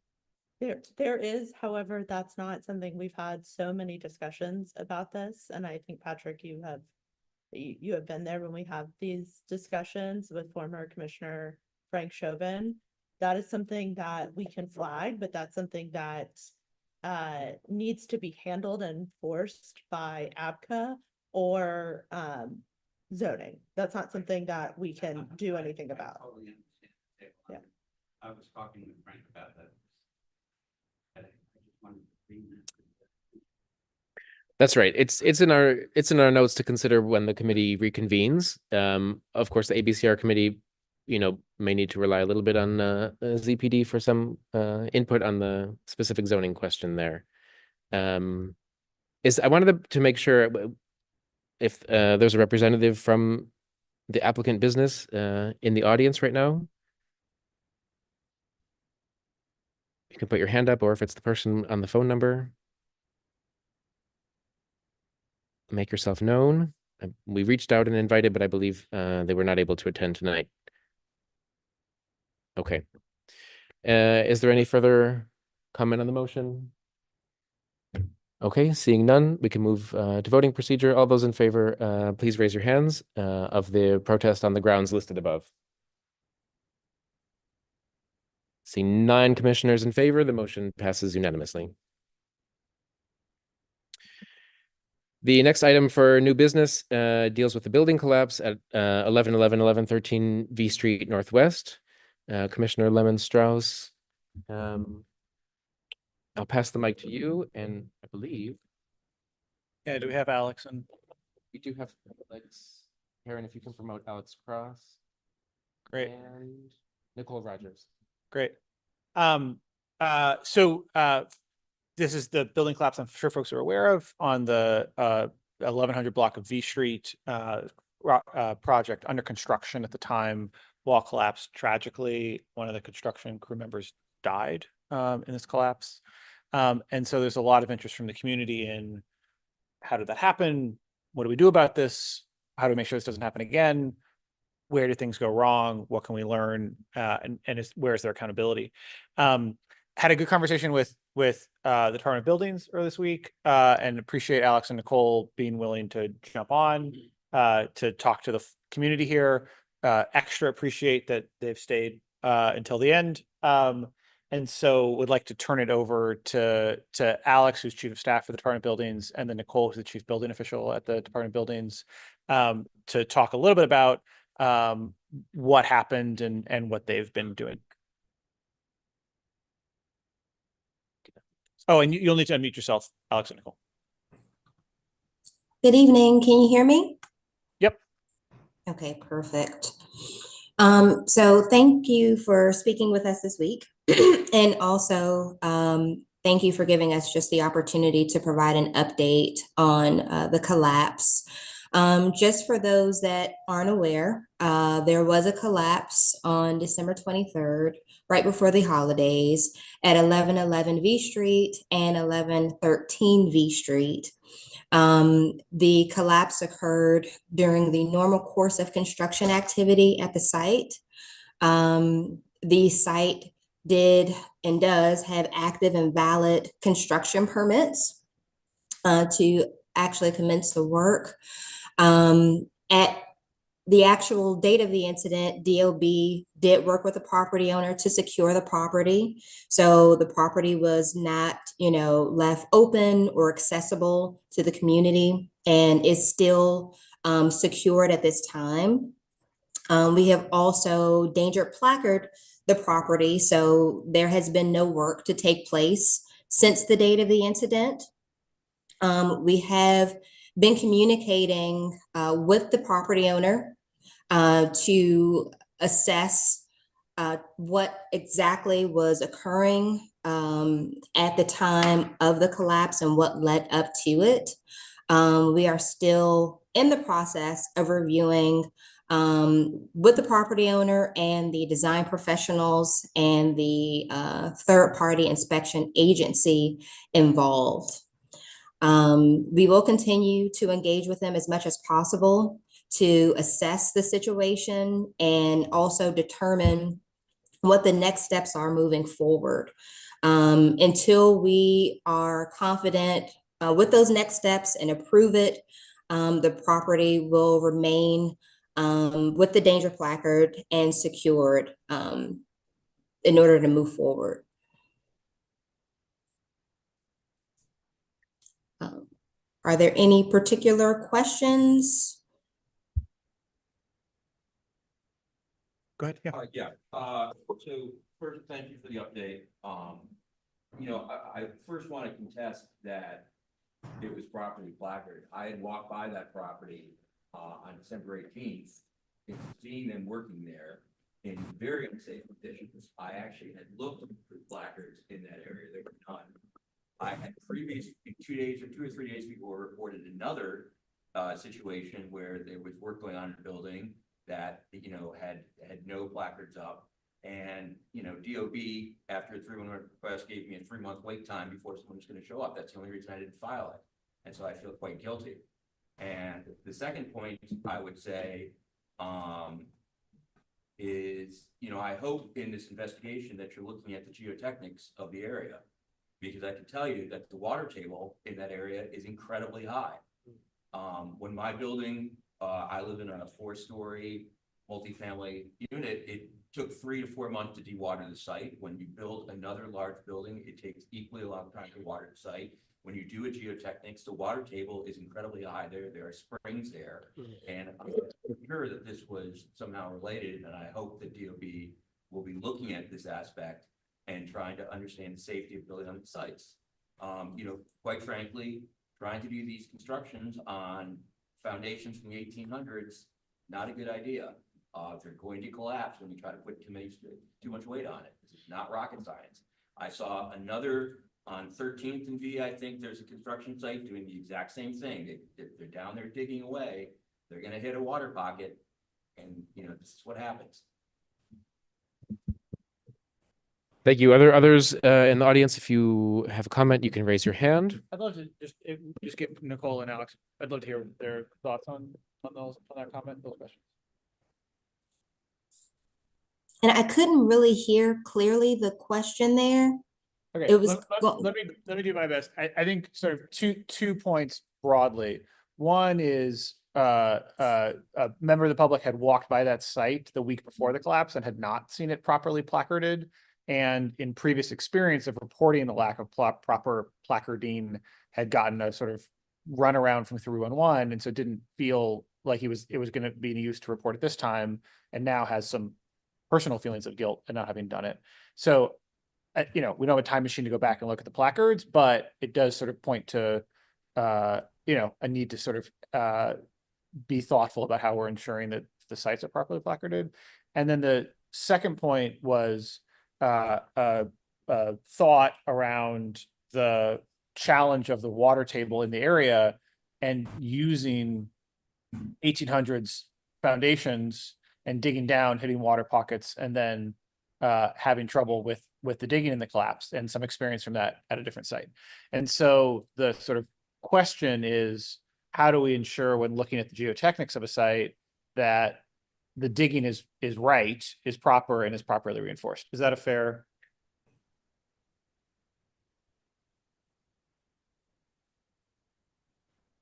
There is, however, that's not something we've had so many discussions about this, and I think Patrick, you have been there when we have these discussions with former Commissioner Frank Chauvin. That is something that we can flag, but that's something that needs to be handled and enforced by ABCA or zoning. That's not something that we can do anything I about. totally understand. Yeah. I was talking with Frank about that. I just wanted to bring that. That's right. It's in our notes to consider when the committee reconvenes. Of course, the ABCR committee, may need to rely a little bit on ZPD for some input on the specific zoning question there. I wanted to make sure if there's a representative from the applicant business in the audience right now. You can put your hand up, or if it's the person on the phone number, make yourself known. We reached out and invited, but I believe they were not able to attend tonight. Okay. Is there any further comment on the motion? Okay, seeing none, we can move to voting procedure. All those in favor, please raise your hands of the protest on the grounds listed above. Seeing 9 commissioners in favor, the motion passes unanimously. The next item for new business deals with the building collapse at 1113 V Street Northwest. Commissioner Lemon Strauss. I'll pass the mic to you, and I believe Yeah, do we have Alex? And we do have Alex. Karen, if you can promote Alex Cross. Great. And Nicole Rogers. Great. This is the building collapse I'm sure folks are aware of on the 1100 block of V Street project under construction at the time. Wall collapsed tragically. One of the construction crew members died in this collapse. And so there's a lot of interest from the community in how did that happen? What do we do about this? How do we make sure this doesn't happen again? Where do things go wrong? What can we learn? Where is their accountability? Had a good conversation with the Department of Buildings earlier this week, and appreciate Alex and Nicole being willing to jump on to talk to the community here. Extra appreciate that they've stayed until the end. And so would like to turn it over to Alex, who's Chief of Staff for the Department of Buildings, and then Nicole, who's the Chief Building Official at the Department of Buildings, to talk a little bit about what happened and what they've been doing. Oh, and you'll need to unmute yourself, Alex and Nicole. Good evening. Can you hear me? Yep. Okay, perfect. So thank you for speaking with us this week. And also, thank you for giving us just the opportunity to provide an update on the collapse. Just for those that aren't aware, there was a collapse on December 23rd, right before the holidays, at 1111 V Street and 1113 V Street. The collapse occurred during the normal course of construction activity at the site. The site did and does have active and valid construction permits to actually commence the work. At the actual date of the incident, DOB did work with the property owner to secure the property. So the property was not, left open or accessible to the community and is still secured at this time. We have also danger placarded the property. So there has been no work to take place since the date of the incident. We have been communicating with the property owner to assess what exactly was occurring at the time of the collapse and what led up to it. We are still in the process of reviewing with the property owner and the design professionals and the third-party inspection agency involved. We will continue to engage with them as much as possible to assess the situation and also determine what the next steps are moving forward. Until we are confident with those next steps and approve it, the property will remain with the danger placard and secured in order to move forward. Are there any particular questions? Go ahead. Yeah. So first, thank you for the update. I first want to contest that it was properly placarded. I had walked by that property on December 18th and seeing them working there in very unsafe conditions. I actually had looked for placards in that area. There were none. I had previously, 2 or 3 days before, reported another situation where there was work going on in the building that had no placards up. And, you know, DOB, after a 311 request, gave me a 3-month wait time before someone was going to show up. That's the only reason I didn't file it. And so I feel quite guilty. And the second point I would say is, you know, I hope in this investigation that you're looking at the geotechnics of the area, because I can tell you that the water table in that area is incredibly high. When my building, I live in a 4-story multifamily unit, it took 3 to 4 months to dewater the site. When you build another large building, it takes equally a long time to water the site. When you do a geotechnics, the water table is incredibly high. There are springs there. And I'm sure that this was somehow related, and I hope that DOB will be looking at this aspect and trying to understand the safety of building on its sites. You know, quite frankly, trying to do these constructions on foundations from the 1800s, not a good idea. They're going to collapse when you try to put too much weight on it. This is not rocket science. I saw another on 13th and V, I think there's a construction site doing the exact same thing. They're down there digging away. They're going to hit a water pocket, and you know, this is what happens. Thank you. Are there others in the audience? If you have a comment, you can raise your hand. I'd love to just give Nicole and Alex, I'd love to hear their thoughts on that comment, those questions. And I couldn't really hear clearly the question there. Okay, It was let me do my best. I think sort of two points broadly. One is a member of the public had walked by that site the week before the collapse and had not seen it properly placarded. And in previous experience of reporting the lack of proper placarding, had gotten a sort of runaround from 311, and so didn't feel like it was going to be used to report it this time, and now has some personal feelings of guilt and not having done it. So, you know, we don't have a time machine to go back and look at the placards, but it does sort of point to, you know, a need to sort of be thoughtful about how we're ensuring that the sites are properly placarded. And then the second point was thought around the challenge of the water table in the area and using 1800s foundations and digging down, hitting water pockets, and then having trouble with the digging in the collapse, and some experience from that at a different site. And so the sort of question is, how do we ensure when looking at the geotechnics of a site that the digging is right, is proper, and is properly reinforced? Is that a fair?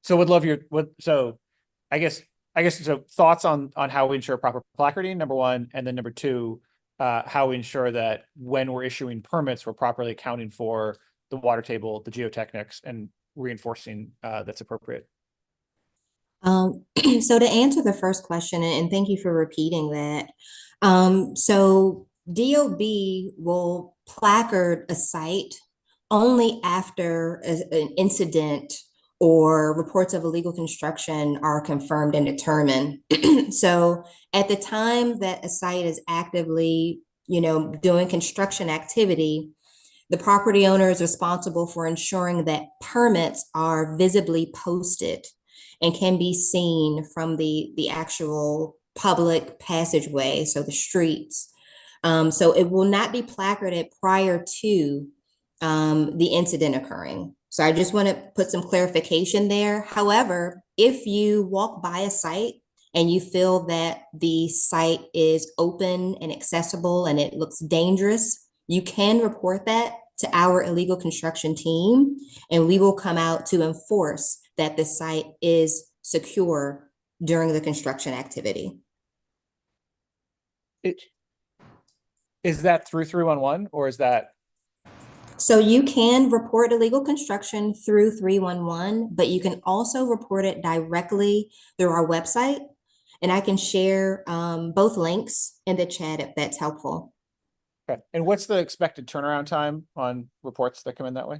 So would love your I guess so thoughts on how we ensure proper placarding, number one, and then number two, how we ensure that when we're issuing permits, we're properly accounting for the water table, the geotechnics, and reinforcing that's appropriate. So to answer the first question, and thank you for repeating that. So DOB will placard a site only after an incident or reports of illegal construction are confirmed and determined. So at the time that a site is actively, you know, doing construction activity, the property owner is responsible for ensuring that permits are visibly posted and can be seen from the actual public passageway, so the streets. So it will not be placarded prior to the incident occurring. So I just want to put some clarification there. However, if you walk by a site and you feel that the site is open and accessible and it looks dangerous, you can report that to our illegal construction team, and we will come out to enforce that the site is secure during the construction activity. Is that through 311, or is that? So you can report illegal construction through 311, but you can also report it directly through our website. And I can share both links in the chat if that's helpful. Okay. And what's the expected turnaround time on reports that come in that way?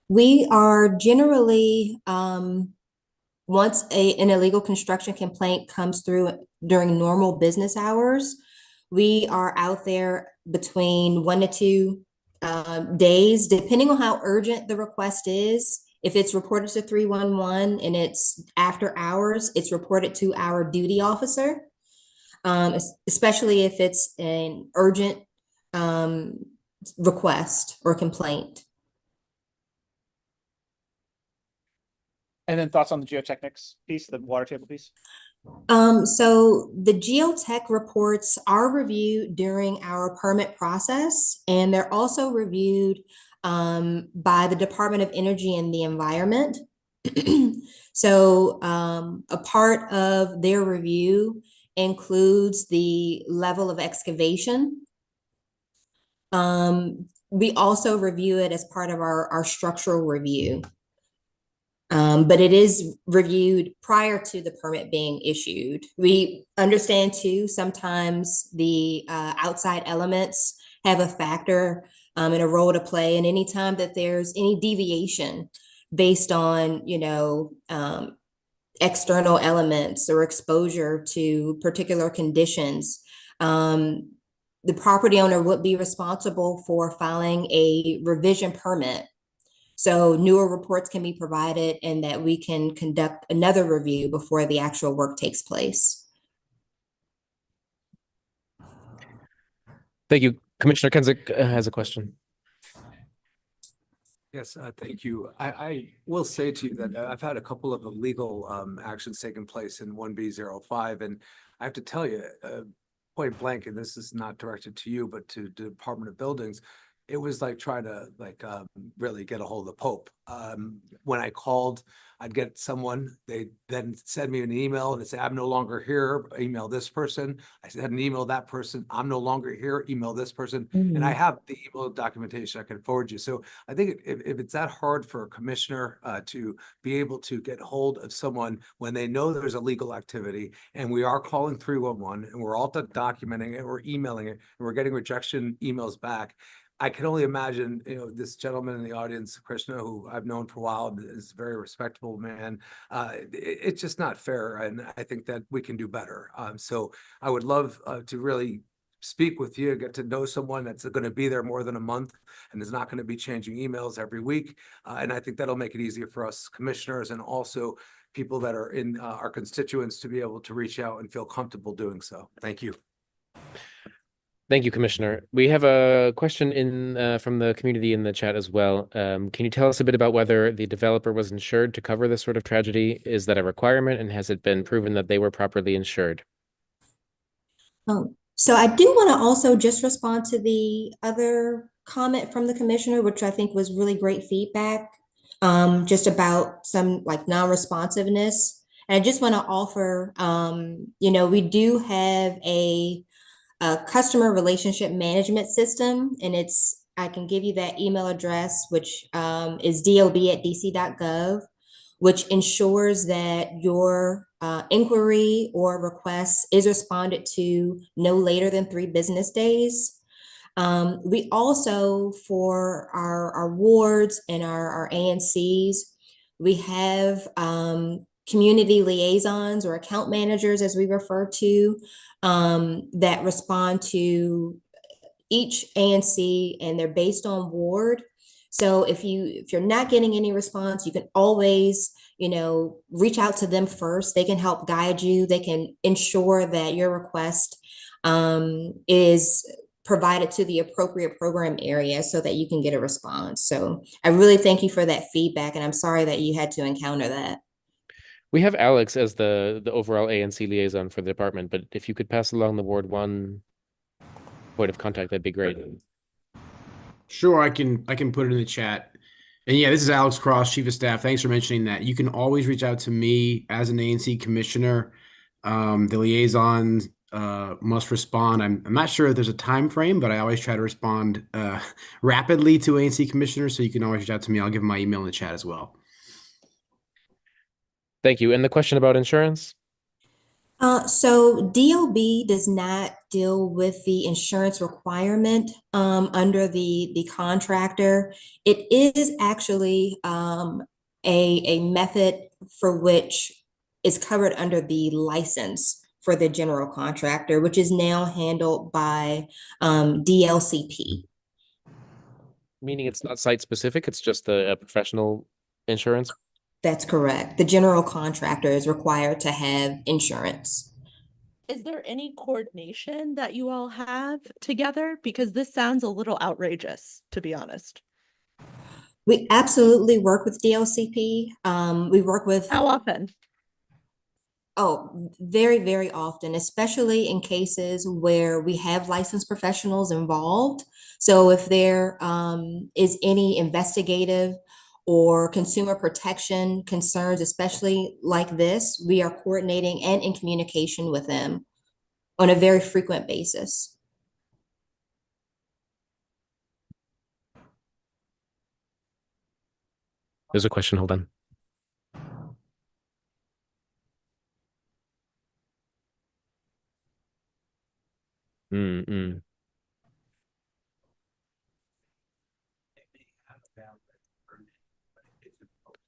We are generally, once an illegal construction complaint comes through during normal business hours, we are out there between 1 to 2 days, depending on how urgent the request is. If it's reported to 311 and it's after hours, it's reported to our duty officer. especially if it's an urgent request or complaint. And then thoughts on the geotechnics piece, the water table piece? So the geotech reports are reviewed during our permit process, and they're also reviewed by the Department of Energy and the Environment. So a part of their review includes the level of excavation. We also review it as part of our structural review. But it is reviewed prior to the permit being issued. We understand too, sometimes the outside elements have a factor and a role to play. And anytime that there's any deviation based on, external elements or exposure to particular conditions, the property owner would be responsible for filing a revision permit. So newer reports can be provided and that we can conduct another review before the actual work takes place. Thank you. Commissioner Kenzik has a question. Yes, thank you. I will say to you that I've had a couple of legal actions taking place in 1B05, and I have to tell you, point blank, and this is not directed to you, but to the Department of Buildings, it was like trying to really get a hold of the Pope. When I called, I'd get someone, they then send me an email and they say, I'm no longer here, email this person. I send an email that person, I'm no longer here, email this person. And I have the email documentation I can forward you. So I think if it's that hard for a commissioner to be able to get hold of someone when they know there's a legal activity and we are calling 311 and we're all documenting it, we're emailing it, and we're getting rejection emails back, I can only imagine, this gentleman in the audience, Krishna, who I've known for a while, and is a very respectable man. It's just not fair, and I think that we can do better. So I would love to really speak with you, get to know someone that's going to be there more than a month and is not going to be changing emails every week. And I think that'll make it easier for us commissioners and also people that are in our constituents to be able to reach out and feel comfortable doing so. Thank you. Thank you, Commissioner. We have a question from the community in the chat as well. Can you tell us a bit about whether the developer was insured to cover this sort of tragedy? Is that a requirement, and has it been proven that they were properly insured? So I do want to also just respond to the other comment from the commissioner, which I think was really great feedback, just about some non-responsiveness. And I just want to offer, we do have a customer relationship management system, and I can give you that email address, which is dob@dc.gov, which ensures that your inquiry or request is responded to no later than 3 business days. We also, for our wards and our ANCs, we have community liaisons or account managers, as we refer to, that respond to each ANC, and they're based on ward. So if you're not getting any response, you can always, reach out to them first. They can help guide you. They can ensure that your request is provided to the appropriate program area so that you can get a response. So I really thank you for that feedback, and I'm sorry that you had to encounter that. We have Alex as the overall ANC liaison for the department, but if you could pass along the Ward 1 point of contact, that'd be great. Sure, I can put it in the chat. And yeah, this is Alex Cross, Chief of Staff. Thanks for mentioning that. You can always reach out to me as an ANC commissioner. The liaisons must respond. I'm not sure if there's a time frame, but I always try to respond rapidly to ANC commissioners. So you can always reach out to me. I'll give my email in the chat as well. Thank you. And the question about insurance? So DOB does not deal with the insurance requirement under the contractor. It is actually a method for which is covered under the license for the general contractor, which is now handled by DLCP. Meaning it's not site specific, it's just a professional insurance? That's correct. The general contractor is required to have insurance. Is there any coordination that you all have together? Because this sounds a little outrageous, to be honest. We absolutely work with DLCP. We work with, How often? oh, very, very often, especially in cases where we have licensed professionals involved. So if there is any investigative or consumer protection concerns, especially like this, we are coordinating and in communication with them on a very frequent basis. There's a question. Hold on. Mm-mm.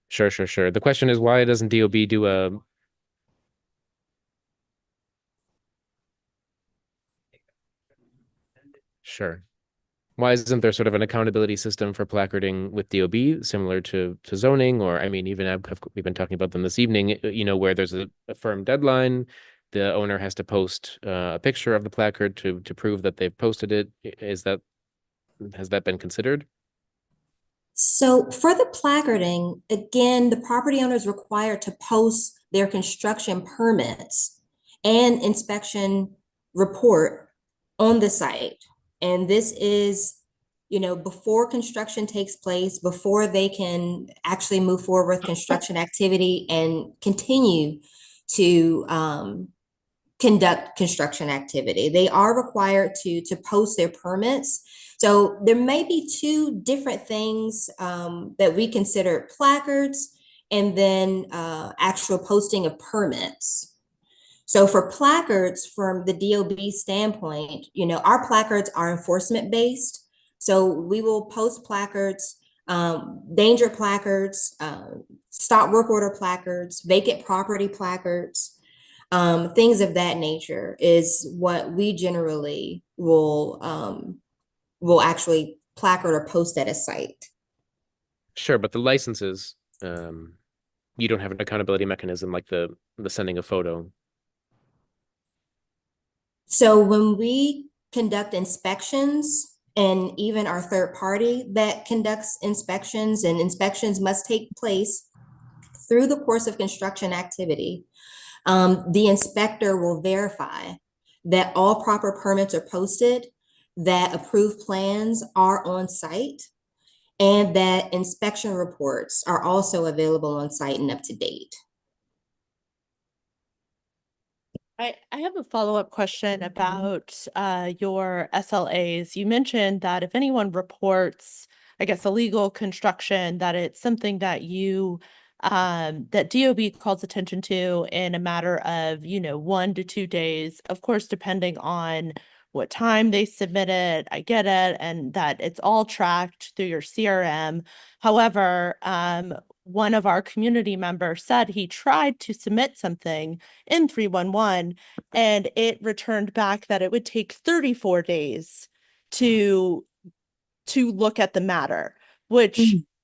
Sure. The question is, why doesn't DOB do a Sure. Why isn't there sort of an accountability system for placarding with DOB similar to zoning? Or, I mean, even we've been talking about them this evening, where there's a firm deadline, the owner has to post a picture of the placard to prove that they've posted it. Has that been considered? So for the placarding, again, the property owner is required to post their construction permits and inspection report on the site. And this is, before construction takes place, before they can actually move forward with construction activity and continue to conduct construction activity. They are required to post their permits. So there may be two different things that we consider: placards and then actual posting of permits. So for placards, from the DOB standpoint, our placards are enforcement based. So we will post placards, danger placards, stop work order placards, vacant property placards, things of that nature is what we generally will actually placard or post at a site. Sure, but the licenses, you don't have an accountability mechanism like the sending a photo. So when we conduct inspections, and even our third party that conducts inspections, and inspections must take place through the course of construction activity, the inspector will verify that all proper permits are posted, that approved plans are on site, and that inspection reports are also available on site and up to date. I have a follow-up question about your SLAs. You mentioned that if anyone reports, I guess, illegal construction, that it's something that that DOB calls attention to in a matter of, 1 to 2 days, of course, depending on what time they submit it. I get it, and that it's all tracked through your CRM. However, one of our community members said he tried to submit something in 311 and it returned back that it would take 34 days to look at the matter, which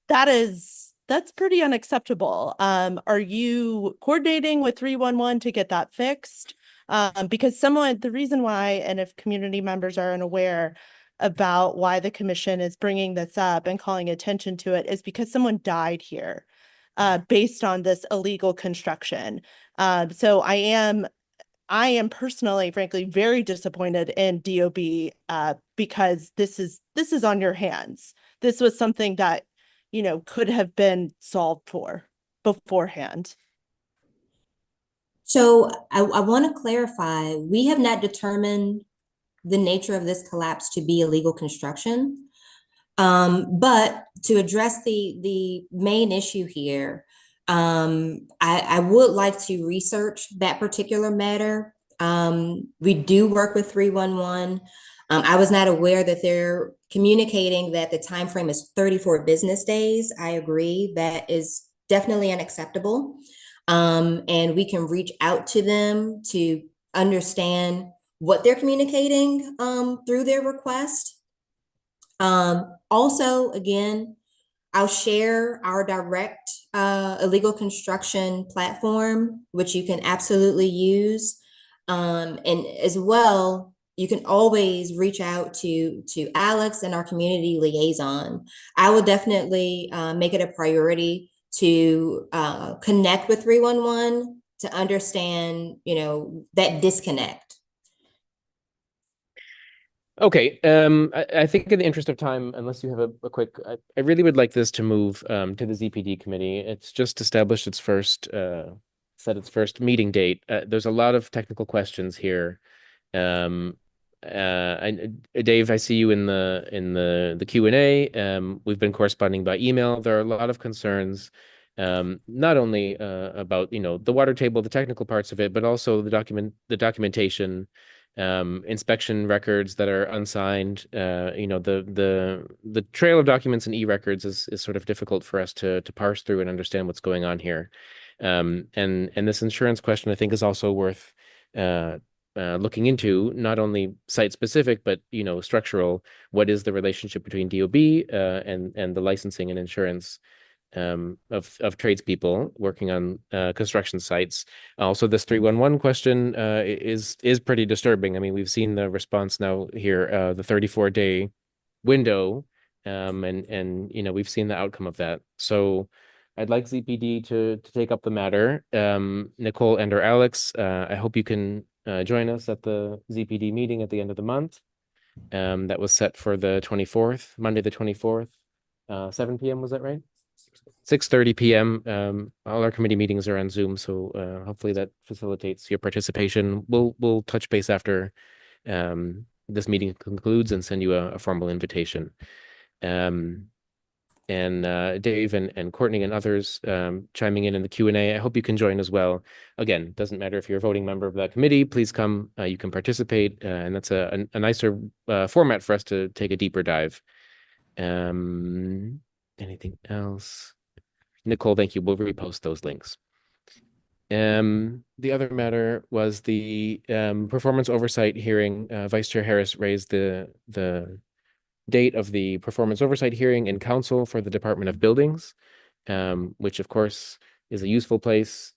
that's pretty unacceptable. Are you coordinating with 311 to get that fixed? Because the reason why, and if community members are unaware about why the commission is bringing this up and calling attention to it, is because someone died here based on this illegal construction. So I am personally, frankly, very disappointed in DOB because this is on your hands. This was something that, could have been solved for beforehand. So I want to clarify, we have not determined the nature of this collapse to be illegal construction. But to address the main issue here, I would like to research that particular matter. We do work with 311. I was not aware that they're communicating that the time frame is 34 business days. I agree, that is definitely unacceptable. And we can reach out to them to understand what they're communicating through their request. Also, again, I'll share our direct illegal construction platform, which you can absolutely use. And as well, you can always reach out to Alex and our community liaison. I will definitely make it a priority to connect with 311 to understand, that disconnect. Okay, I think in the interest of time, unless you have a quick, I really would like this to move to the ZPD committee. It's just established its first set its first meeting date. There's a lot of technical questions here. Dave, I see you in the Q&A. We've been corresponding by email. There are a lot of concerns, not only about the water table, the technical parts of it, but also the documentation, inspection records that are unsigned. The trail of documents and e-records is sort of difficult for us to parse through and understand what's going on here. And this insurance question, I think, is also worth looking into, not only site specific, but structural. What is the relationship between DOB and the licensing and insurance of tradespeople working on construction sites? Also, this 311 question is pretty disturbing. I mean, we've seen the response now here, the 34-day window, and we've seen the outcome of that. So I'd like ZPD to take up the matter. Nicole and or Alex, I hope you can join us at the ZPD meeting at the end of the month. That was set for the 24th, Monday the 24th, 7 p.m. Was that right? 6:30 p.m. All our committee meetings are on Zoom, so hopefully that facilitates your participation. We'll touch base after this meeting concludes and send you a formal invitation. And Dave and Courtney and others chiming in the Q&A. I hope you can join as well. Again, doesn't matter if you're a voting member of that committee, please come. You can participate, and that's a nicer format for us to take a deeper dive. Anything else? Nicole, thank you. We'll repost those links. The other matter was the performance oversight hearing. Vice Chair Harris raised the date of the performance oversight hearing in council for the Department of Buildings, which of course is a useful place.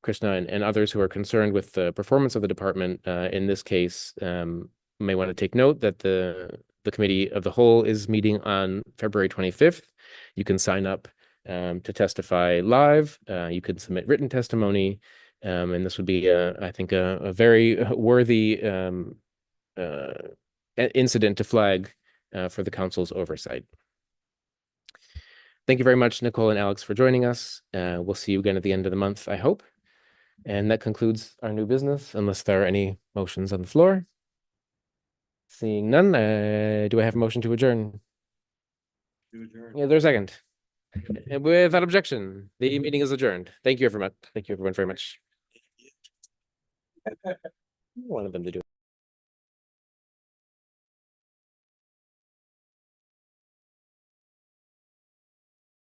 Krishna and others who are concerned with the performance of the department in this case may want to take note that the committee of the whole is meeting on February 25th. You can sign up to testify live. You can submit written testimony, and this would be, I think, a very worthy incident to flag for the council's oversight. Thank you very much, Nicole and Alex, for joining us. We'll see you again at the end of the month, I hope. And that concludes our new business, unless there are any motions on the floor. Seeing none, do I have a motion to adjourn? To adjourn. Yeah, there's a second. And without objection, the meeting is adjourned. Thank you, everyone. Thank you, everyone, very much. One of them to do it.